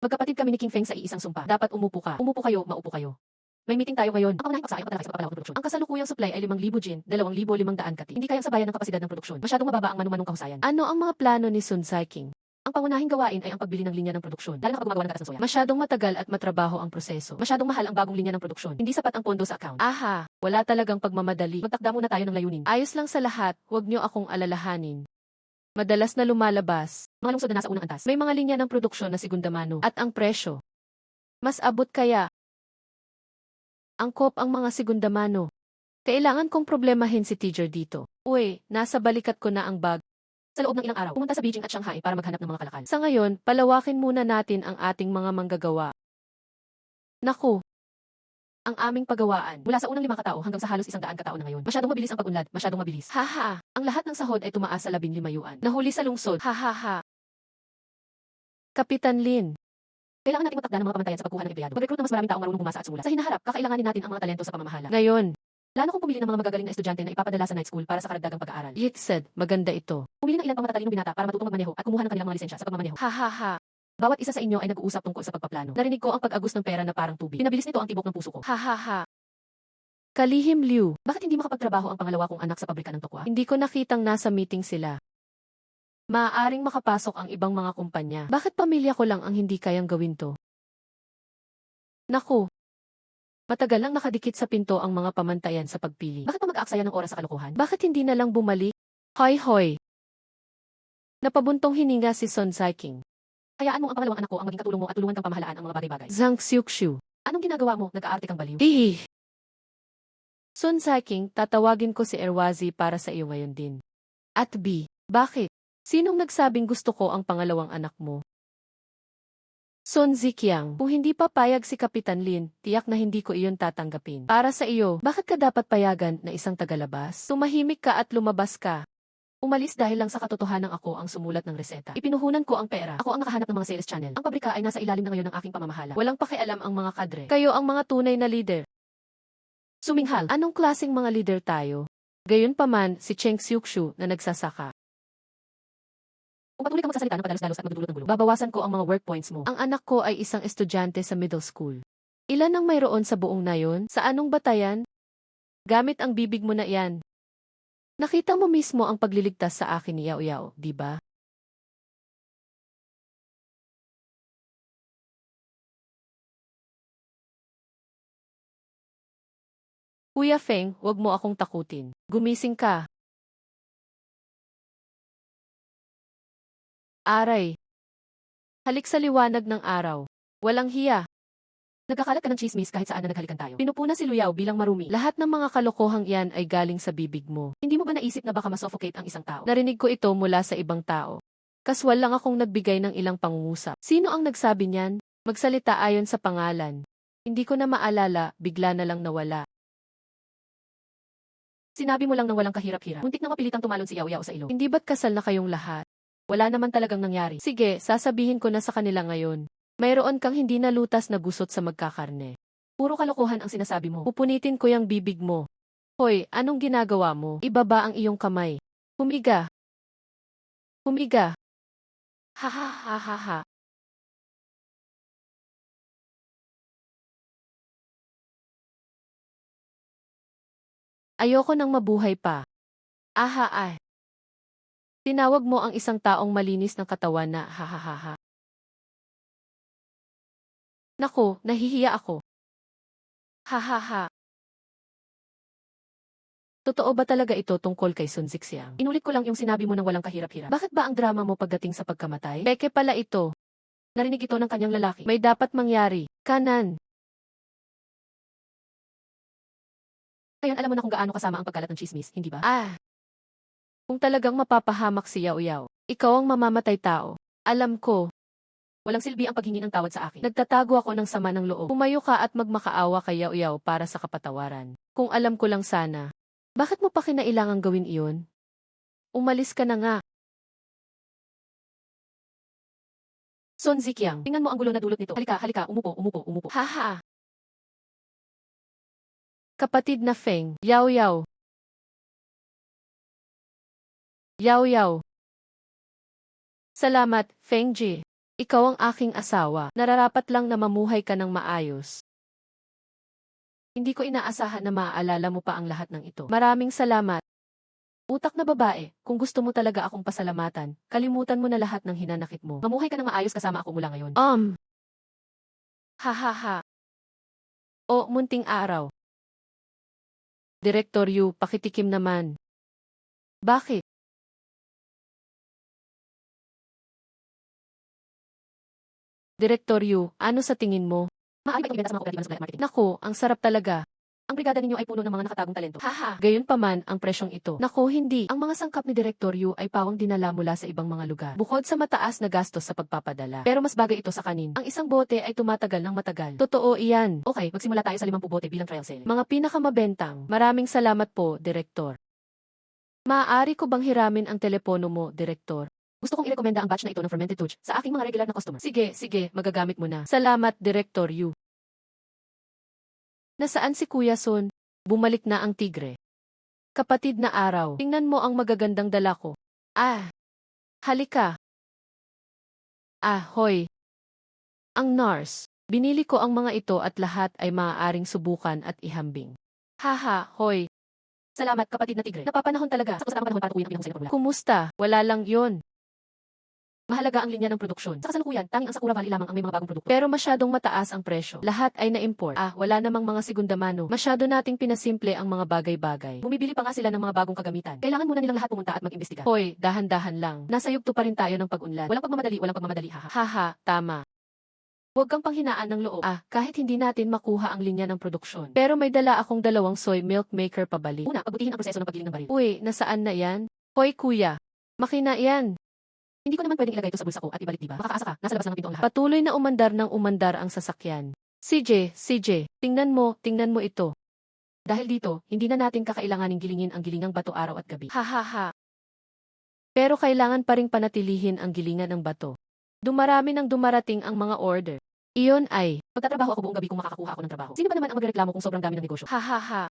Magkapatid kami ni King Feng sa iisang sumpa. Dapat umupo ka. Umupo kayo, maupo kayo. May meeting tayo ngayon. Ang pangunahing pagsaya pagkalaki sa pagpapalawak ng produksyon. Ang kasalukuyang supply ay 5,000 gin, 2,500 kati. Hindi kayang sabayan ng kapasidad ng produksyon. Masyadong mababa ang manu-manong kahusayan. Ano ang mga plano ni Sun Saiking? Ang pangunahing gawain ay ang pagbili ng linya ng produksyon, lalo na kapag gumagawa ng gatas ng soya. Masyadong matagal at matrabaho ang proseso. Masyadong mahal ang bagong linya ng produksyon. Hindi sapat ang pondo sa account. Aha, wala talagang pagmamadali. Magtakda muna tayo ng layunin. Ayos lang sa lahat, huwag niyo akong alalahanin. Madalas na lumalabas, mga lungsod na nasa unang antas. May mga linya ng produksyon na segunda mano at ang presyo. Mas abot kaya. Angkop ang mga segunda mano. Kailangan kong problemahin si teacher dito. Uy, nasa balikat ko na ang bag. Sa loob ng ilang araw, pumunta sa Beijing at Shanghai para maghanap ng mga kalakal. Sa ngayon, palawakin muna natin ang ating mga manggagawa. Naku! Ang aming pagawaan, mula sa unang 5 katao hanggang sa halos 100 katao na ngayon. Masyadong mabilis ang pag-unlad, masyadong mabilis. Haha! Ang lahat ng sahod ay tumaas sa 15 yuan. Nahuli sa lungsod. Hahaha! Kapitan Lin. Kailangan nating magtakda ng mga pamantayan sa pagkuha ng empleyado. Mag-recruit ng mas maraming taong marunong bumasa at sumulat. Sa hinaharap, kakailanganin natin ang mga talento sa pamamahala. Ngayon, lalo kung pumili ng mga magagaling na estudyante na ipapadala sa night school para sa karagdagang pag-aaral. It said, maganda ito. Pumili ng ilan pang matatalinong binata para matutong magmaneho at kumuha ng kanilang mga lisensya sa pagmamaneho. Hahaha. Bawat isa sa inyo ay nag-uusap tungkol sa pagpaplano. Narinig ko ang pag-agos ng pera na parang tubig. Pinabilis nito ang tibok ng puso ko. Hahaha. Kalihim Liu, bakit hindi makapagtrabaho ang pangalawa kong anak sa pabrika ng tokwa? Hindi ko nakitang nasa meeting sila. Maaaring makapasok ang ibang mga kumpanya. Bakit pamilya ko lang ang hindi kayang gawin to? Naku. Matagal lang nakadikit sa pinto ang mga pamantayan sa pagpili. Bakit pa mag-aaksaya ng oras sa kalokohan? Bakit hindi na lang bumalik? Hoy hoy! Napabuntong hininga si Sun Saiking. Hayaan mo ang pangalawang anak ko ang maging katulong mo at tulungan kang pamahalaan ang mga bagay-bagay. Zhang Xiuqiu. Anong ginagawa mo? Nag-aarte kang baliw? Hihi! Sun Saiking, tatawagin ko si Erwazi para sa iyo ngayon din. At B. Bakit? Sinong nagsabing gusto ko ang pangalawang anak mo? Sun Ziqiang, kung hindi papayag si Kapitan Lin, tiyak na hindi ko iyon tatanggapin. Para sa iyo, bakit ka dapat payagan na isang tagalabas? Tumahimik ka at lumabas ka. Umalis dahil lang sa katotohanan ako ang sumulat ng reseta. Ipinuhunan ko ang pera. Ako ang nakahanap ng mga sales channel. Ang pabrika ay nasa ilalim na ngayon ng aking pamamahala. Walang pakialam ang mga kadre. Kayo ang mga tunay na leader. Suminghal, anong klaseng mga leader tayo? Gayunpaman, si Cheng Xiuqiu na nagsasaka. Kung patuloy kang magsasalita ng padalos-dalos at magdudulot ng gulo, babawasan ko ang mga work points mo. Ang anak ko ay isang estudyante sa middle school. Ilan ang mayroon sa buong nayon? Sa anong batayan? Gamit ang bibig mo na iyan. Nakita mo mismo ang pagliligtas sa akin ni Yao Yao, di ba? Kuya Feng, wag mo akong takutin. Gumising ka. Aray. Halik sa liwanag ng araw. Walang hiya. Nagkakalat ka ng chismis kahit saan na naghalikan tayo. Pinupuna si Luyaw bilang marumi. Lahat ng mga kalokohang iyan ay galing sa bibig mo. Hindi mo ba naisip na baka masuffocate ang isang tao? Narinig ko ito mula sa ibang tao. Kaswal lang akong nagbigay ng ilang pangungusap. Sino ang nagsabi niyan? Magsalita ayon sa pangalan. Hindi ko na maalala, bigla na lang nawala. Sinabi mo lang nang walang kahirap-hirap. Muntik na mapilitang tumalon si Yao Yao sa ilog. Hindi ba't kasal na kayong lahat? Wala naman talagang nangyari. Sige, sasabihin ko na sa kanila ngayon. Mayroon kang hindi nalutas na gusot sa magkakarne. Puro kalokohan ang sinasabi mo. Pupunitin ko yung bibig mo. Hoy, anong ginagawa mo? Ibaba ang iyong kamay. Humiga. Humiga. Ha ha ha ha ha. Ayoko nang mabuhay pa. Aha ay. Tinawag mo ang isang taong malinis ng katawan na ha ha ha ha. Naku, nahihiya ako. Ha ha ha. Totoo ba talaga ito tungkol kay Sun Zixiang? Inulit ko lang yung sinabi mo nang walang kahirap-hirap. Bakit ba ang drama mo pagdating sa pagkamatay? Peke pala ito. Narinig ito ng kanyang lalaki. May dapat mangyari. Kanan. Ngayon alam mo na kung gaano kasama ang pagkalat ng chismis, hindi ba? Kung talagang mapapahamak si Yao Yao, ikaw ang mamamatay tao. Alam ko. Walang silbi ang paghingi ng tawad sa akin. Nagtatago ako ng sama ng loob. Pumayo ka at magmakaawa kay Yao Yao para sa kapatawaran. Kung alam ko lang sana. Bakit mo pa kinailangang gawin iyon? Umalis ka na nga. Son Ziqiang, tingnan mo ang gulo na dulot nito. Halika, halika, umupo, umupo, umupo. Haha. Kapatid na Feng, Yao Yao. Yao Yao. Salamat, Feng Ji. Ikaw ang aking asawa. Nararapat lang na mamuhay ka ng maayos. Hindi ko inaasahan na maaalala mo pa ang lahat ng ito. Maraming salamat. Utak na babae, kung gusto mo talaga akong pasalamatan, kalimutan mo na lahat ng hinanakit mo. Mamuhay ka ng maayos kasama ako mula ngayon. Ha. O, munting araw. Direktor Yu, pakitikim naman. Bakit? Direktor Yu, ano sa tingin mo? Maaari ba ibenta sa mga kooperatiba ng supply at marketing? Naku, ang sarap talaga. Ang brigada ninyo ay puno ng mga nakatagong talento. Haha. Gayunpaman, ang presyong ito. Naku, hindi. Ang mga sangkap ni Direktor Yu ay pawang dinala mula sa ibang mga lugar. Bukod sa mataas na gastos sa pagpapadala. Pero mas bagay ito sa kanin. Ang isang bote ay tumatagal ng matagal. Totoo iyan. Okay, magsimula tayo sa 50 bote bilang trial sale. Mga pinakamabentang. Maraming salamat po, Direktor. Maaari ko bang hiramin ang telepono mo, Direktor? Gusto kong irekomenda ang batch na ito ng fermented touch sa aking mga regular na customer. Sige, magagamit mo na. Salamat, Direktor Yu. Nasaan si Kuya Son? Bumalik na ang tigre. Kapatid na araw, tingnan mo ang magagandang dala ko. Halika. Hoy. Ang nurse. Binili ko ang mga ito at lahat ay maaaring subukan at ihambing. Haha, hoy. Salamat, kapatid na tigre. Napapanahon talaga. Sa tamang panahon para tukuyin ang pinahusay na formula. Kumusta? Wala lang yon. Mahalaga ang linya ng produksyon. Sa kasalukuyan, tanging ang Sakura Valley lamang ang may mga bagong produkto. Pero masyadong mataas ang presyo. Lahat ay na-import. Wala namang mga segunda mano. Masyado nating pinasimple ang mga bagay-bagay. Bumibili pa nga sila ng mga bagong kagamitan. Kailangan muna nilang lahat pumunta at mag-imbestiga. Hoy, dahan-dahan lang. Nasa yugto pa rin tayo ng pag-unlad. Walang pagmamadali, haha. Haha, tama. Huwag kang panghinaan ng loob. Kahit hindi natin makuha ang linya ng produksyon. Pero may dala akong 2 soy milk maker pabalik. Una, pagbutihin ang proseso ng paggiling ng baril. Uy, nasaan na yan? Hoy kuya, makina yan. Hindi ko naman pwedeng ilagay ito sa bulsa ko at ibalik, diba? Makakaasa ka, nasa labas lang ng pinto ang lahat. Patuloy na umandar ang sasakyan. CJ, tingnan mo ito. Dahil dito, hindi na natin kakailanganing gilingin ang gilingang bato araw at gabi. Ha. Pero kailangan pa ring panatilihin ang gilingan ng bato. Dumarami nang dumarating ang mga order. Iyon ay, magtatrabaho ako buong gabi kung makakakuha ako ng trabaho. Sino ba naman ang magreklamo kung sobrang dami ng negosyo? Ha.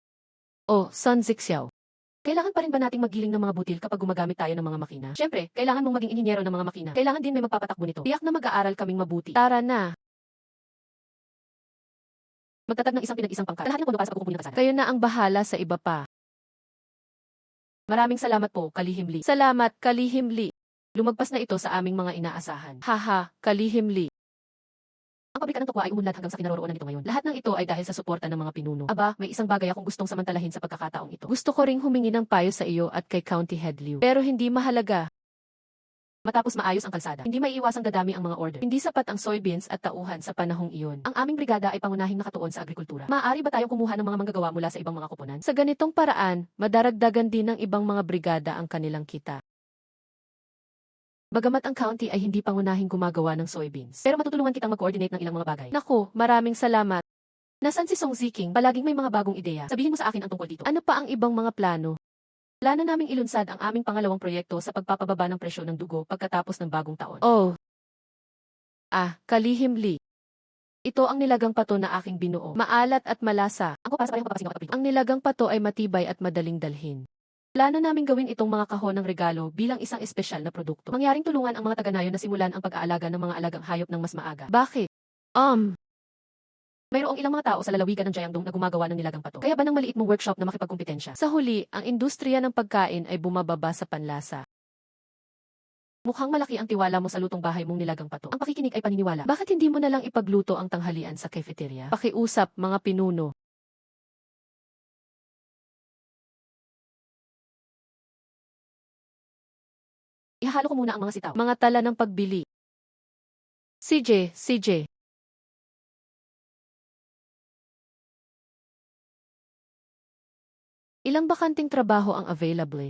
Oh, Son Zixiao. Kailangan pa rin ba nating magiling ng mga butil kapag gumagamit tayo ng mga makina? Siyempre, kailangan mong maging inhinyero ng mga makina. Kailangan din may magpapatakbo nito. Tiyak na mag-aaral kaming mabuti. Tara na. Magtatag ng isang pinag-isang pangkat. Lahat ng pondo para sa pagkukunin ng kasana. Kayo na ang bahala sa iba pa. Maraming salamat po, Kalihimli. Salamat, Kalihimli. Lumagpas na ito sa aming mga inaasahan. Haha, Kalihimli. Ang pabrika ng tokwa ay umunlad hanggang sa kinaroroonan nito ngayon. Lahat ng ito ay dahil sa suporta ng mga pinuno. May isang bagay akong gustong samantalahin sa pagkakataong ito. Gusto ko ring humingi ng payo sa iyo at kay County Head Liu. Pero hindi mahalaga. Matapos maayos ang kalsada, hindi maiiwasang dadami ang mga order. Hindi sapat ang soybeans at tauhan sa panahong iyon. Ang aming brigada ay pangunahing nakatuon sa agrikultura. Maaari ba tayong kumuha ng mga manggagawa mula sa ibang mga koponan? Sa ganitong paraan, madaragdagan din ng ibang mga brigada ang kanilang kita. Bagamat ang county ay hindi pangunahing gumagawa ng soybeans. Pero matutulungan kitang mag-coordinate ng ilang mga bagay. Naku, maraming salamat. Nasaan si Song Ziking? Palaging may mga bagong ideya. Sabihin mo sa akin ang tungkol dito. Ano pa ang ibang mga plano? Plano naming ilunsad ang aming pangalawang proyekto sa pagpapababa ng presyo ng dugo pagkatapos ng bagong taon. Oh. Kalihimli. Ito ang nilagang pato na aking binuo. Maalat at malasa. Ang nilagang pato ay matibay at madaling dalhin. Plano namin gawin itong mga kahon ng regalo bilang isang espesyal na produkto. Mangyaring tulungan ang mga taga-Nayon na simulan ang pag-aalaga ng mga alagang hayop ng mas maaga. Bakit? Mayroong ilang mga tao sa lalawigan ng Jiangdong na gumagawa ng nilagang pato. Kaya ba ng maliit mong workshop na makipagkumpetensya? Sa huli, ang industriya ng pagkain ay bumababa sa panlasa. Mukhang malaki ang tiwala mo sa lutong bahay mong nilagang pato. Ang pakikinig ay paniniwala. Bakit hindi mo na lang ipagluto ang tanghalian sa cafeteria? Pakiusap, mga pinuno. Ihahalo ko muna ang mga sitaw. Mga tala ng pagbili. CJ. Ilang bakanting trabaho ang available?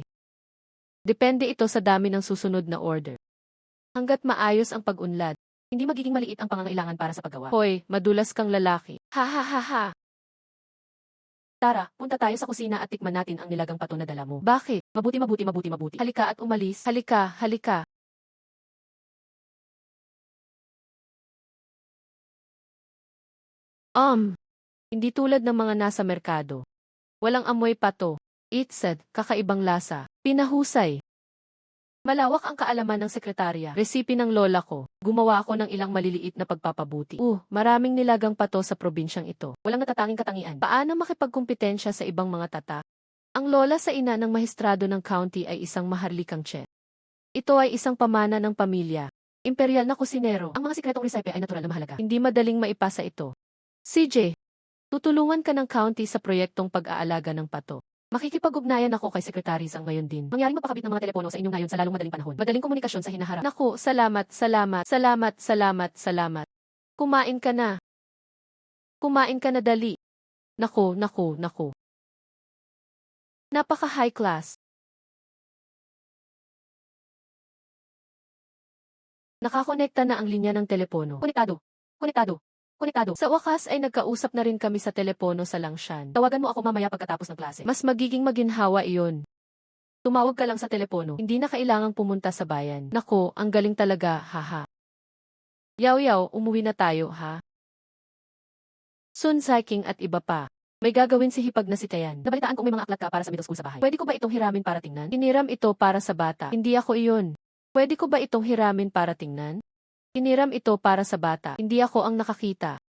Depende ito sa dami ng susunod na order. Hanggat maayos ang pag-unlad, hindi magiging maliit ang pangangailangan para sa paggawa. Hoy, madulas kang lalaki. Ha. Tara, punta tayo sa kusina at tikman natin ang nilagang pato na dala mo. Bakit? Mabuti. Halika at umalis. Halika. Hindi tulad ng mga nasa merkado. Walang amoy pato. It said, kakaibang lasa. Pinahusay. Malawak ang kaalaman ng sekretarya. Resipi ng lola ko. Gumawa ako ng ilang maliliit na pagpapabuti. Maraming nilagang pato sa probinsyang ito. Walang natatanging katangian. Paano makipagkumpetensya sa ibang mga tatak? Ang lola sa ina ng mahistrado ng county ay isang maharlikang chef. Ito ay isang pamana ng pamilya. Imperial na kusinero. Ang mga sikretong resipe ay natural na mahalaga. Hindi madaling maipasa ito. CJ, tutulungan ka ng county sa proyektong pag-aalaga ng pato. Makikipag-ugnayan ako kay Secretary Zhang ngayon din. Mangyaring magpakabit ng mga telepono sa inyong ngayon sa lalong madaling panahon. Madaling komunikasyon sa hinaharap. Naku, salamat. Kumain ka na. Kumain ka na dali. Naku. Napaka-high class. Nakakonekta na ang linya ng telepono. Konektado. Sa wakas ay nagkausap na rin kami sa telepono sa Langshan. Tawagan mo ako mamaya pagkatapos ng klase. Mas magiging maginhawa iyon. Tumawag ka lang sa telepono. Hindi na kailangang pumunta sa bayan. Nako, ang galing talaga, haha. Yaw, umuwi na tayo, ha? Sun Ziking at iba pa. May gagawin si hipag na si Tayan. Nabalitaan kong may mga aklat ka para sa middle school sa bahay. Pwede ko ba itong hiramin para tingnan? Hiniram ito para sa bata. Hindi ako iyon. Pwede ko ba itong hiramin para tingnan? Hiniram ito para sa bata. Hindi ako ang nakakita.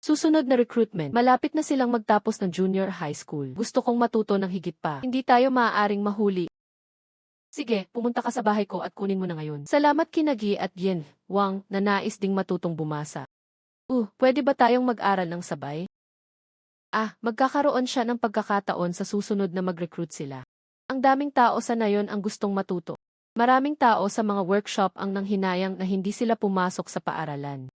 Susunod na recruitment. Malapit na silang magtapos ng junior high school. Gusto kong matuto ng higit pa. Hindi tayo maaaring mahuli. Sige, pumunta ka sa bahay ko at kunin mo na ngayon. Salamat Kinagi at Yin Wang na nais ding matutong bumasa. Pwede ba tayong mag-aral ng sabay? Magkakaroon siya ng pagkakataon sa susunod na mag-recruit sila. Ang daming tao sa nayon ang gustong matuto. Maraming tao sa mga workshop ang nanghinayang na hindi sila pumasok sa paaralan.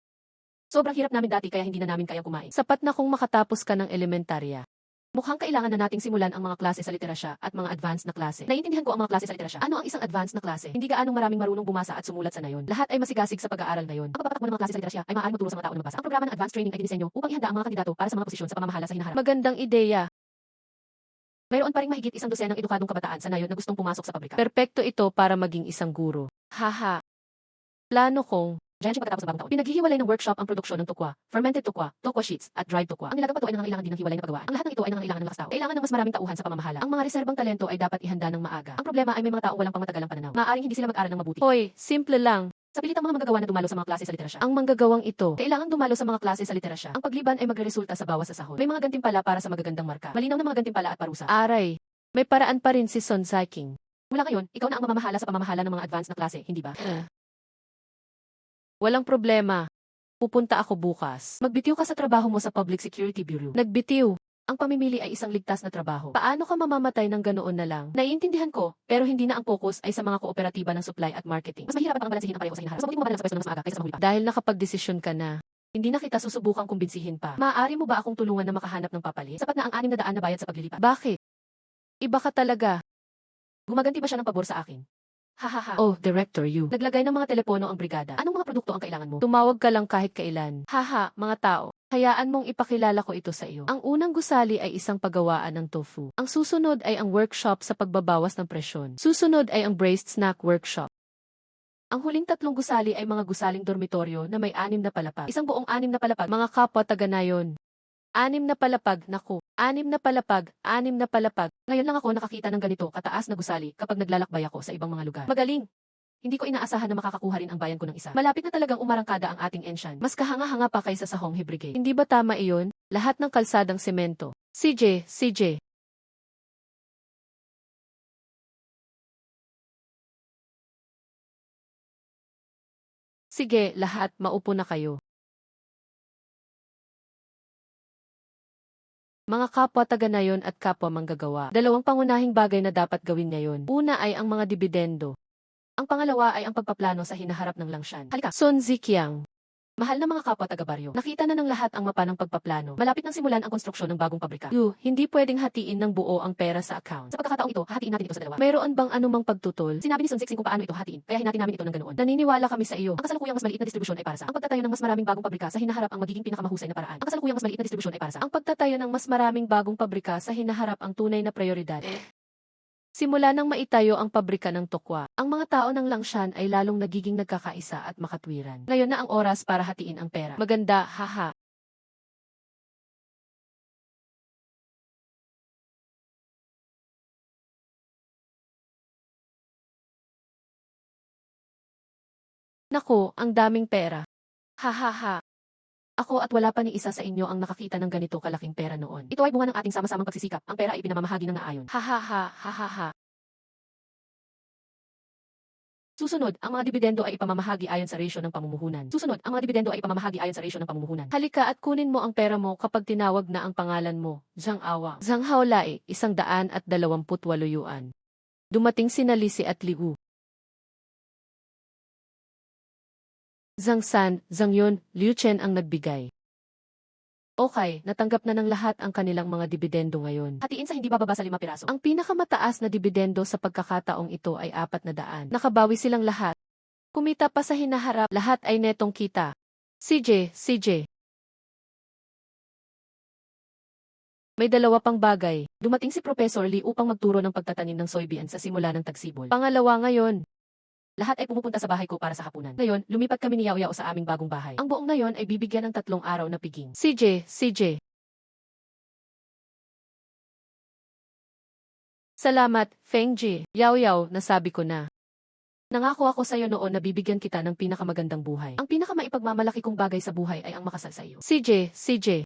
Sobrang hirap namin dati kaya hindi na namin kayang kumain. Sapat na kung makatapos ka ng elementarya. Mukhang kailangan na nating simulan ang mga klase sa literasya at mga advanced na klase. Naiintindihan ko ang mga klase sa literasya. Ano ang isang advanced na klase? Hindi gaanong maraming marunong bumasa at sumulat sa nayon. Lahat ay masigasig sa pag-aaral ngayon. Ang pagpapatak mo ng mga klase sa literasya ay maaaring magturo sa mga tao na magbasa. Ang programa ng advanced training ay dinisenyo upang ihanda ang mga kandidato para sa mga posisyon sa pamamahala sa hinaharap. Magandang ideya. Mayroon pa ring mahigit 100 edukadong kabataan sa nayon na gustong pumasok sa pabrika. Perpekto ito para maging isang guro. Haha. Plano kong Diyan pagkatapos ng bagong taon. Pinaghihiwalay ng workshop ang produksyon ng tukwa, fermented tukwa sheets, at dried tukwa. Ang nilagang pato ay nangangailangan din ng hiwalay na pagawaan. Ang lahat ng ito ay nangangailangan ng lakas tao. Kailangan ng mas maraming tauhan sa pamamahala. Ang mga reserbang talento ay dapat ihanda ng maaga. Ang problema ay may mga tao walang pangmatagalang pananaw. Maaaring hindi sila mag-aral ng mabuti. Hoy, simple lang. Sa pilit ang mga manggagawa na dumalo sa mga klase sa literasya. Ang manggagawang ito, kailangan dumalo sa mga klase sa literasya. Ang pagliban ay magreresulta sa bawas sa sahod. May mga gantimpala para sa magagandang marka. Malinaw na mga gantimpala at parusa. Aray, may paraan pa rin si Sun Ziking. Mula ngayon, ikaw na ang mamamahala sa pamamahala ng mga advanced na klase, hindi ba? Walang problema. Pupunta ako bukas. Magbitiw ka sa trabaho mo sa Public Security Bureau. Nagbitiw. Ang pamimili ay isang ligtas na trabaho. Paano ka mamamatay ng ganoon na lang? Naiintindihan ko, pero hindi na ang focus ay sa mga kooperatiba ng supply at marketing. Mas mahirap ang balansehin ang pareho sa hinaharap. Mas mabuti mo mabalance sa pwesto ng mas maaga kaysa sa mahuli pa. Dahil nakapagdesisyon ka na, hindi na kita susubukang kumbinsihin pa. Maaari mo ba akong tulungan na makahanap ng papalit? Sapat na ang 600 na bayad sa paglilipat. Bakit? Iba ka talaga. Gumaganti ba siya ng pabor sa akin? Hahaha. Oh, Director Yu. Naglagay ng mga telepono ang brigada. Anong mga produkto ang kailangan mo? Tumawag ka lang kahit kailan. Haha, mga tao. Hayaan mong ipakilala ko ito sa iyo. Ang unang gusali ay isang paggawaan ng tofu. Ang susunod ay ang workshop sa pagbabawas ng presyon. Susunod ay ang braised snack workshop. Ang huling 3 gusali ay mga gusaling dormitoryo na may 6 na palapag. Isang buong 6 na palapag. Mga kapwa taga-nayon. 6 na palapag, naku. 6 na palapag. Ngayon lang ako nakakita ng ganito kataas na gusali kapag naglalakbay ako sa ibang mga lugar. Magaling! Hindi ko inaasahan na makakakuha rin ang bayan ko ng isa. Malapit na talagang umarangkada ang ating ensyan. Mas kahanga-hanga pa kaysa sa Honghe Brigade. Hindi ba tama iyon? Lahat ng kalsadang semento. CJ. Sige, lahat, maupo na kayo. Mga kapwa taga-nayon at kapwa manggagawa. 2 pangunahing bagay na dapat gawin ngayon. Una ay ang mga dibidendo. Ang pangalawa ay ang pagpaplano sa hinaharap ng Langshan. Halika, Sun Ziqiang. Mahal na mga kapwa taga-baryo. Nakita na ng lahat ang mapa ng pagpaplano. Malapit nang simulan ang konstruksyon ng bagong pabrika. Hindi pwedeng hatiin ng buo ang pera sa account. Sa pagkakataong ito, hatiin natin ito sa dalawa. Mayroon bang anumang pagtutol? Sinabi ni Sun Ziqiang kung paano ito hatiin, kaya hinatin namin ito ng ganoon. Naniniwala kami sa iyo. Ang kasalukuyang mas maliit na distribusyon ay para sa ang pagtatayo ng mas maraming bagong pabrika sa hinaharap ang magiging pinakamahusay na paraan. Ang kasalukuyang mas maliit na distribusyon ay para sa ang pagtatayo ng mas maraming bagong pabrika sa hinaharap ang tunay na prioridad. Simula nang maitayo ang pabrika ng tokwa, ang mga tao ng Langshan ay lalong nagiging nagkakaisa at makatwiran. Ngayon na ang oras para hatiin ang pera. Maganda, haha. Naku, ang daming pera. Ha ha ha. Ako at wala pa ni isa sa inyo ang nakakita ng ganito kalaking pera noon. Ito ay bunga ng ating sama-samang pagsisikap. Ang pera ay pinamamahagi ng naayon. Ha ha ha, ha ha ha. Susunod, ang mga dibidendo ay ipamamahagi ayon sa ratio ng pamumuhunan. Susunod, ang mga dibidendo ay ipamamahagi ayon sa ratio ng pamumuhunan. Halika at kunin mo ang pera mo kapag tinawag na ang pangalan mo. Zhang Awa. Zhang Haolai, 128 yuan. Dumating sina Lisi at Liu. Zhang San, Zhang Yun, Liu Chen ang nagbigay. Okay, natanggap na ng lahat ang kanilang mga dibidendo ngayon. Hatiin sa hindi bababa sa 5 piraso. Ang pinakamataas na dibidendo sa pagkakataong ito ay 400. Nakabawi silang lahat. Kumita pa sa hinaharap, lahat ay netong kita. CJ. May dalawa pang bagay. Dumating si Professor Lee upang magturo ng pagtatanim ng soybean sa simula ng tagsibol. Pangalawa ngayon. Lahat ay pumupunta sa bahay ko para sa hapunan. Ngayon, lumipat kami ni Yao Yao sa aming bagong bahay. Ang buong ngayon ay bibigyan ng 3 araw na piging. CJ. Salamat, Feng Ji. Yao Yao, nasabi ko na. Nangako ako sa iyo noon na bibigyan kita ng pinakamagandang buhay. Ang pinakamaipagmamalaki kong bagay sa buhay ay ang makasal sa iyo. CJ.